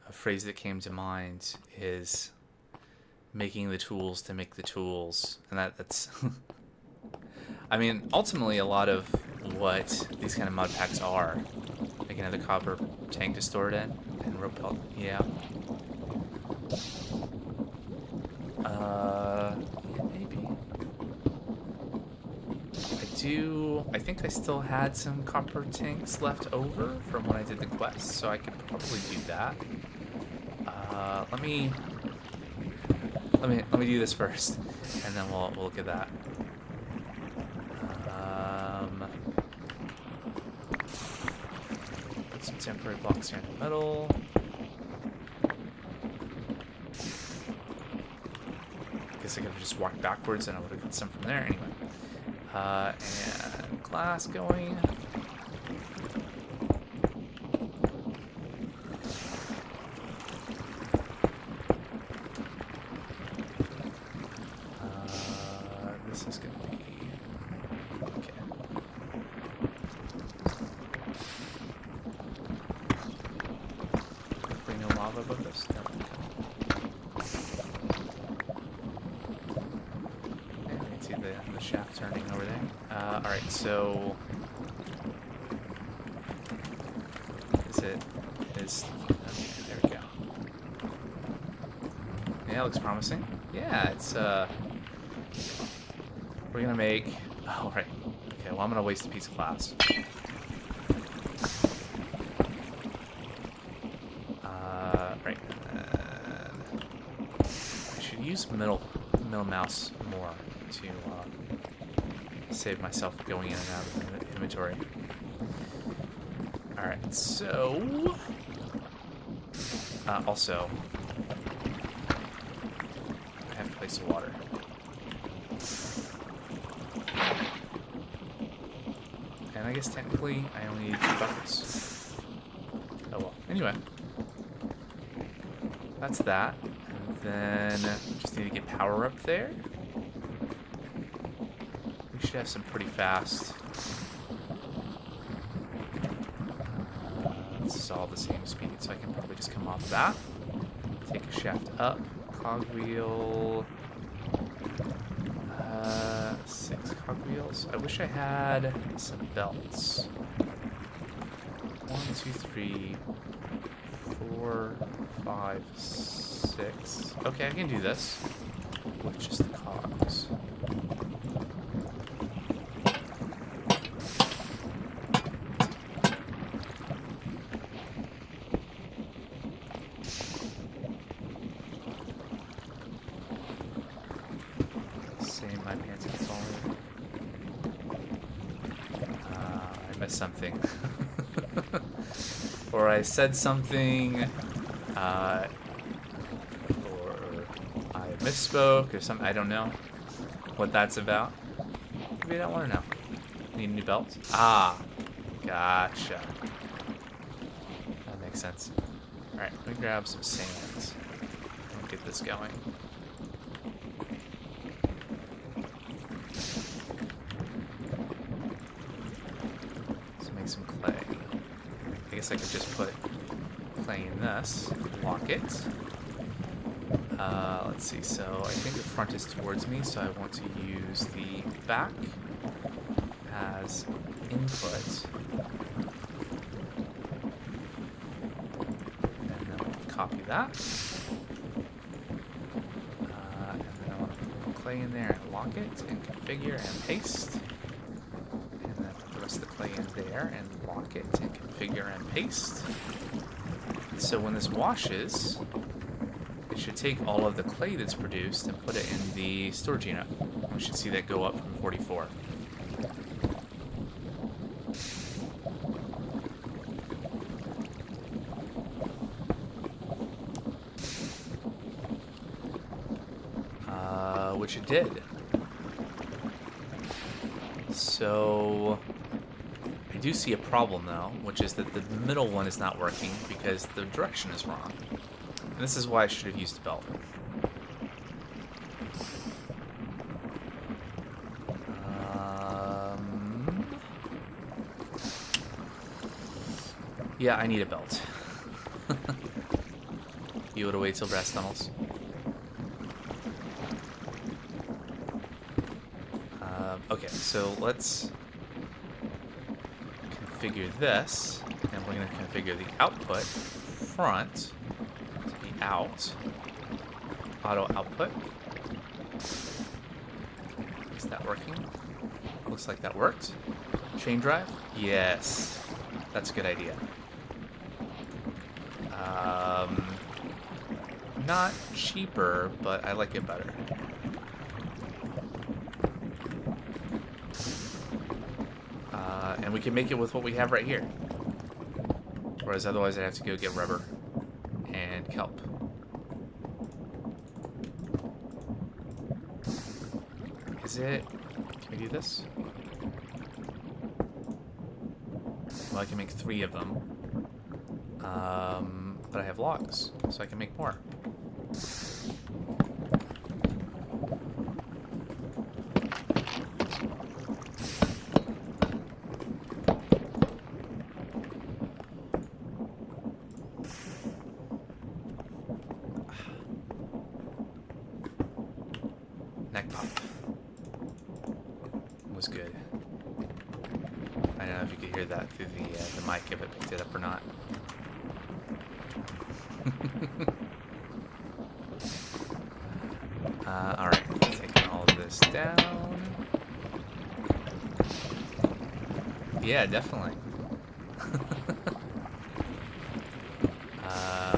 A phrase that came to mind is making the tools to make the tools, and that's I mean, ultimately a lot of what these kind of mod packs are, like another copper tank to store it in and rope pelt. Yeah, maybe I think I still had some copper tanks left over from when I did the quest, so I could probably do that. Let me do this first, and then we'll look at that. temporary blocks here in the middle. Guess I could have just walked backwards and I would have got some from there. Anyway. And glass going. This is going to be... Okay. Hopefully no lava above this. No. The shaft turning over there. Alright, so... Okay, there we go. Yeah, it looks promising. Yeah, it's, we're gonna make... Oh, right. Okay, well, I'm gonna waste a piece of glass. Right. I should use middle mouse more to save myself going in and out of the inventory. Alright, so... also, I have to place the water. And I guess technically I only need 2 buckets. Oh well. Anyway. That's that. And then just need to get power up there. We should have some pretty fast. This is all the same speed, so I can probably just come off that. Take a shaft up. Cogwheel. 6 cogwheels. I wish I had some belts. 1, 2, 3, 4, 5, 6. Okay, I can do this with just the cogs. Same, my pants are falling. I missed something. Or I said something, or I misspoke, or something. I don't know what that's about. Maybe I don't want to know. Need a new belt? Ah, gotcha. That makes sense. Alright, let me grab some sand and get this going. Let's make some clay. I guess I could just put clay in this, lock it. Let's see, so I think the front is towards me, so I want to use the back as input. And then I'll copy that. And then I want to put clay in there and lock it, and configure and paste. And then put the rest of the clay in there and lock it, and configure and paste. So when this washes, it should take all of the clay that's produced and put it in the storage unit. We should see that go up from 44. Which it did. So I do see a problem though, which is that the middle one is not working because the direction is wrong. And this is why I should have used a belt. Yeah, I need a belt. You would have waited till brass tunnels. Okay, so let's configure this, and we're going to configure the output front to be out. Auto output. Is that working? Looks like that worked. Chain drive? Yes. That's a good idea. Not cheaper, but I like it better. And we can make it with what we have right here. Whereas otherwise I'd have to go get rubber and kelp. Is it... Can we do this? Well, I can make 3 of them. But I have logs, so I can make more. Neck pop. Was good. I don't know if you could hear that through the mic, if it picked it up or not. Alright, taking all of this down. Yeah, definitely.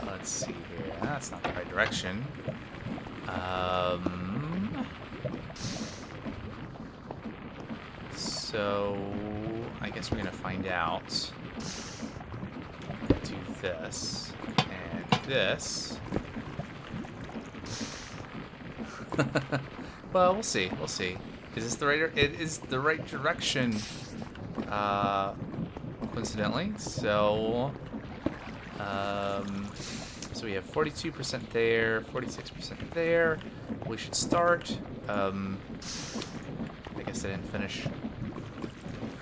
Let's see here. That's not the right direction. So I guess we're gonna find out. Do this and this. Well, we'll see. We'll see. Is this the right? It is the right direction. Coincidentally, so so we have 42% there, 46% there. We should start. I guess I didn't finish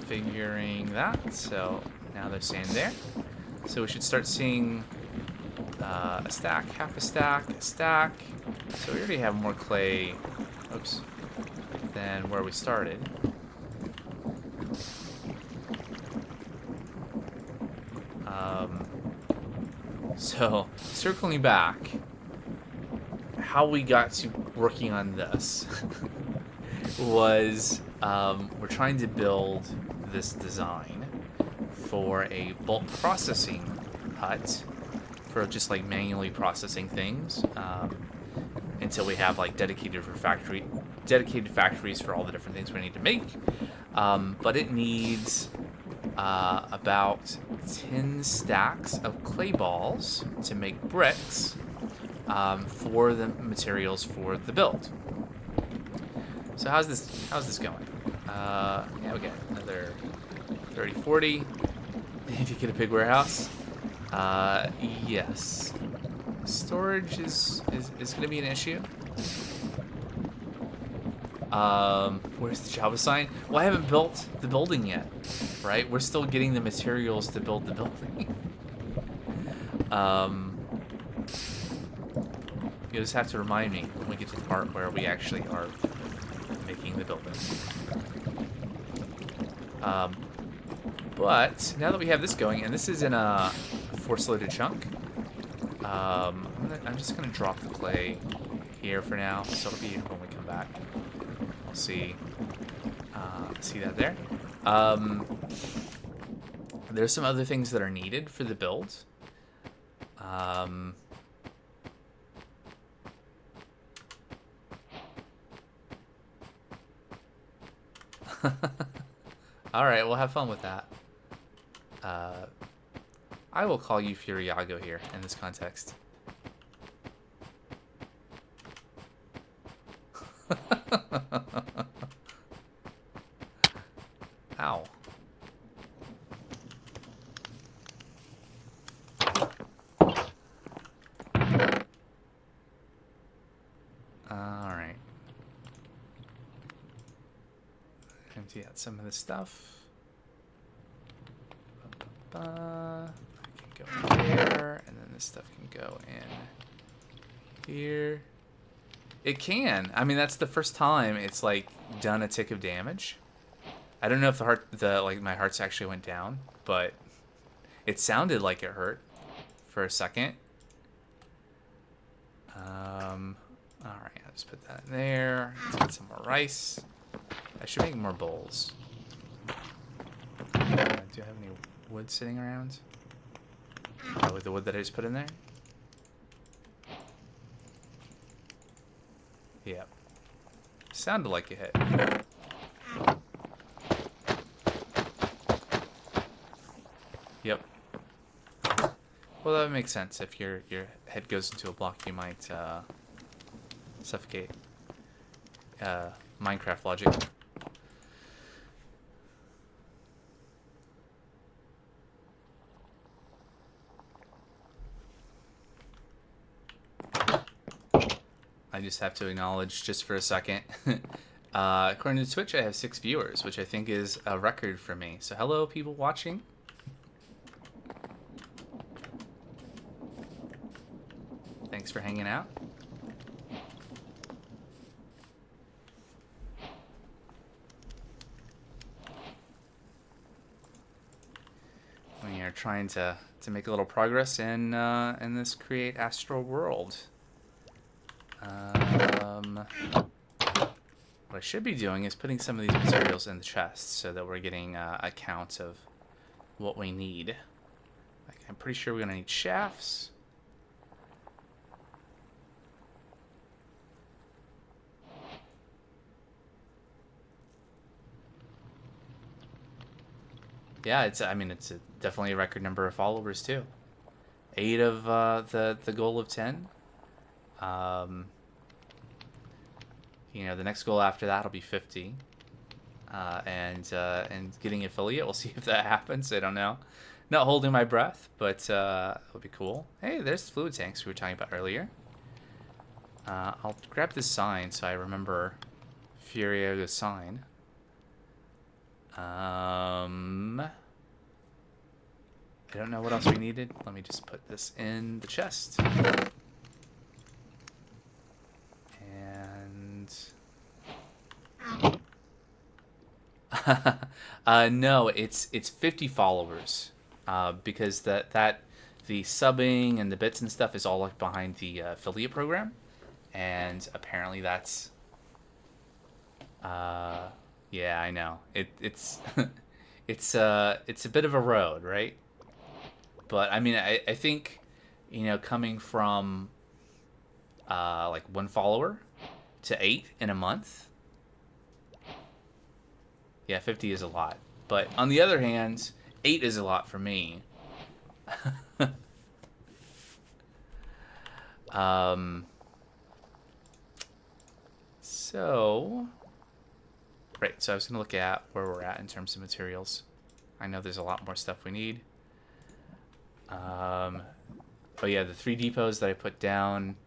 figuring that, so now they're saying there. So we should start seeing a stack, half a stack, a stack. So we already have more clay, oops, than where we started. So circling back, how we got to working on this was we're trying to build this design for a bulk processing hut for just like manually processing things until we have like dedicated factories for all the different things we need to make. But it needs about 10 stacks of clay balls to make bricks for the materials for the build. So how's this going? Yeah, we got another 30, 40. If you get a big warehouse, yes. Storage is going to be an issue. Where's the job assigned? Well, I haven't built the building yet, right? We're still getting the materials to build the building. You just have to remind me when we get to the part where we actually are making the building. But now that we have this going, and this is in a force-loaded chunk, I'm just gonna drop the clay here for now, so it'll be when we come back. We'll see. See that there. There's some other things that are needed for the build. Alright, we'll have fun with that. I will call you Fuierago here in this context. Ow. Alright. Empty out some of this stuff. I can go in there, and then this stuff can go in here. It can. I mean, that's the first time it's like done a tick of damage. I don't know if my hearts actually went down, but it sounded like it hurt for a second. All right, I'll just put that in there. Let's get some more rice. I should make more bowls. Do I have any wood sitting around? Oh, with the wood that I just put in there? Yep. Sounded like it hit. Yep. Well, that makes sense. If your head goes into a block, you might suffocate. Minecraft logic. I just have to acknowledge just for a second. According to Twitch, I have 6 viewers, which I think is a record for me. So hello, people watching. Thanks for hanging out. We are trying to make a little progress in this Create Astral world. What I should be doing is putting some of these materials in the chests so that we're getting a count of what we need. Like, I'm pretty sure we're going to need shafts. Yeah, it's definitely a record number of followers too. 8 of the goal of 10. You know, the next goal after that will be 50. And getting affiliate, we'll see if that happens. I don't know. Not holding my breath, but it'll be cool. Hey, there's the fluid tanks we were talking about earlier. I'll grab this sign so I remember Fuierago's sign. I don't know what else we needed. Let me just put this in the chest. No, it's 50 followers, because the subbing and the bits and stuff is all like behind the affiliate program, and apparently that's yeah, I know it's it's a bit of a road, right? But I mean, I think, you know, coming from like 1 follower to 8 in a month. Yeah, 50 is a lot. But on the other hand, 8 is a lot for me. So I was going to look at where we're at in terms of materials. I know there's a lot more stuff we need. Oh yeah, the 3 depots that I put down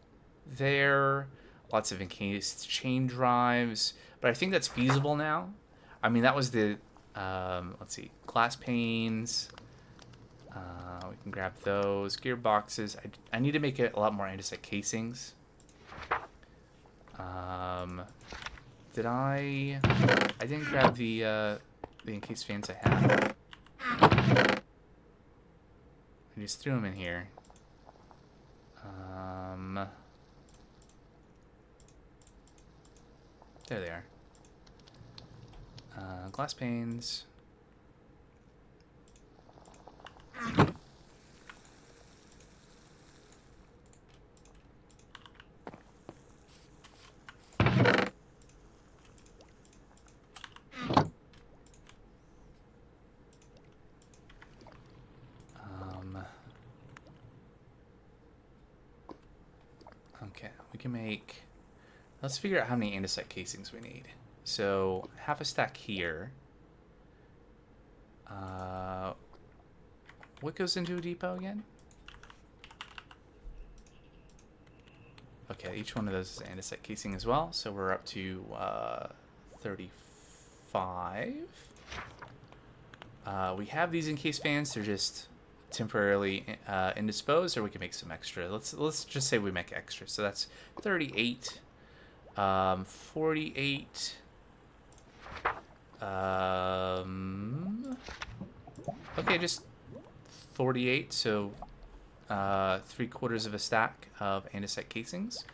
there. Lots of encased chain drives. But I think that's feasible now. I mean, that was the, let's see, glass panes. We can grab those. Gearboxes. I need to make a lot more andesite casings. I didn't grab the encased fans I had. I just threw them in here. There they are. Glass panes. Okay, we can make... Let's figure out how many andesite casings we need. So, half a stack here. What goes into a depot again? Okay, each one of those is andesite casing as well. So we're up to 35. We have these encased fans. They're just temporarily indisposed, or we can make some extra. Let's just say we make extra. So that's 38, 48. Okay, just 48. So 3/4 of a stack of andesite casings.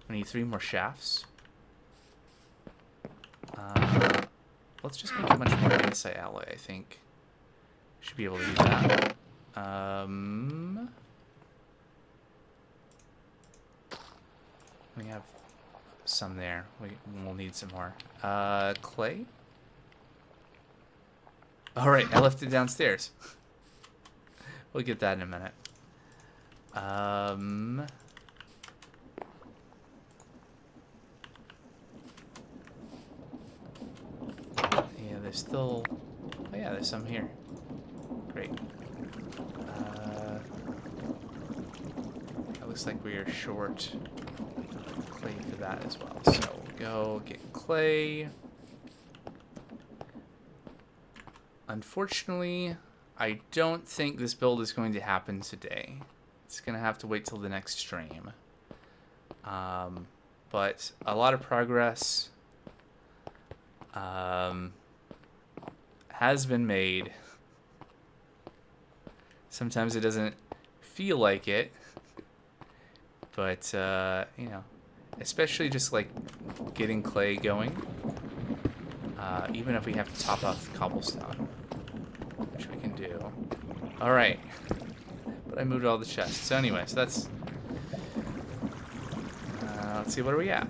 We need 3 more shafts. Let's just make a bunch more andesite alloy, I think. Should be able to do that. We have some there. We'll need some more. Clay? Alright, I left it downstairs. We'll get that in a minute. Yeah, there's still... Oh yeah, there's some here. Great. It looks like we are short clay for that as well. So we'll go get clay. Unfortunately, I don't think this build is going to happen today. It's going to have to wait till the next stream. But a lot of progress has been made. Sometimes it doesn't feel like it, but you know, especially just like getting clay going, even if we have to top off the cobblestone, which we can do. All right, but I moved all the chests. So anyway, so that's let's see, what are we at?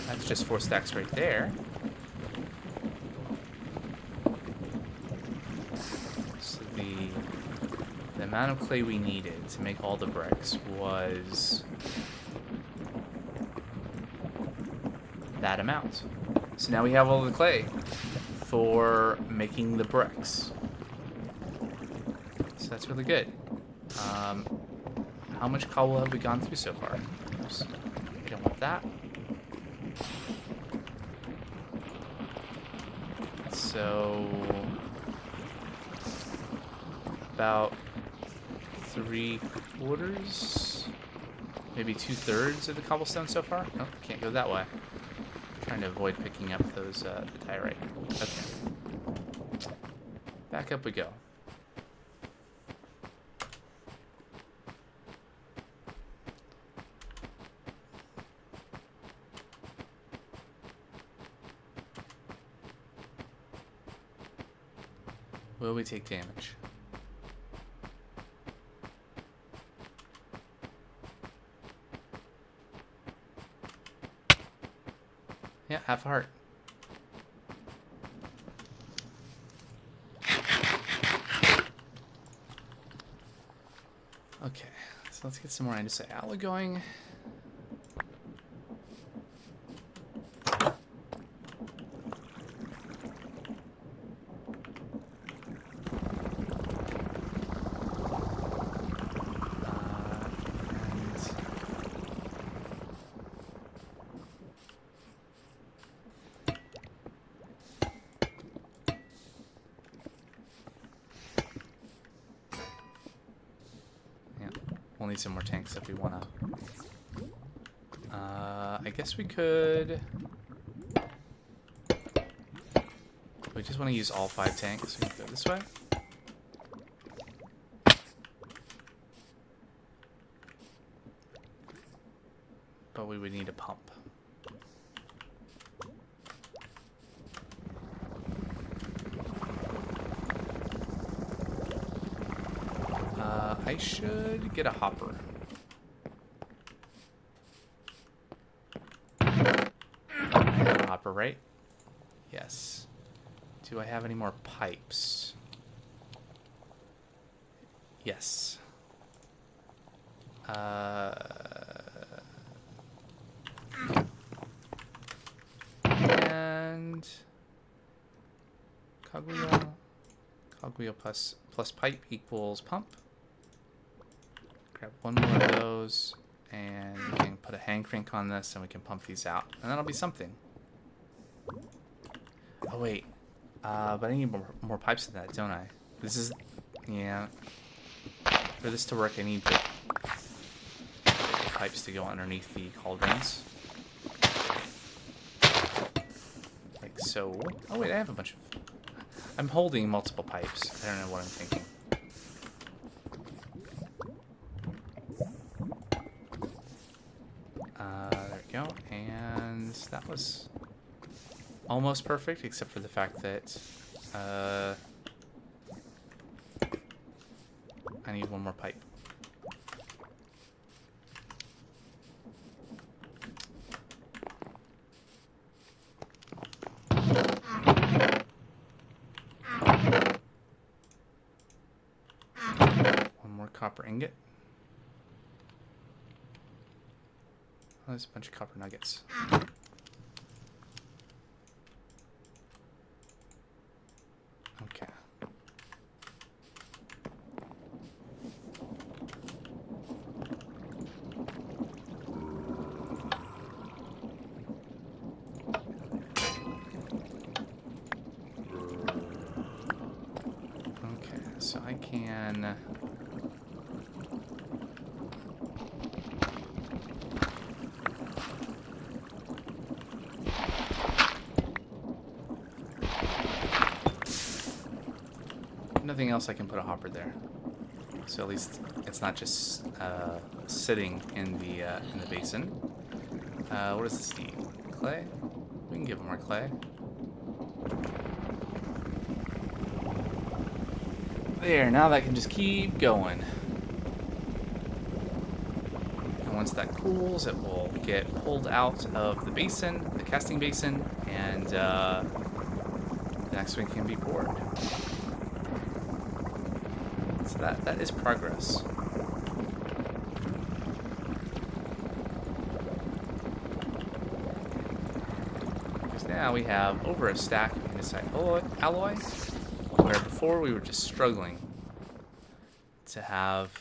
That's just 4 stacks right there. So the amount of clay we needed to make all the bricks was that amount. So now we have all the clay for making the bricks. So that's really good. How much cobble have we gone through so far? Oops. We don't want that. So about 3/4, maybe 2/3 of the cobblestone so far. Nope, can't go that way. I'm trying to avoid picking up those the diorite. Okay. Back up we go. Will we take damage? Yeah, half a heart. Okay, so let's get some more Andesite going. We'll need some more tanks if we want to. I guess we could... We just want to use all 5 tanks. We can go this way. But we would need a pump. I should get a hopper. I have a hopper, right? Yes. Do I have any more pipes? Yes. And cogwheel plus pipe equals pump. Grab one more of those, and we can put a hand crank on this, and we can pump these out, and that'll be something. Oh wait, but I need more pipes than that, don't I? This is, yeah. For this to work, I need the pipes to go underneath the cauldrons, like so. Oh wait, I have a bunch of. I'm holding multiple pipes. I don't know what I'm thinking. There we go, and that was almost perfect, except for the fact that I need one more pipe. One more copper ingot. Oh, there's a bunch of copper nuggets. Okay. Okay, so I can... Nothing else I can put a hopper there. So at least it's not just sitting in the basin. What does this need? Clay? We can give him our clay. There, now that can just keep going. And once that cools, it will get pulled out of the basin, the casting basin, and the next one can be poured. So that is progress. Because now we have over a stack of andesite alloy, where before we were just struggling to have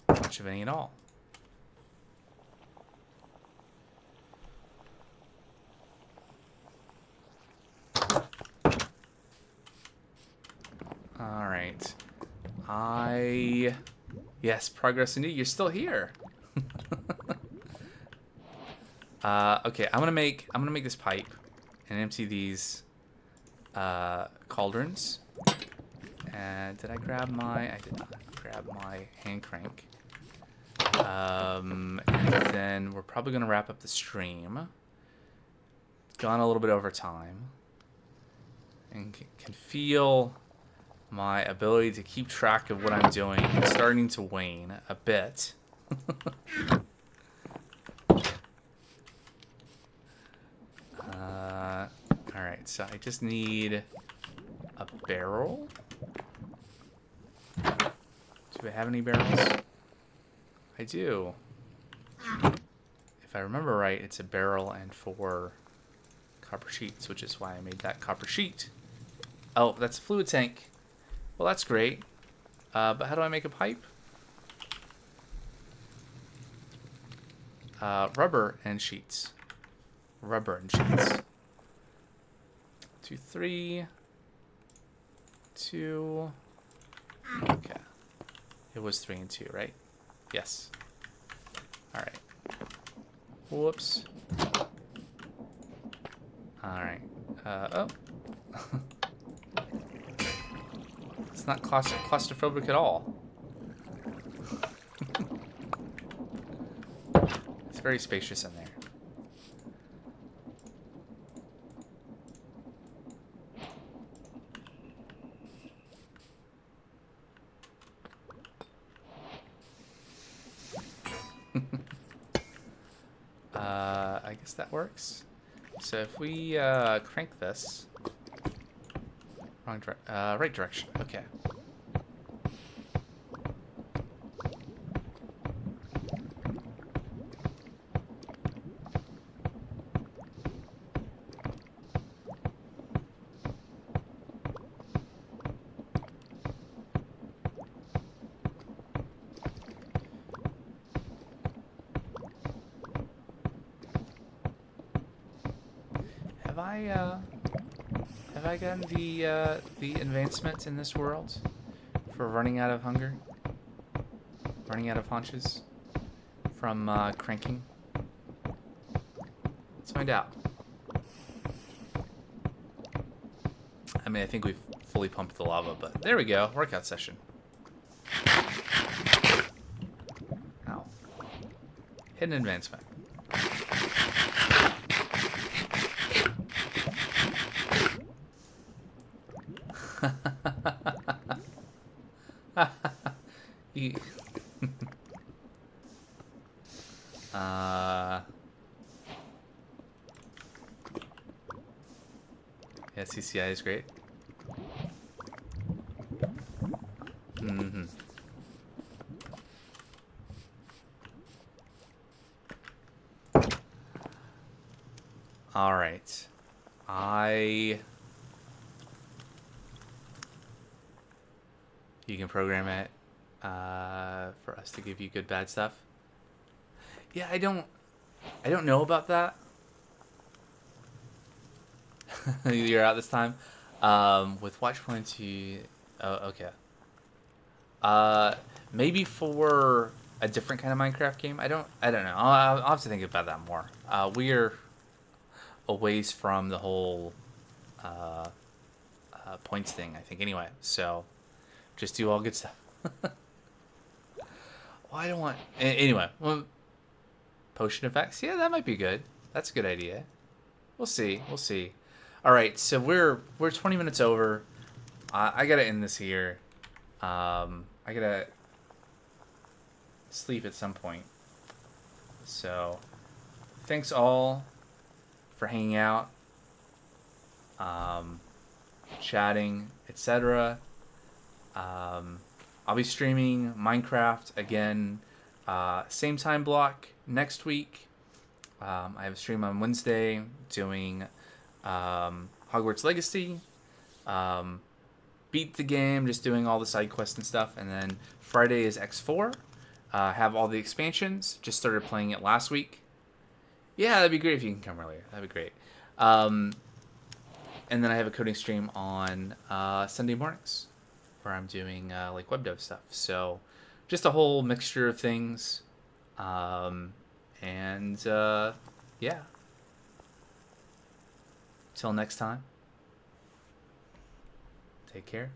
much of any at all. All right. Yes, progress indeed. You're still here. Okay, I'm gonna make this pipe and empty these cauldrons. And did I grab my? I did not grab my hand crank. And then we're probably gonna wrap up the stream. Gone a little bit over time, and can feel my ability to keep track of what I'm doing is starting to wane a bit. Alright, so I just need a barrel. Do I have any barrels? I do. If I remember right, it's a barrel and 4 copper sheets, which is why I made that copper sheet. Oh, that's a fluid tank. Well, that's great. But how do I make a pipe? Rubber and sheets. Rubber and sheets. 2, 3. 2. Okay. It was 3 and 2, right? Yes. Alright. Whoops. Alright. Oh. It's not claustrophobic at all. It's very spacious in there. I guess that works. So if we crank this, right direction. Okay. Have I gotten the advancement in this world for running out of hunger? Running out of haunches from cranking? Let's find out. I mean, I think we've fully pumped the lava, but there we go. Workout session. Ow. Hidden advancement. Yeah, CCI is great. All right. You can program it for us to give you good bad stuff. Yeah, I don't know about that. You're out this time. With watch points, you. Oh, okay. Uh, Maybe for a different kind of Minecraft game. I don't know. I'll have to think about that more. We're a ways from the whole uh, points thing, I think. Anyway, so just do all good stuff. Well, I don't want. Anyway, well, potion effects. Yeah, that might be good. That's a good idea. We'll see. We'll see. All right, so we're 20 minutes over. I gotta end this here. I gotta sleep at some point. So, thanks all for hanging out, um, chatting, etc. I'll be streaming Minecraft again, same time block next week. I have a stream on Wednesday doing Hogwarts Legacy. Beat the game, just doing all the side quests and stuff. And then Friday is X4. Have all the expansions. Just started playing it last week. Yeah, that'd be great if you can come earlier. That'd be great. And then I have a coding stream on Sunday mornings where I'm doing like web dev stuff. So just a whole mixture of things. And yeah. Till next time. Take care.